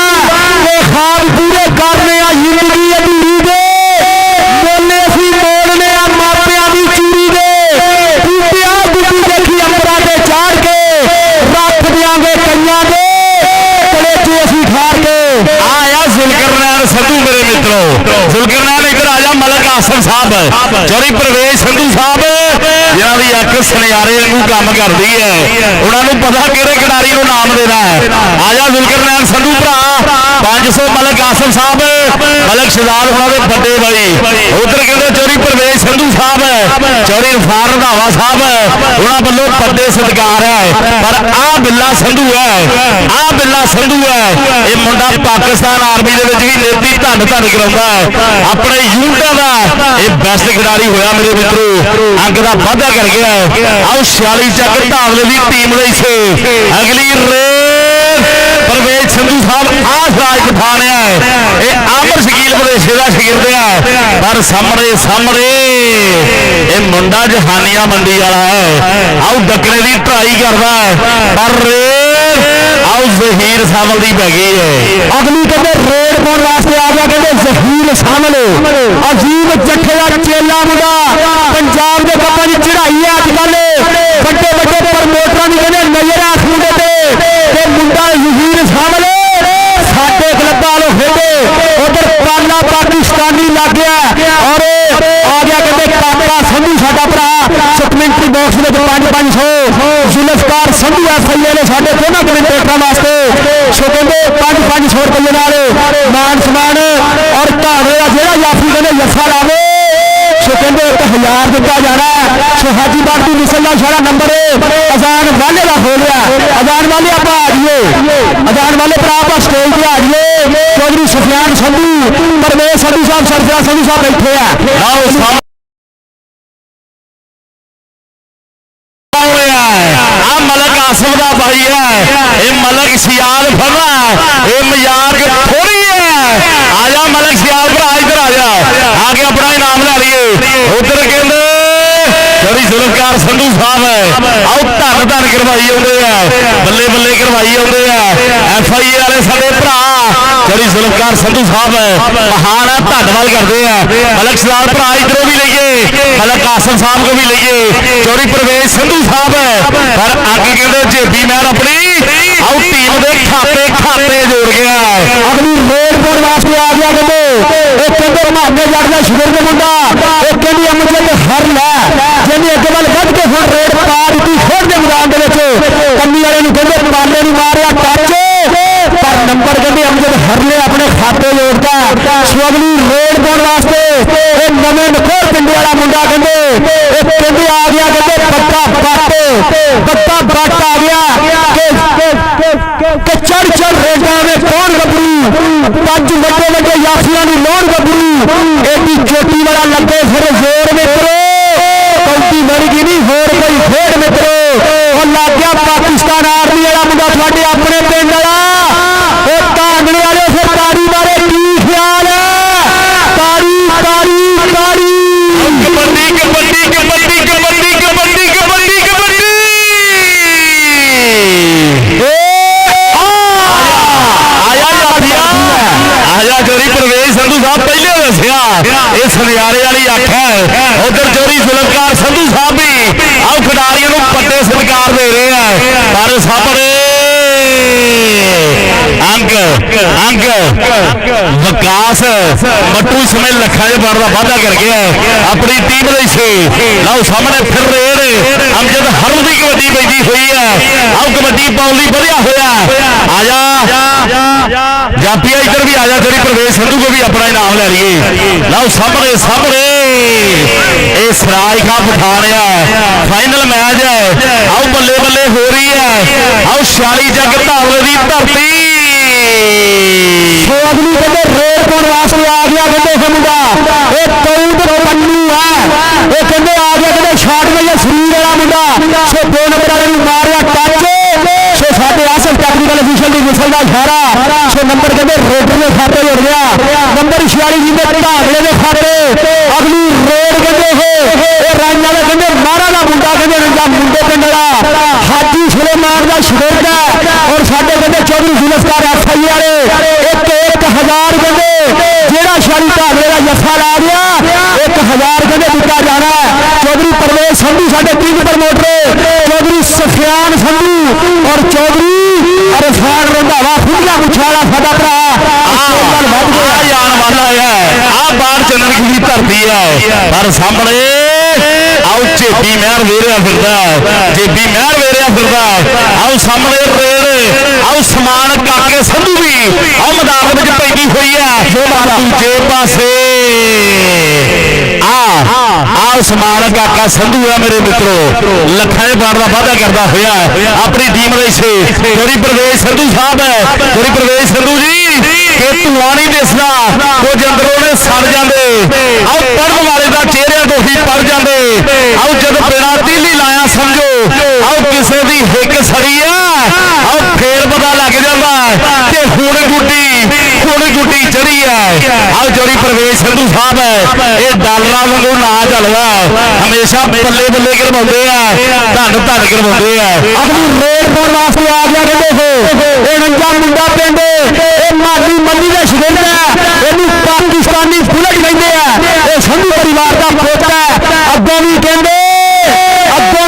ਇਹ ਖਾਬ ਪੂਰੇ ਕਰਨੇ ਆ ਜ਼ਿੰਦਗੀ ਅਧੂਰੀ ਦੇ, ਬੋਲੇ ਅਸੀਂ ਮੋੜਨੇ ਆ ਮਾਪਿਆਂ ਦੀ ਚੂਰੀ ਦੇ, ਟੁੱਟਿਆ ਗੁੱਡੀ ਦੇਖੀ ਅੰਬਰਾਂ ਤੇ ਚਾੜ ਕੇ ਰੱਖ ਦਿਆਂਗੇ ਕਈਆਂ ਦੇ ਕਲੇਜੇ ਅਸੀਂ ਠਾਰ ਕੇ। ਆਇਆ ਜ਼ੁਲਕਰਨੈਨ ਸੰਧੂ ਮੇਰੇ ਮਿੱਤਰੋ, ਜ਼ੁਲਕਰਨੈਨ ਇੱਧਰ ਆ ਜਾ। ਮਲਕ ਆਸਮ ਸਾਹਿਬ, ਚੌਧਰੀ ਪ੍ਰਵੇਸ਼ ਸੰਧੂ ਸਾਹਿਬ ਜਿਹਨਾਂ ਦੀ ਅੱਖ ਸੁਨਿਆਰੇ ਵਾਂਗੂ ਕੰਮ ਕਰਦੀ ਹੈ, ਉਹਨਾਂ ਨੂੰ ਪਤਾ ਕਿਹੜੇ ਖਿਡਾਰੀ ਨੂੰ ਨਾਮ ਦੇਣਾ ਹੈ। ਆ ਜਾ ਜ਼ੁਲਕਰਨੈਨ ਸੰਧੂ ਭਰਾ। 500 ਮਲਕ ਆਸਮ ਸਾਹਿਬ, ਮਲਕ ਸ਼ਹਜ਼ਾਦ ਉਹਨਾਂ ਦੇ ਵੱਡੇ ਬਾਈ, ਉਧਰ ਕਹਿੰਦੇ ਚੌਧਰੀ ਪ੍ਰਵੇਸ਼ ਸੰਧੂ ਸਾਹਿਬ, ਚੌਧਰੀ ਇਰਫਾਨ ਰੰਧਾਵਾ ਸਾਹਿਬ, ਉਹਨਾਂ ਵੱਲੋਂ ਵੱਡੇ ਸਤਿਕਾਰ ਹੈ। ਪਰ ਆ ਬਿੱਲਾ ਸੰਧੂ ਹੈ, ਆ ਬਿੱਲਾ ਸੰਧੂ ਹੈ, ਇਹ ਮੁੰਡਾ ਪਾਕਿਸਤਾਨ ਆਰਮੀ ਦੇ ਵਿੱਚ ਵੀ ਨੇਤੀ ਧੰਨ ਕਰਾਉਂਦਾ ਹੈ, ਆਪਣੇ ਯੂਨਿਟਾਂ ਦਾ ਇਹ ਬੈਸਟ ਖਿਡਾਰੀ ਹੋਇਆ ਮੇਰੇ ਮਿੱਤਰੋ, ਅੰਕ ਦਾ ਵਾਅਦਾ ਕਰ ਗਿਆ। ਆਓ 46 ਚੱਕ ਧਾਵਲੇ ਦੀ ਟੀਮ ਦੇ ਹਿੱਸੇ ਅਗਲੀ ਰੇਡ ਪ੍ਰਵੇਸ਼ ਸੰਧੂ ਸਾਹਿਬ ਆਸ ਰਾਜ ਪਠਾਣਿਆ ਹੈ, ਇਹ ਆਮਰ ਸ਼ਕੀਲ ਵਿਦੇਸ਼ੇ ਦਾ ਸ਼ਾਗਿਰਦ ਹੈ। ਪਰ ਸਾਹਮਣੇ ਇਹ ਮੁੰਡਾ ਜਹਾਨੀਆਂ ਮੰਡੀ ਵਾਲਾ ਹੈ, ਆਓ ਡੱਕਣੇ ਦੀ ਟਰਾਈ ਕਰਦਾ ਹੈ, ਪਰ ਆਓ ਜ਼ਹੀਰ ਸਾਮਲ ਦੀ ਪੈ ਗਈ ਹੈ। ਅਗਲੀ ਕਹਿੰਦੇ ਰੇਡ ਪਾਉਣ ਵਾਸਤੇ ਆ ਗਿਆ ਕਹਿੰਦੇ ਜ਼ਹੀਰ ਸਾਮਲ, ਅਜੀਬ ਜੱਠੇ ਦਾ ਚੇਲਾ ਮੁੰਡਾ, ਪੰਜਾਬ ਦੇ ਕੱਪਾਂ ਦੀ ਚੜ੍ਹਾਈ ਹੈ ਅੱਜ ਕੱਲ, ਵੱਡੇ ਪ੍ਰਮੋਟਰਾਂ ਦੀ ਕਹਿੰਦੇ ਨਜ਼ਰ ਆ ਮੁੰਡੇ ਤੇ ਮੁੰਡਾ ਜ਼ਹੀਰ ਸਾਮਲ ਸਾਡੇ ਕਲੱਬਾਂ ਵਾਲੋਂ ਖੇਡੇ, ਉਧਰ ਪਾਲਾ ਪਾਕਿਸਤਾਨੀ ਲੱਗ ਗਿਆ ਔਰ ਆ ਗਿਆ ਕਹਿੰਦੇ ਕਾਕਾ ਸੰਧੂ ਸਾਡਾ ਭਰਾ, ਸਪਲਿੰਟਰੀ ਬਾਕਸ ਵਿੱਚ 5-500 ਜ਼ੁਲਫਕਾਰ ਸੰਧੂ ਐਫਆਈਏ ਨੇ ਸਾਡੇ ਦੋਨਾਂ ਕਮੈਂਟੇਟਰਾਂ ਵਾਸਤੇ। ਸੋ ਕਹਿੰਦੇ 5-500 ਰੁਪਏ ਨਾਲ ਮਾਨ ਸਮਾਨ ਔਰ ਧਾਵੇ ਦਾ ਜਿਹੜਾ ਜਾਫੀ ਕਹਿੰਦੇ ਜੱਫਾ ਲਾਵੇ। ਸੋ ਕਹਿੰਦੇ 1000 ਦਿੱਤਾ ਜਾਣਾ। ਸੋ ਹਾਜੀ ਬਾਗ ਦੀ ਮਿਸਲ ਦਾ ਸਾਰਾ ਨੰਬਰ ਅਜ਼ਾਨ ਵਾਲੇ ਦਾ ਹੋ ਗਿਆ। ਅਜ਼ਾਨ ਵਾਲੇ ਆਪਾਂ ਆ ਜਾਈਏ, ਅਜ਼ਾਨ ਵਾਲੇ ਭਰਾ ਆਪਾਂ ਸਟੇਜ ਤੇ ਆ ਜਾਈਏ। ਚੌਧਰੀ ਸੁਫਿਆਨ ਸੰਧੂ, ਪਰਵੇਜ਼ ਸੰਧੂ ਸਾਹਿਬ, ਸਰਫਰਾਜ਼ ਸੰਧੂ ਸਾਹਿਬ ਬੈਠੇ ਆ। ਆਓ ਮਲਕ ਆਸਮ ਦਾ ਭਾਈ ਹੈ, ਇਹ ਮਲਕ ਸਿਆਲ ਫਰਨਾ, ਇਹ ਮਜ਼ਾਕ ਥੋੜੀ ਹੈ। ਆ ਜਾ ਮਲਕ ਸਿਆਲ ਭਰਾ, ਇੱਧਰ ਆ ਜਾ, ਆ ਕੇ ਆਪਣਾ ਇਨਾਮ ਲੈ ਲਈਏ। ਉਧਰ ਕਹਿੰਦੇ ਚੌਧਰੀ ਜ਼ੁਲਫਕਾਰ ਸੰਧੂ ਸਾਹਿਬ ਆਓ ਧੰਨ ਧੰਨ ਕਰਵਾਈ ਆਉਂਦੇ ਆ, ਬੱਲੇ ਬੱਲੇ ਕਰਵਾਈ ਆਉਂਦੇ ਆ। FIA ਵਾਲੇ ਸਾਡੇ ਭਰਾ ਚੌਧਰੀ ਜ਼ੁਲਫਕਾਰ ਸੰਧੂ ਸਾਹਿਬ ਮਹਾਨ ਹੈ, ਧੰਨਵਾਦ ਕਰਦੇ ਆ। ਮਲਕ ਸਿਆਲ ਭਰਾ ਇੱਧਰੋਂ ਵੀ ਲਈਏ, ਮਲਕ ਆਸਮ ਸਾਹਿਬ ਕੋ ਵੀ ਲਈਏ, ਚੌਧਰੀ ਪਰਵੇਜ਼ ਸੰਧੂ ਸਾਹਿਬ। ਪਰ ਅੱਗੇ ਕਹਿੰਦੇ ਜੇਬੀ ਮਹਿਰ ਆਪਣੀ ਆਓ ਟੀਮ ਦੇ ਖਾਤੇ ਖਾਤੇ ਜੋੜ ਗਿਆ। ਅਗਲੀ ਰੇਡ ਪਾਉਣ ਵਾਸਤੇ ਆ ਗਿਆ। ਕਹਿੰਦੇ ਇਹ ਕਹਿੰਦੇ ਮਹਾਨੇ ਜੱਟ ਦਾ ਸ਼ੁਗਰ ਦੇ ਮੁੰਡਾ, ਇਹ ਕਹਿੰਦੀ ਅਮਜਦ ਹਰ ਲੈ ਜਿਹਨੇ ਅੱਗੇ ਵੱਲ ਵੱਧ ਕੇ ਹੁਣ ਰੇਡ ਪਾ ਦਿੱਤੀ ਖੇਡ ਦੇ ਮੈਦਾਨ ਦੇ ਵਿੱਚ। ਕੰਨੀ ਵਾਲੇ ਨੂੰ ਕਹਿੰਦੇ ਪਾਲੇ ਨੂੰ ਮਾਰਿਆ ਟੱਚ, ਪਰ ਨੰਬਰ ਕਹਿੰਦੇ ਅਮਜਦ ਹਰ ਨੇ ਆਪਣੇ ਖਾਤੇ ਜੋੜਦਾ। ਸੋ ਅਗਲੀ ਰੇਡ ਪਾਉਣ ਵਾਸਤੇ ਇਹ ਨਵੇਂ ਨਖੋਰ ਪਿੰਡ ਵਾਲਾ ਮੁੰਡਾ ਕਹਿੰਦੇ ਇਹ ਕਹਿੰਦੇ ਆ ਗਿਆ। ਕਹਿੰਦੇ ਬੱਤਾ ਬੱਟ ਆ ਗਿਆ ਕਿ ਚੜ ਰੇਡਾਂ ਵਿੱਚ ਕੌਣ ਗੱਭਰੂ, 5 ਵੱਡੇ ਵੱਡੇ ਯਾਫੀਆਂ ਨੂੰ ਲੋੜ ਗੱਭਰੂ। ਇਹਦੀ ਚੋਟੀ ਵਾਲਾ ਲੱਗੇ ਫਿਰ ਜ਼ੋਰ ਮਿੱਤਰੋ, ਕੌਂਟੀ ਵਰਗੀ ਨਹੀਂ ਹੋਰ ਕੋਈ ਖੇਡ ਮਿੱਤਰੋ। ਉਹ ਲੱਗ ਗਿਆ ਪਾਕਿਸਤਾਨ ਆਰਮੀ ਵਾਲਾ ਮੁੰਡਾ ਤੁਹਾਡੇ ਆਪਣੇ ਪਿੰਡ ਵਾਲਾ, ਉਹ ਧਾਂਗਣੇ ਵਾਲੇ ਫਿਰ ਤਾੜੀ ਮਾਰੇ। ਕੀ ਖਿਆਲ ਹੈ? ਤਾੜੀ ਤਾੜੀ ਤਾੜੀ। ਕਬੱਡੀ ਕਬੱਡੀ ਕਬੱਡੀ ਕਬੱਡੀ ਕਬੱਡੀ ਕਬੱਡੀ ਕਬੱਡੀ। ਆਜਾ ਚੌਧਰੀ ਪਰਵੇਜ਼ ਸੰਧੂ ਸਾਹਿਬ ਪਹਿਲੇ ਦੱਸਿਆ ਇਹ ਸੁਨਿਆਰੇ ਵਾਲੀ ਅੱਖ ਹੈ। ਉਧਰ ਚੌਧਰੀ ਜ਼ੁਲਫਕਾਰ ਸੰਧੂ ਸਾਹਿਬ ਵੀ ਆਓ ਖਿਡਾਰੀਆਂ ਨੂੰ ਵੱਡੇ ਸਤਿਕਾਰ ਦੇ ਰਹੇ ਆ। ਪਰ ਸਾਹਮਣੇ ਅੰਗ ਵਿਕਾਸ ਮੱਟੂ ਇਸ ਸਮੇਂ ਲੱਖਾਂ ਦੇ ਬਾਰ ਦਾ ਵਾਅਦਾ ਕਰ ਗਿਆ ਆਪਣੀ ਟੀਮ ਲਈ ਸੀ। ਲਓ ਸਾਹਮਣੇ ਫਿਰ ਰੇਡ ਅਮਜਦ ਹਰਮ ਦੀ ਕਬੱਡੀ ਪੈਂਦੀ ਹੋਈ ਹੈ। ਆਓ ਕਬੱਡੀ ਪਾਉਣ ਲਈ ਵਧਿਆ ਹੋਇਆ। ਆ ਜਾ ਜਾਪੀਆ ਇੱਧਰ ਵੀ ਆ ਜਾ, ਤੇਰੀ ਪਰਵੇਜ਼ ਸੰਧੂ ਕੋ ਵੀ ਆਪਣਾ ਇਨਾਮ ਲੈ ਲਈਏ। ਲਓ ਸਾਹਮਣੇ ਇਹ ਸਰਾਜ ਕਾ ਪਠਾਣਿਆ ਫਾਈਨਲ ਮੈਚ ਹੈ। ਆਓ ਬੱਲੇ ਬੱਲੇ ਹੋ ਰਹੀ ਹੈ। ਆਓ 46 ਜੱਗ ਧਾਵਲੇ ਦੀ ਧਰਤੀ। ਸੋ ਅਗਲੀ ਕਹਿੰਦੇ ਰੇਡ ਪਾਉਣ ਵਾਸਤੇ ਆ ਗਿਆ। ਕਹਿੰਦੇ ਇਹ ਮੁੰਡਾ ਇਹ ਕੌਦ ਪੰਨੂ ਹੈ। ਇਹ ਕਹਿੰਦੇ ਆ ਗਿਆ, ਕਹਿੰਦੇ ਸ਼ਾਟ ਵਜੇ ਸਰੀਰ ਵਾਲਾ ਮੁੰਡਾ। ਸੋ 2 ਨੰਬਰ ਵਾਲੇ ਨੂੰ ਮਾਰਿਆ ਟੱਚ। ਸੋ ਸਾਡੇ ਆਸਫ ਟੈਕਨੀਕਲ ਅਫੀਸ਼ੀਅਲ ਦੀ ਮਿਸਲ ਦਾ ਇਸ਼ਾਰਾ। ਸੋ ਨੰਬਰ ਕਹਿੰਦੇ ਰੇਡਰ ਦੇ ਖਾਤੇ ਜੁੜ ਗਿਆ। ਨੰਬਰ 46 ਜੀ ਦੇ ਧਾਗਲੇ ਦੇ ਖਾਤੇ। ਅਗਲੀ ਰੇਡ ਕਹਿੰਦੇ ਇਹ ਰਾਜ ਵਾਲੇ ਕਹਿੰਦੇ ਮਾਰਾ ਦਾ ਮੁੰਡਾ, ਕਹਿੰਦੇ ਰੰਜਾ ਮੁੰਡੇ ਪਿੰਡ ਵਾਲਾ ਹਾਜੀ ਸੁਲੇਮਾਨ ਦਾ ਸ਼ਗਿਰਦ ਹੈ। ਔਰ ਸਾਡੇ ਕਹਿੰਦੇ ਚੌਧਰੀ ਜ਼ੁਲਫਕਾਰ FIA ਵਾਲੇ 1000 ਕਹਿੰਦੇ ਜਿਹੜਾ 46 ਧਾਗਲੇ ਦਾ ਜੱਫਾ ਲਾ ਗਿਆ 1000 ਕਹਿੰਦੇ ਦਿੱਤਾ ਜਾਣਾ। ਚੌਧਰੀ ਪਰਵੇਜ਼ ਸੰਧੂ ਸਾਡੇ ਟੀਮ ਪ੍ਰਮੋਟਰ, ਚੌਧਰੀ ਸੁਫਿਆਨ ਸੰਧੂ ਔਰ ਚੌਧਰੀ ਅਰਫਾਨ ਰੰਧਾਵਾ ਫੁੱਲਾ ਮੁੱਛਾਲਾ ਸਾਡਾ ਭਰਾ ਜਾਣ ਵਾਲਾ ਹੈ। ਆ ਬਾਹਰ ਚੰਨਣ ਦੀ ਧਰਤੀ ਹੈ। ਪਰ ਸਾਹਮਣੇ ਆਓ ਜੇਬੀ ਮਹਿਰ ਵੇਰਿਆ ਫਿਰਦਾ, ਜੇਬੀ ਮਹਿਰ ਵੇਰਿਆ ਫਿਰਦਾ। ਆਓ ਸਾਹਮਣੇ ਰੇਡ, ਆਓ ਸਮਾਨ ਕਾਕੇ ਸੰਧੂ ਵੀ ਆਓ ਮੈਦਾਨ ਵਿੱਚ ਪੈਂਦੀ ਹੋਈ ਹੈ। ਦੂਜੇ ਪਾਸੇ ਆਹ ਸਮਾਨ ਕਾਕਾ ਸੰਧੂ ਹੈ ਮੇਰੇ ਮਿੱਤਰੋ, ਲੱਖਾਂ ਦੇ ਬਾੜ ਦਾ ਵਾਅਦਾ ਕਰਦਾ ਹੋਇਆ ਆਪਣੀ ਟੀਮ ਲਈ ਸੇ। ਚੌਧਰੀ ਪਰਵੇਜ਼ ਸੰਧੂ ਸਾਹਿਬ ਹੈ। ਚੌਧਰੀ ਪਰਵੇਜ਼ ਸੰਧੂ ਜੀ ਕਿ ਧੂਆਂ ਨਹੀਂ ਦਿਸਦਾ, ਕੁਝ ਅੰਦਰੋਂ ਨੇ ਸੜ ਜਾਂਦੇ। ਆਓ ਪੜਨ ਵਾਲੇ ਦਾ ਚਿਹਰਿਆਂ ਤੋਂ ਹੀ ਪੜ ਜਾਂਦੇ। ਆਓ ਜਦ ਬਿਨਾਂ ਤੀਲੀ ਲਾਇਆ ਸਮਝੋ ਆਓ ਕਿਸੇ ਦੀ ਹਿੱਕ ਸੜੀ ਆ, ਆਓ ਫੇਰ ਪਤਾ ਲੱਗ ਜਾਂਦਾ ਕਿ ਹੁਣ ਗੁੱਡੀ ਚੜੀ ਹੈ। ਆਓ ਚੌਧਰੀ ਪਰਵੇਜ਼ ਸੰਧੂ ਸਾਹਿਬ ਹੈ। ਇਹ ਡਾਲਰਾਂ ਵਾਂਗੂ ਨਾ ਚੱਲਦਾ, ਹਮੇਸ਼ਾ ਬੱਲੇ ਬੱਲੇ ਕਰਵਾਉਂਦੇ ਆ, ਧੰਨ ਧੰਨ ਕਰਵਾਉਂਦੇ ਆ। ਅਗਲੀ ਰੇਡ ਪਾਉਣ ਵਾਸਤੇ ਆ ਗਿਆ। ਕਹਿੰਦੇ ਇਹ ਰੰਜਾ ਮੁੰਡਾ ਪਿੰਡ ਇਹ ਮਾਲੀ ਮੰਡੀ ਦਾ ਸ਼ਗਿਰਦ ਹੈ। ਇਹਨੂੰ ਪਾਕਿਸਤਾਨੀ ਬੁਲਟ ਕਹਿੰਦੇ ਆ। ਇਹ ਸੰਧੂ ਪਰਿਵਾਰ ਦਾ ਪੋਤਾ ਹੈ। ਅੱਗੋਂ ਵੀ ਕਹਿੰਦੇ 2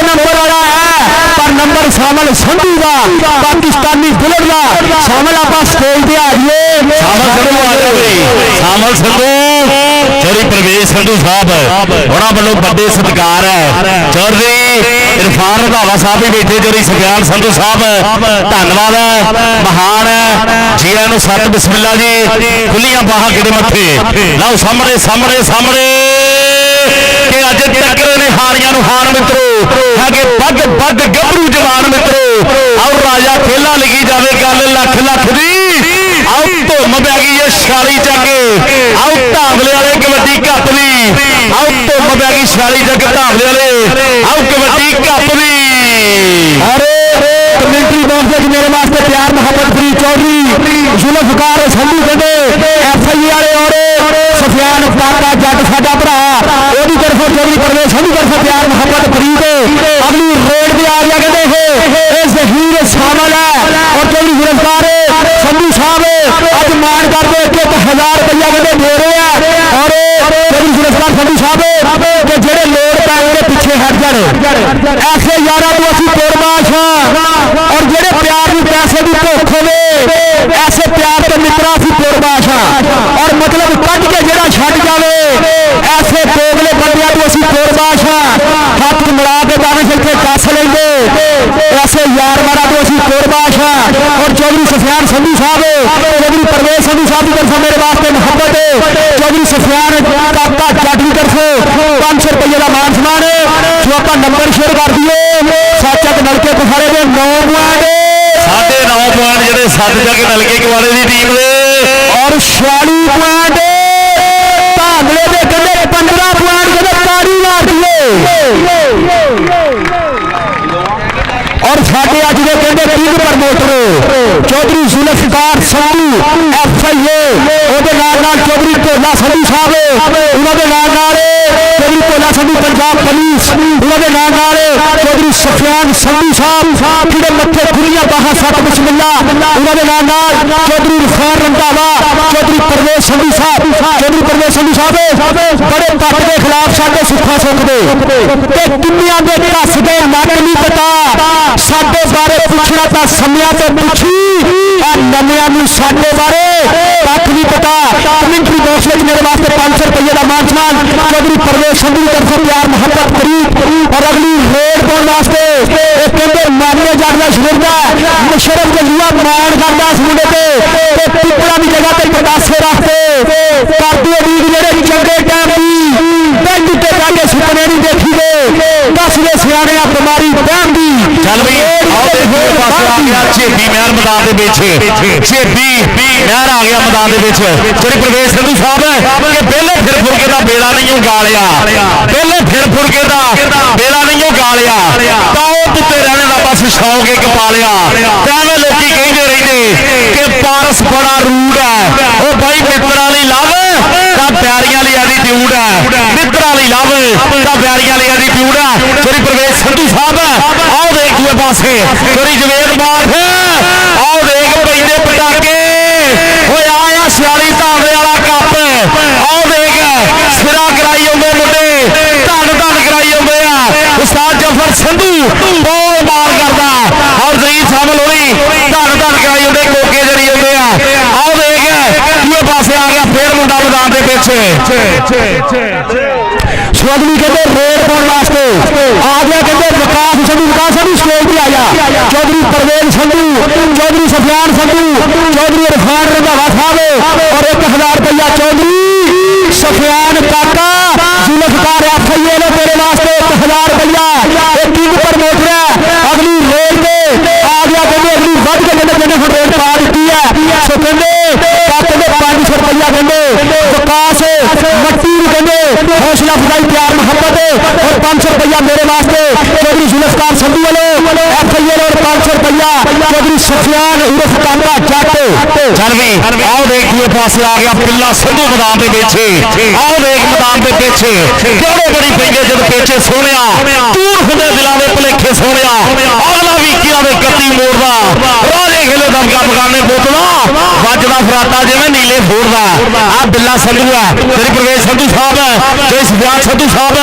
ਨੰਬਰ ਵਾਲਾ ਹੈ, ਪਰ ਨੰਬਰ ਸ਼ਾਮਲ ਸੰਧੂ ਦਾ ਪਾਕਿਸਤਾਨੀ ਬੁਲਟ ਦਾ। ਸ਼ਾਮਲ ਆਪਾਂ ਸਟੇਜ ਤੇ ਆ ਜਾਈਏ। ਸ਼ਾਮਲ ਸੰਧੂ ਚੌਧਰੀ ਪਰਵੇਜ਼ ਸੰਧੂ ਸਾਹਿਬ ਉਹਨਾਂ ਵੱਲੋਂ ਵੱਡੇ ਸਤਿਕਾਰ ਹੈ। ਚੌਧਰੀ ਇਰਫਾਨ ਰੰਧਾਵਾ ਸਾਹਿਬ ਵੀ ਬੈਠੇ, ਚੌਧਰੀ ਸੁਫਿਆਨ ਸੰਧੂ ਸਾਹਿਬ ਧੰਨਵਾਦ ਹੈ, ਮਹਾਨ ਹੈ ਜੀ। ਆਇਆਂ ਨੂੰ ਸਤ ਬਿਸਮਿਲ੍ਲਾ ਜੀ, ਖੁੱਲੀਆਂ ਬਾਹਾਂ ਕਿਹੜੇ ਮੱਥੇ। ਲਓ ਸਾਹਮਣੇ ਕਿ ਅੱਜ ਟੱਕਰੇ ਨੇ ਹਾਰੀਆਂ ਨੂੰ ਹਾਰ ਮਿੱਤਰੋ ਹੈਗੇ ਵੱਧ ਵੱਧ ਗੱਭਰੂ ਜਵਾਨ ਮਿੱਤਰੋ ਆਓ ਰਾਜਾ ਖੇਲਾ ਲਿਖੀ ਜਾਵੇ ਗੱਲ ਲੱਖ ਲੱਖ ਦੀ ਆਓ ਧੁੰਮ ਪੈ ਗਈ ਏ ਛਾਲੀ ਚੱਕ ਆਓ ਢਾਂਬਲੇ ਵਾਲੇ ਕਬੱਡੀ ਕੱਪ ਦੀ ਆਓ ਧੁੰਮ ਪੈ ਗਈ ਛਾਲੀ ਚੱਕ ਢਾਂਬਲੇ ਵਾਲੇ ਆਓ ਕਬੱਡੀ ਕੱਪ ਦੀ अरे कमेंट्री बॉक्स में मेरे वास्ते प्यार मोहब्बत फरीद चौधरी जुल्फकार संधू कहते FI वाले और सफियान काका जट साडा भरा ओदी तरफों चौधरी परवेश संधू तरफों प्यार मोहब्बत फरीद अगली रेड पे आ गया कहते हैं जहीर शामिल है और चौधरी जुल्फकार संधू साहब आज मान करते 1000 रुपया कहते दे रहे हैं और चौधरी जुल्फकार संधू साहब के जेड़े लोड पैसे पिछे हट जाने ऐसे यारा तो असं तोड़माश और जेड़े प्यार की पैसे की भुख हो ऐसे प्यार के मित्रा असं तोड़माश और मतलब कट के जेड़ा छड़ जाए ऐसे दोगले बंदियां तो असं तोड़माश हाथ मिला के दाने से कस लेंगे ऐसे यार मारा तो असं तोड़माश और चौधरी सफियान संधू साहब चौधरी परवेश संधू साहब की तरफ मेरे वास्ते मोहब्बत है चौधरी सफियान काका जट की तरफ 500 रुपये का मान सम्मान जो आप नंबर शेयर कर दिए सच नलके कुफाड़े के 9 पॉइंट 9.5 ਪੁਆਇੰਟ ਜਿਹੜੇ ਸੱਤ ਜੱਗ ਨਲਕੇ ਕੁਆੜੇ ਦੀ ਟੀਮ ਦੇ और 46 पॉइंट भागले के कहते 15 पॉइंट कहते ताड़ी मार दिए और साढ़े अज के कहते king promoter Chaudhary Zulfiqar Sandhu FIA Chaudhary Dhola Sandhu साहब उन्होंने चौधरी ढोला संधू पंजाब पुलिस उन्होंने चौधरी सफियान संधू साहब जिहड़े मत्थे खुलियां बाहां सट बिस्मिल्ला उन्होंने चौधरी इरफान रंधावा चौधरी परवेश संधू साहब चौधरी परवेश संधू साहब बड़े पट के खिलाफ साडे सुखा सुखदे ते किन्नियां दे घस दे नक नहीं पता साडे बारे पुछना तां समियां ते पुछी नमियां नूं साडे बारे कख नहीं पता कमेंट्री बॉक्स में मेरे वास्ते 500 रुपये का मान सम्मान चौधरी परवेश संधू की तरफ प्यार मोहब्बत फरीद और अगली रेड पाने वास्ते कहते मानिया जागना शुरू मुशरफ जलिया मान करता इस मुंडे ते पिपला की जगह पर पटासे रखते करते उम्मीद जेडे चंगे टाइम की पिंड ते जाके सुपने नहीं देखी गए 10 वे सियाने बीमारी टाइम की ਚੱਲ ਬਈ ਆਓ ਦੇਖੋ ਪਾਸੇ ਆ ਗਿਆ ਝੇਬੀ ਮਹਿਰ ਮੈਦਾਨ ਦੇ ਵਿੱਚ ਝੇਬੀ ਮਹਿਰ ਆ ਗਿਆ ਮੈਦਾਨ ਦੇ ਵਿੱਚ ਜਿਹੜੀ ਪ੍ਰਵੇਸ਼ ਸੰਧੂ ਸਾਹਿਬ ਕਿ ਪਹਿਲੇ ਫਿਰ ਫੁਰਕੇ ਦਾ ਬੇੜਾ ਨਹੀਂ ਉਹ ਗਾਲਿਆ ਪਹਿਲੇ ਫਿਰ ਫੁਰਕੇ ਦਾ ਬੇੜਾ ਨਹੀਂ ਉਹ ਗਾਲਿਆ ਤਾਂ ਉਹ ਉੱਤੇ ਰਹਿਣੇ ਦਾ ਬਸ ਸ਼ੌਕ ਇੱਕ ਪਾ ਲਿਆ ਤੇ ਐਵੇਂ ਲੋਕੀ ਕਹਿੰਦੇ ਰਹਿੰਦੇ ਕਿ ਪਾਰਸ ਬੜਾ ਰੂਡ ਹੈ ਉਹ ਬਾਈ ਮਿੱਤਰਾਂ ਲਈ ਲਵ ਤਾਂ ਪਿਆਰੀਆਂ ਲਈ ਐਟੀਟਿਊਡ ਹੈ ਮਿੱਤਰਾਂ ਲਈ ਲਵ ਤਾਂ ਪਿਆਰੀਆਂ ਲਈ ਐਟੀਟਿਊਡ ਹੈ ਜਿਹੜੀ ਪ੍ਰਵੇਸ਼ ਸੰਧੂ ਸਾਹਿਬ ਆਓ ਦੇਖ ਦੂਏ ਪਾਸੇ ਥੋੜੀ ਜਵੇਦ ਬਾਤ ਆਓ ਦੇਖ ਪੈਂਦੇ ਪਟਾਕੇ ਓਏ ਆਇਆ 46 ਧਾਵੇ ਵਾਲਾ ਕੱਪ ਆਓ ਦੇਖ ਸਿਰਾ ਕਰਾਈ ਆਉਂਦੇ ਮੁੰਡੇ ਧੰਨ ਧੰਨ ਕਰਾਈ ਆਉਂਦੇ ਆ ਉਸਤਾਦ ਜਫਰ ਸੰਧੂ ਬਹੁਤ ਮਾਰ ਕਰਦਾ ਔਰ ਜ਼ਰੀਰ ਸ਼ਾਮਲ ਹੋਈ ਧੰਨ ਧੰਨ ਕਰਾਈ ਆਉਂਦੇ ਕੋਕੇ ਜਰੀ ਆਉਂਦੇ ਆ ਆਓ ਦੇਖ ਦੂਏ ਪਾਸੇ ਆ ਗਿਆ ਫੇਰ ਮੁੰਡਾ ਮੈਦਾਨ ਦੇ ਪਿੱਛੇ स्वागली कहते रेड पाने वास्ते आ गया कहते विकास संधू स्टेज पे आया चौधरी परवेज संधू चौधरी सफियान संधू चौधरी इरफान रंधावा साहब और 1000 रुपया चौधरी सफियान काका जुल्फकार FIA ने तेरे वास्ते 1000 रुपया एक किंग प्रमोटर है अगली रेड पे आ गया कहते अगली वध के कहते फिर रेड पा दी है सो कहते 500 रुपया कहते विकास मट्टी कहते हौसला अफजाई प्यार मोहब्बत और 500 रुपया मेरे वास्ते चौधरी जुल्फकार संधू वाले FIA और 500 रुपया चौधरी सफियान उर्फ काका जट ਚੱਲ ਵੀ ਆਓ ਦੇਖ ਦੂਏ ਪਾਸੇ ਆ ਗਿਆ ਪਿੱਲਾ ਸੰਧੂ ਮੈਦਾਨ ਦੇ ਪਿੱਛੇ ਆਓ ਦੇਖ ਮੈਦਾਨ ਦੇ ਪਿੱਛੇ ਕਿਹੜੇ ਬੜੀ ਪੈਂਦੇ ਜਦ ਪਿੱਛੇ ਸੋਹਣਿਆ ਦੂਰ ਹੁੰਦੇ ਦਿਲਾਂ ਦੇ ਭੁਲੇਖੇ ਸੋਹਣਿਆ ਅਗਲਾ ਵੀਕੀਆਂ ਦੇ 31 ਮੋੜਦਾ ਰਾਜੇ ਖੇਲੇ ਦਮਕਾ ਬਗਾਨੇ ਬੋਤਲਾ ਵੱਜਦਾ ਫਰਾਟਾ ਜਿਵੇਂ ਨੀਲੇ ਫੋੜਦਾ ਆ ਬਿੱਲਾ ਸੰਧੂ ਹੈ ਤੇਰੀ ਪ੍ਰਵੇਸ਼ ਸੰਧੂ ਸਾਹਿਬ ਤੇ ਸਫਿਆਨ ਸੰਧੂ ਸਾਹਿਬ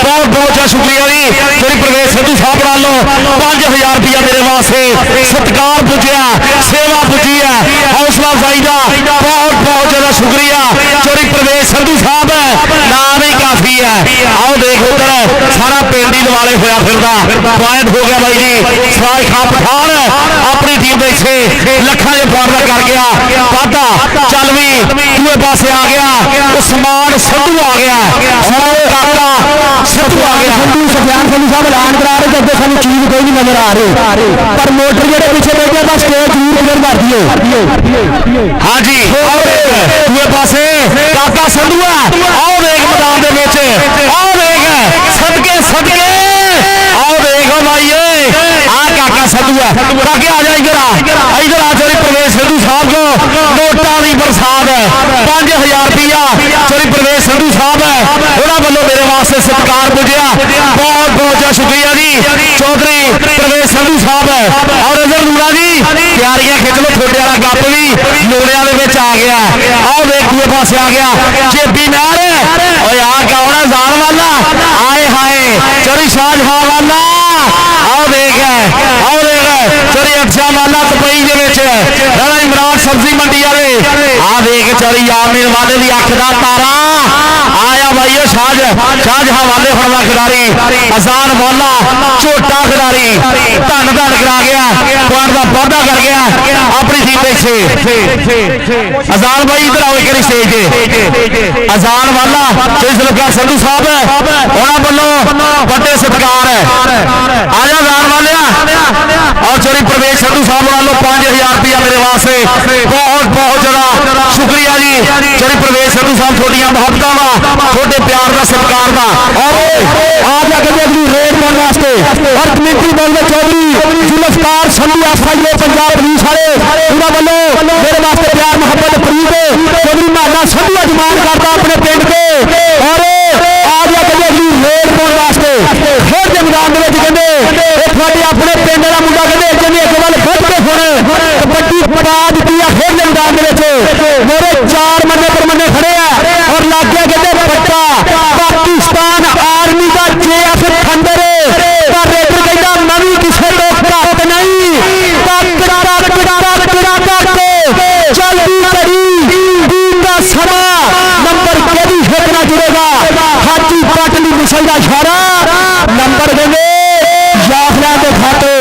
ਬਹੁਤ ਬਹੁਤ ਸ਼ੁਕਰੀਆ ਜੀ ਤੇਰੀ ਪ੍ਰਵੇਸ਼ ਸੰਧੂ ਸਾਹਿਬ ਨਾਲੋਂ 5000 ਰੁਪਇਆ ਮੇਰੇ ਵਾਸਤੇ ਸਤਿਕਾਰ ਪੁੱਜਿਆ ਸੇਵਾ ਪੁੱਜੀ ਹੈ ਹੌਸਲਾ ਅਫਜ਼ਾਈ ਦਾ ਬਹੁਤ ਬਹੁਤ ਜ਼ਿਆਦਾ ਸ਼ੁਕਰੀਆ ਚੋਰੀ ਪ੍ਰਵੇਸ਼ ਸੰਧੂ ਸਾਹਿਬ ਨਾਮ ਹੀ ਕਾਫੀ ਹੈ ਆਓ ਦੇਖ ਉਧਰ ਸਾਰਾ ਪਿੰਡ ਹੀ ਦਿਵਾਲੇ ਹੋਇਆ ਫਿਰਦਾ ਪੁਆਇੰਟ ਹੋ ਗਿਆ ਬਾਈ ਜੀ ਸਰਾਜ ਖਾਨ ਪਠਾਨ ਆਪਣੀ ਟੀਮ ਦੇ 6 ਲੱਖਾਂ ਦੇ ਪੁਆਇੰਟ ਦਾ ਕਰ ਗਿਆ ਵਾਧਾ ਚੱਲ ਵੀ ਦੂਏ ਪਾਸੇ ਆ ਗਿਆ ਉਸਮਾਨ ਸੰਧੂ ਆ ਗਿਆ ਕਾਕਾ ਸਿੱਧੂ ਆ ਗਿਆ। ਸੰਧੂ ਸੁਖਿਆਨ ਸੰਧੂ ਸਾਹਿਬ ਐਲਾਨ ਕਰਾ ਰਹੇ ਕਿ ਅੱਗੇ ਸਾਨੂੰ ਚੀਜ਼ ਕੋਈ ਨਹੀਂ ਨਜ਼ਰ ਆ ਰਹੀ, ਪਰ ਮੋਟਰ ਜਿਹੜੇ ਪਿੱਛੇ ਬੈਠੇ ਆ, ਬਸ ਸਟੇਜ ਜ਼ਰੂਰ ਕਲੀਅਰ ਕਰ ਦਈਏ। ਹਾਂਜੀ ਦੂਏ ਪਾਸੇ ਕਾਕਾ ਸੰਧੂ ਆ, ਆਓ ਦੇਖ ਮੈਦਾਨ ਦੇ ਵਿੱਚ, ਆਓ ਦੇਖ ਸਦਕੇ ਸਦਕੇ, ਆਓ ਦੇਖੋ ਭਾਈ ਓਏ ਆ ਕਾਕਾ ਸੰਧੂ ਆ। ਕਾਕੇ ਆ ਜਾ ਇੱਧਰ ਆ, ਇੱਧਰ ਆ ਚੋਰੀ ਪ੍ਰਵੇਸ਼ ਸੰਧੂ ਸਾਹਿਬ ਕੋ ਨੋਟਾਂ ਦੀ ਬਰਸਾਤ 5000 ਰੁਪਇਆ ਚੋਰੀ ਪ੍ਰਵੇਸ਼ ਸੰਧੂ ਸਾਹਿਬ ਉਹਨਾਂ ਵੱਲੋਂ ਮੇਰੇ ਵਾਸਤੇ ਸਤਿਕਾਰ ਪੁੱਜਿਆ। ਬਹੁਤ ਬਹੁਤ ਸ਼ੁਕਰੀਆ ਜੀ ਚੌਧਰੀ ਪ੍ਰਵੇਸ਼ ਸੰਧੂ ਸਾਹਿਬ। ਔਰ ਅਜ਼ਰ ਨੂਰਾ ਜੀ ਤਿਆਰੀਆਂ ਖਿੱਚ ਲੋ, ਤੁਹਾਡੇ ਵਾਲਾ ਗੱਪ ਵੀ ਲੋੜਿਆਂ ਦੇ ਵਿੱਚ ਆ ਗਿਆ। ਆਓ ਦੇਖ ਦੂਏ ਪਾਸੇ ਆ ਗਿਆ ਜੇਬੀ ਨਾਰ, ਓਏ ਆ ਕੌਣ ਹੈ ਜ਼ਾਨ ਵਾਲਾ, ਆਏ ਹਾਏ ਚੋਰੀ ਸ਼ਾਹਜਹਾਂ ਵਾਲਾ। ਆਓ ਦੇਖ ਚੋਰੀ ਅਕਸ਼ਾ ਵਾਲਾ ਦੁਬਈ ਦੇ ਵਿੱਚ ਰਾਣਾ ਇਮਰਾਨ ਸਬਜ਼ੀ ਮੰਡੀ ਵਾਲੇ, ਆ ਦੇਖ ਚੋਰੀ ਆਮਿਰ ਵਾਲੇ ਦੀ ਅੱਖ ਦਾ ਤਾਰਾ ਆਇਆ ਭਾਈ ਉਹ ਸ਼ਾਹਜਹਾਂ ਵਾਲੇ ਹੁਣ ਦਾ ਖਿਡਾਰੀ ਅਜ਼ਾਨ ਵਾਲਾ ਝੋਟਾ ਖਿਡਾਰੀ ਧੰਨ ਕਰਾ ਗਿਆ, ਪੁਆਇੰਟ ਦਾ ਵਾਅਦਾ ਕਰ ਗਿਆ ਆਪਣੀ ਟੀਮ ਪਿੱਛੇ। ਅਜ਼ਾਨ ਭਾਈ ਇਧਰ ਆਓ ਇੱਕ ਸਟੇਜ ਤੇ। ਅਜ਼ਾਨ ਵਾਲਾ ਜਿਸ ਲੱਗਾ ਸੰਧੂ ਸਾਹਿਬ ਉਹਨਾਂ ਵੱਲੋਂ ਵੱਡੇ ਸਤਿਕਾਰ ਹੈ। ਆ ਜਾ ਅਜ਼ਾਨ ਵਾਲਿਆ। ਔਰ ਚੋਰੀ ਪ੍ਰਵੇਸ਼ ਸੰਧੂ ਸਾਹਿਬ ਵੱਲੋਂ 5000 ਰੁਪਇਆ ਮੇਰੇ ਵਾਸਤੇ ਬਹੁਤ ਬਹੁਤ ਜ਼ਿਆਦਾ ਸ਼ੁਕਰੀਆ ਜੀ। ਚੋਰੀ ਪ੍ਰਵੇਸ਼ ਸੰਧੂ ਸਾਹਿਬ ਤੁਹਾਡੀਆਂ ਮੁਹੱਬਤਾਂ ਦਾ, ਤੁਹਾਡੇ ਪਿਆਰ ਦਾ, ਸਤਿਕਾਰ ਦਾ। ਔਰ ਆਪ ਜਾ ਕੇ ਅਗਲੀ ਰੇਡ ਪਾਉਣ ਵਾਸਤੇ ਔਰ ਕਮੇਟੀ ਬੋਲਦੇ ਚੌਧਰੀ ਜ਼ੁਲਫਕਾਰ ਸੰਧੂ ਆਸਾਈਏ ਪੰਜਾਬ ਪੁਲਿਸ ਵਾਲੇ, ਉਹਨਾਂ ਵੱਲੋਂ ਮੇਰੇ ਵਾਸਤੇ ਪਿਆਰ ਮੁਹੱਬਤ ਫਰੀਦ ਚੌਧਰੀ ਮਹਾਨਾ ਸੰਧੂ ਅਜਮਾਨ ਕਰਦਾ ਆਪਣੇ ਪਿੰਡ ਤੇ। ਔਰ ਆਪ ਜਾ ਕੇ ਅਗਲੀ ਰੇਡ ਪਾਉਣ ਵਾਸਤੇ ਖੇਡ ਦੇ ਮੈਦਾਨ ਦੇ ਵਿੱਚ ਕਹਿੰਦੇ ਇਹ ਤੁਹਾਡੇ ਆਪਣੇ ਪਿੰਡ ਦਾ ਮੁੰਡਾ, ਕਹਿੰਦੇ ਜਿਵੇਂ ਇੱਕ ਵੱਲ ਵੱਧ ਕੇ ਹੁਣ ਕਬੱਡੀ ਪਟਾ ਦਿੱਤੀ ਆ ਖੇਡ ਦੇ ਮੈਦਾਨ ਦੇ ਵਿੱਚ। ਮੇਰੇ 4 ਮੰਨੇ ਪਰ ਮੰਨੇ ਖੜੇ ਆ ਔਰ ਲਾਗੇ ਕਹਿੰਦੇ ਪੱਟਾ ਪਾਕਿਸਤਾਨ ਆਰਮੀ ਦਾ JF ਖੰਡਰ, ਪਰ ਰੇਡਰ ਕਹਿੰਦਾ ਨਵੀਂ ਕਿਸੇ ਤੋਂ ਘੱਟ ਨਹੀਂ। ਕਰਕੇ ਜਲਦੀ ਕਰੀ ਦੀਨ ਦਾ ਸਮਾਂ ਨੰਬਰ ਕਿਹਦੀ ਹਿੱਕ ਨਾਲ ਜੁੜੇਗਾ, ਹਾਜੀ ਪਾਟਲੀ ਮਿਸਲ ਦਾ ਇਸ਼ਾਰਾ ਨੰਬਰ ਕਹਿੰਦੇ ਜਾਫਰਾਂ ਦੇ ਖਾਤੇ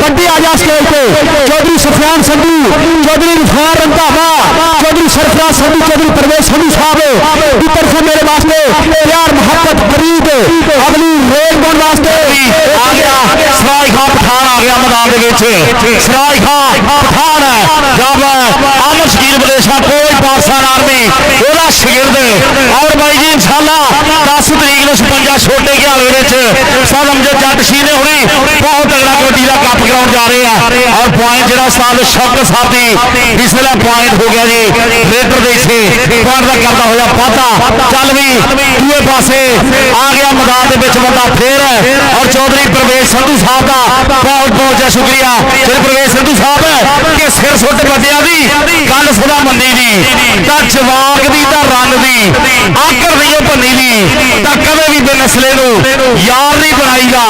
ਵੱਡੀ ਆ ਜਾ ਸਟੇਜ ਤੇ। ਚੌਧਰੀ ਸੁਖਿਆਨ ਸੰਧੂ, ਚੌਧਰੀ ਇਰਫਾਨ ਰੰਧਾਵਾ, ਚੌਧਰੀ ਸਰਫਰਾਜ਼ ਸੰਧੂ, ਚੌਧਰੀ ਪ੍ਰਵੇਸ਼ ਸੰਧੂ ਸਾਹਿਬ ਦੀ ਤਰਫੋਂ ਮੇਰੇ ਵਾਸਤੇ ਪਿਆਰ ਮੁਹੱਬਤ ਫਰੀਦ ਅਗਲੀ ਰੇਡ ਪਾਉਣ ਵਾਸਤੇ ਆ ਗਿਆ। ਸਰਾਜ ਖਾਂ ਪਠਾਨ ਆ ਗਿਆ ਮੈਦਾਨ ਦੇ ਵਿੱਚ। ਸਰਾਜ ਖਾਂ ਪਠਾਨ ਜਬ ਆਮਰ ਸ਼ਕੀਰ ਬਲੇਸ਼ਾ ਕੋਈ ਪਾਕਿਸਤਾਨ ਆਰਮੀ ਉਹਦਾ ਸ਼ਾਗਿਰਦ। ਔਰ ਬਾਈ ਜੀ ਇਨਸ਼ਾਅੱਲਾ 10 ਤਰੀਕ ਨੂੰ 56 ਛੋਟੇ ਘਿਆਲੇ ਵਿੱਚ ਸਰ ਅਮਜਦ ਜੱਟ ਸ਼ੀਨੇ ਹੋਣੀ ਬਹੁਤ ਤਗੜਾ ਕਬੱਡੀ ਦਾ ਕੱਪ ਕਰਾਉਣ ਜਾ ਰਹੇ ਆ। ਔਰ ਪੁਆਇੰਟ ਜਿਹੜਾ ਸਾਲ ਸ਼ੌਕਤ ਸਾਹਿਬ ਦੀ ਇਸ ਵੇਲੇ ਪੁਆਇੰਟ ਹੋ ਗਿਆ ਜੀ ਰੇਡਰ ਦੇ ਇੱਥੇ ਪੁਆਇੰਟ ਦਾ ਕਰਦਾ ਹੋਇਆ ਵਾਧਾ। ਚੱਲ ਵੀ ਦੂਏ ਪਾਸੇ ਆ ਗਿਆ ਮੈਦਾਨ ਦੇ ਵਿੱਚ ਬੰਦਾ ਫੇਰ। ਔਰ ਚੌਧਰੀ ਪ੍ਰਵੇਸ਼ ਸੰਧੂ ਸਾਹਿਬ ਦਾ ਬਹੁਤ ਬਹੁਤ ਸ਼ੁਕਰੀਆ। ਚੌਧਰੀ ਪ੍ਰਵੇਸ਼ ਸੰਧੂ ਸਾਹਿਬ ਕਿ ਸਿਰ ਸੁੱਟ ਵੱਜਿਆ ਦੀ ਗੱਲ ਸੁਣਾ ਮੰਨੀ ਦੀ ਤਾਂ ਜਵਾਕ ਦੀ ਤਾਂ ਰੰਗ ਦੀ ਆਕਰ ਨਹੀਂ ਉਹ ਭੰਨੀ ਦੀ ਤਾਂ ਕਦੇ ਵੀ ਬੇਨਸਲੇ ਨੂੰ ਯਾਰ ਨਹੀਂ ਬਣਾਈਦਾ।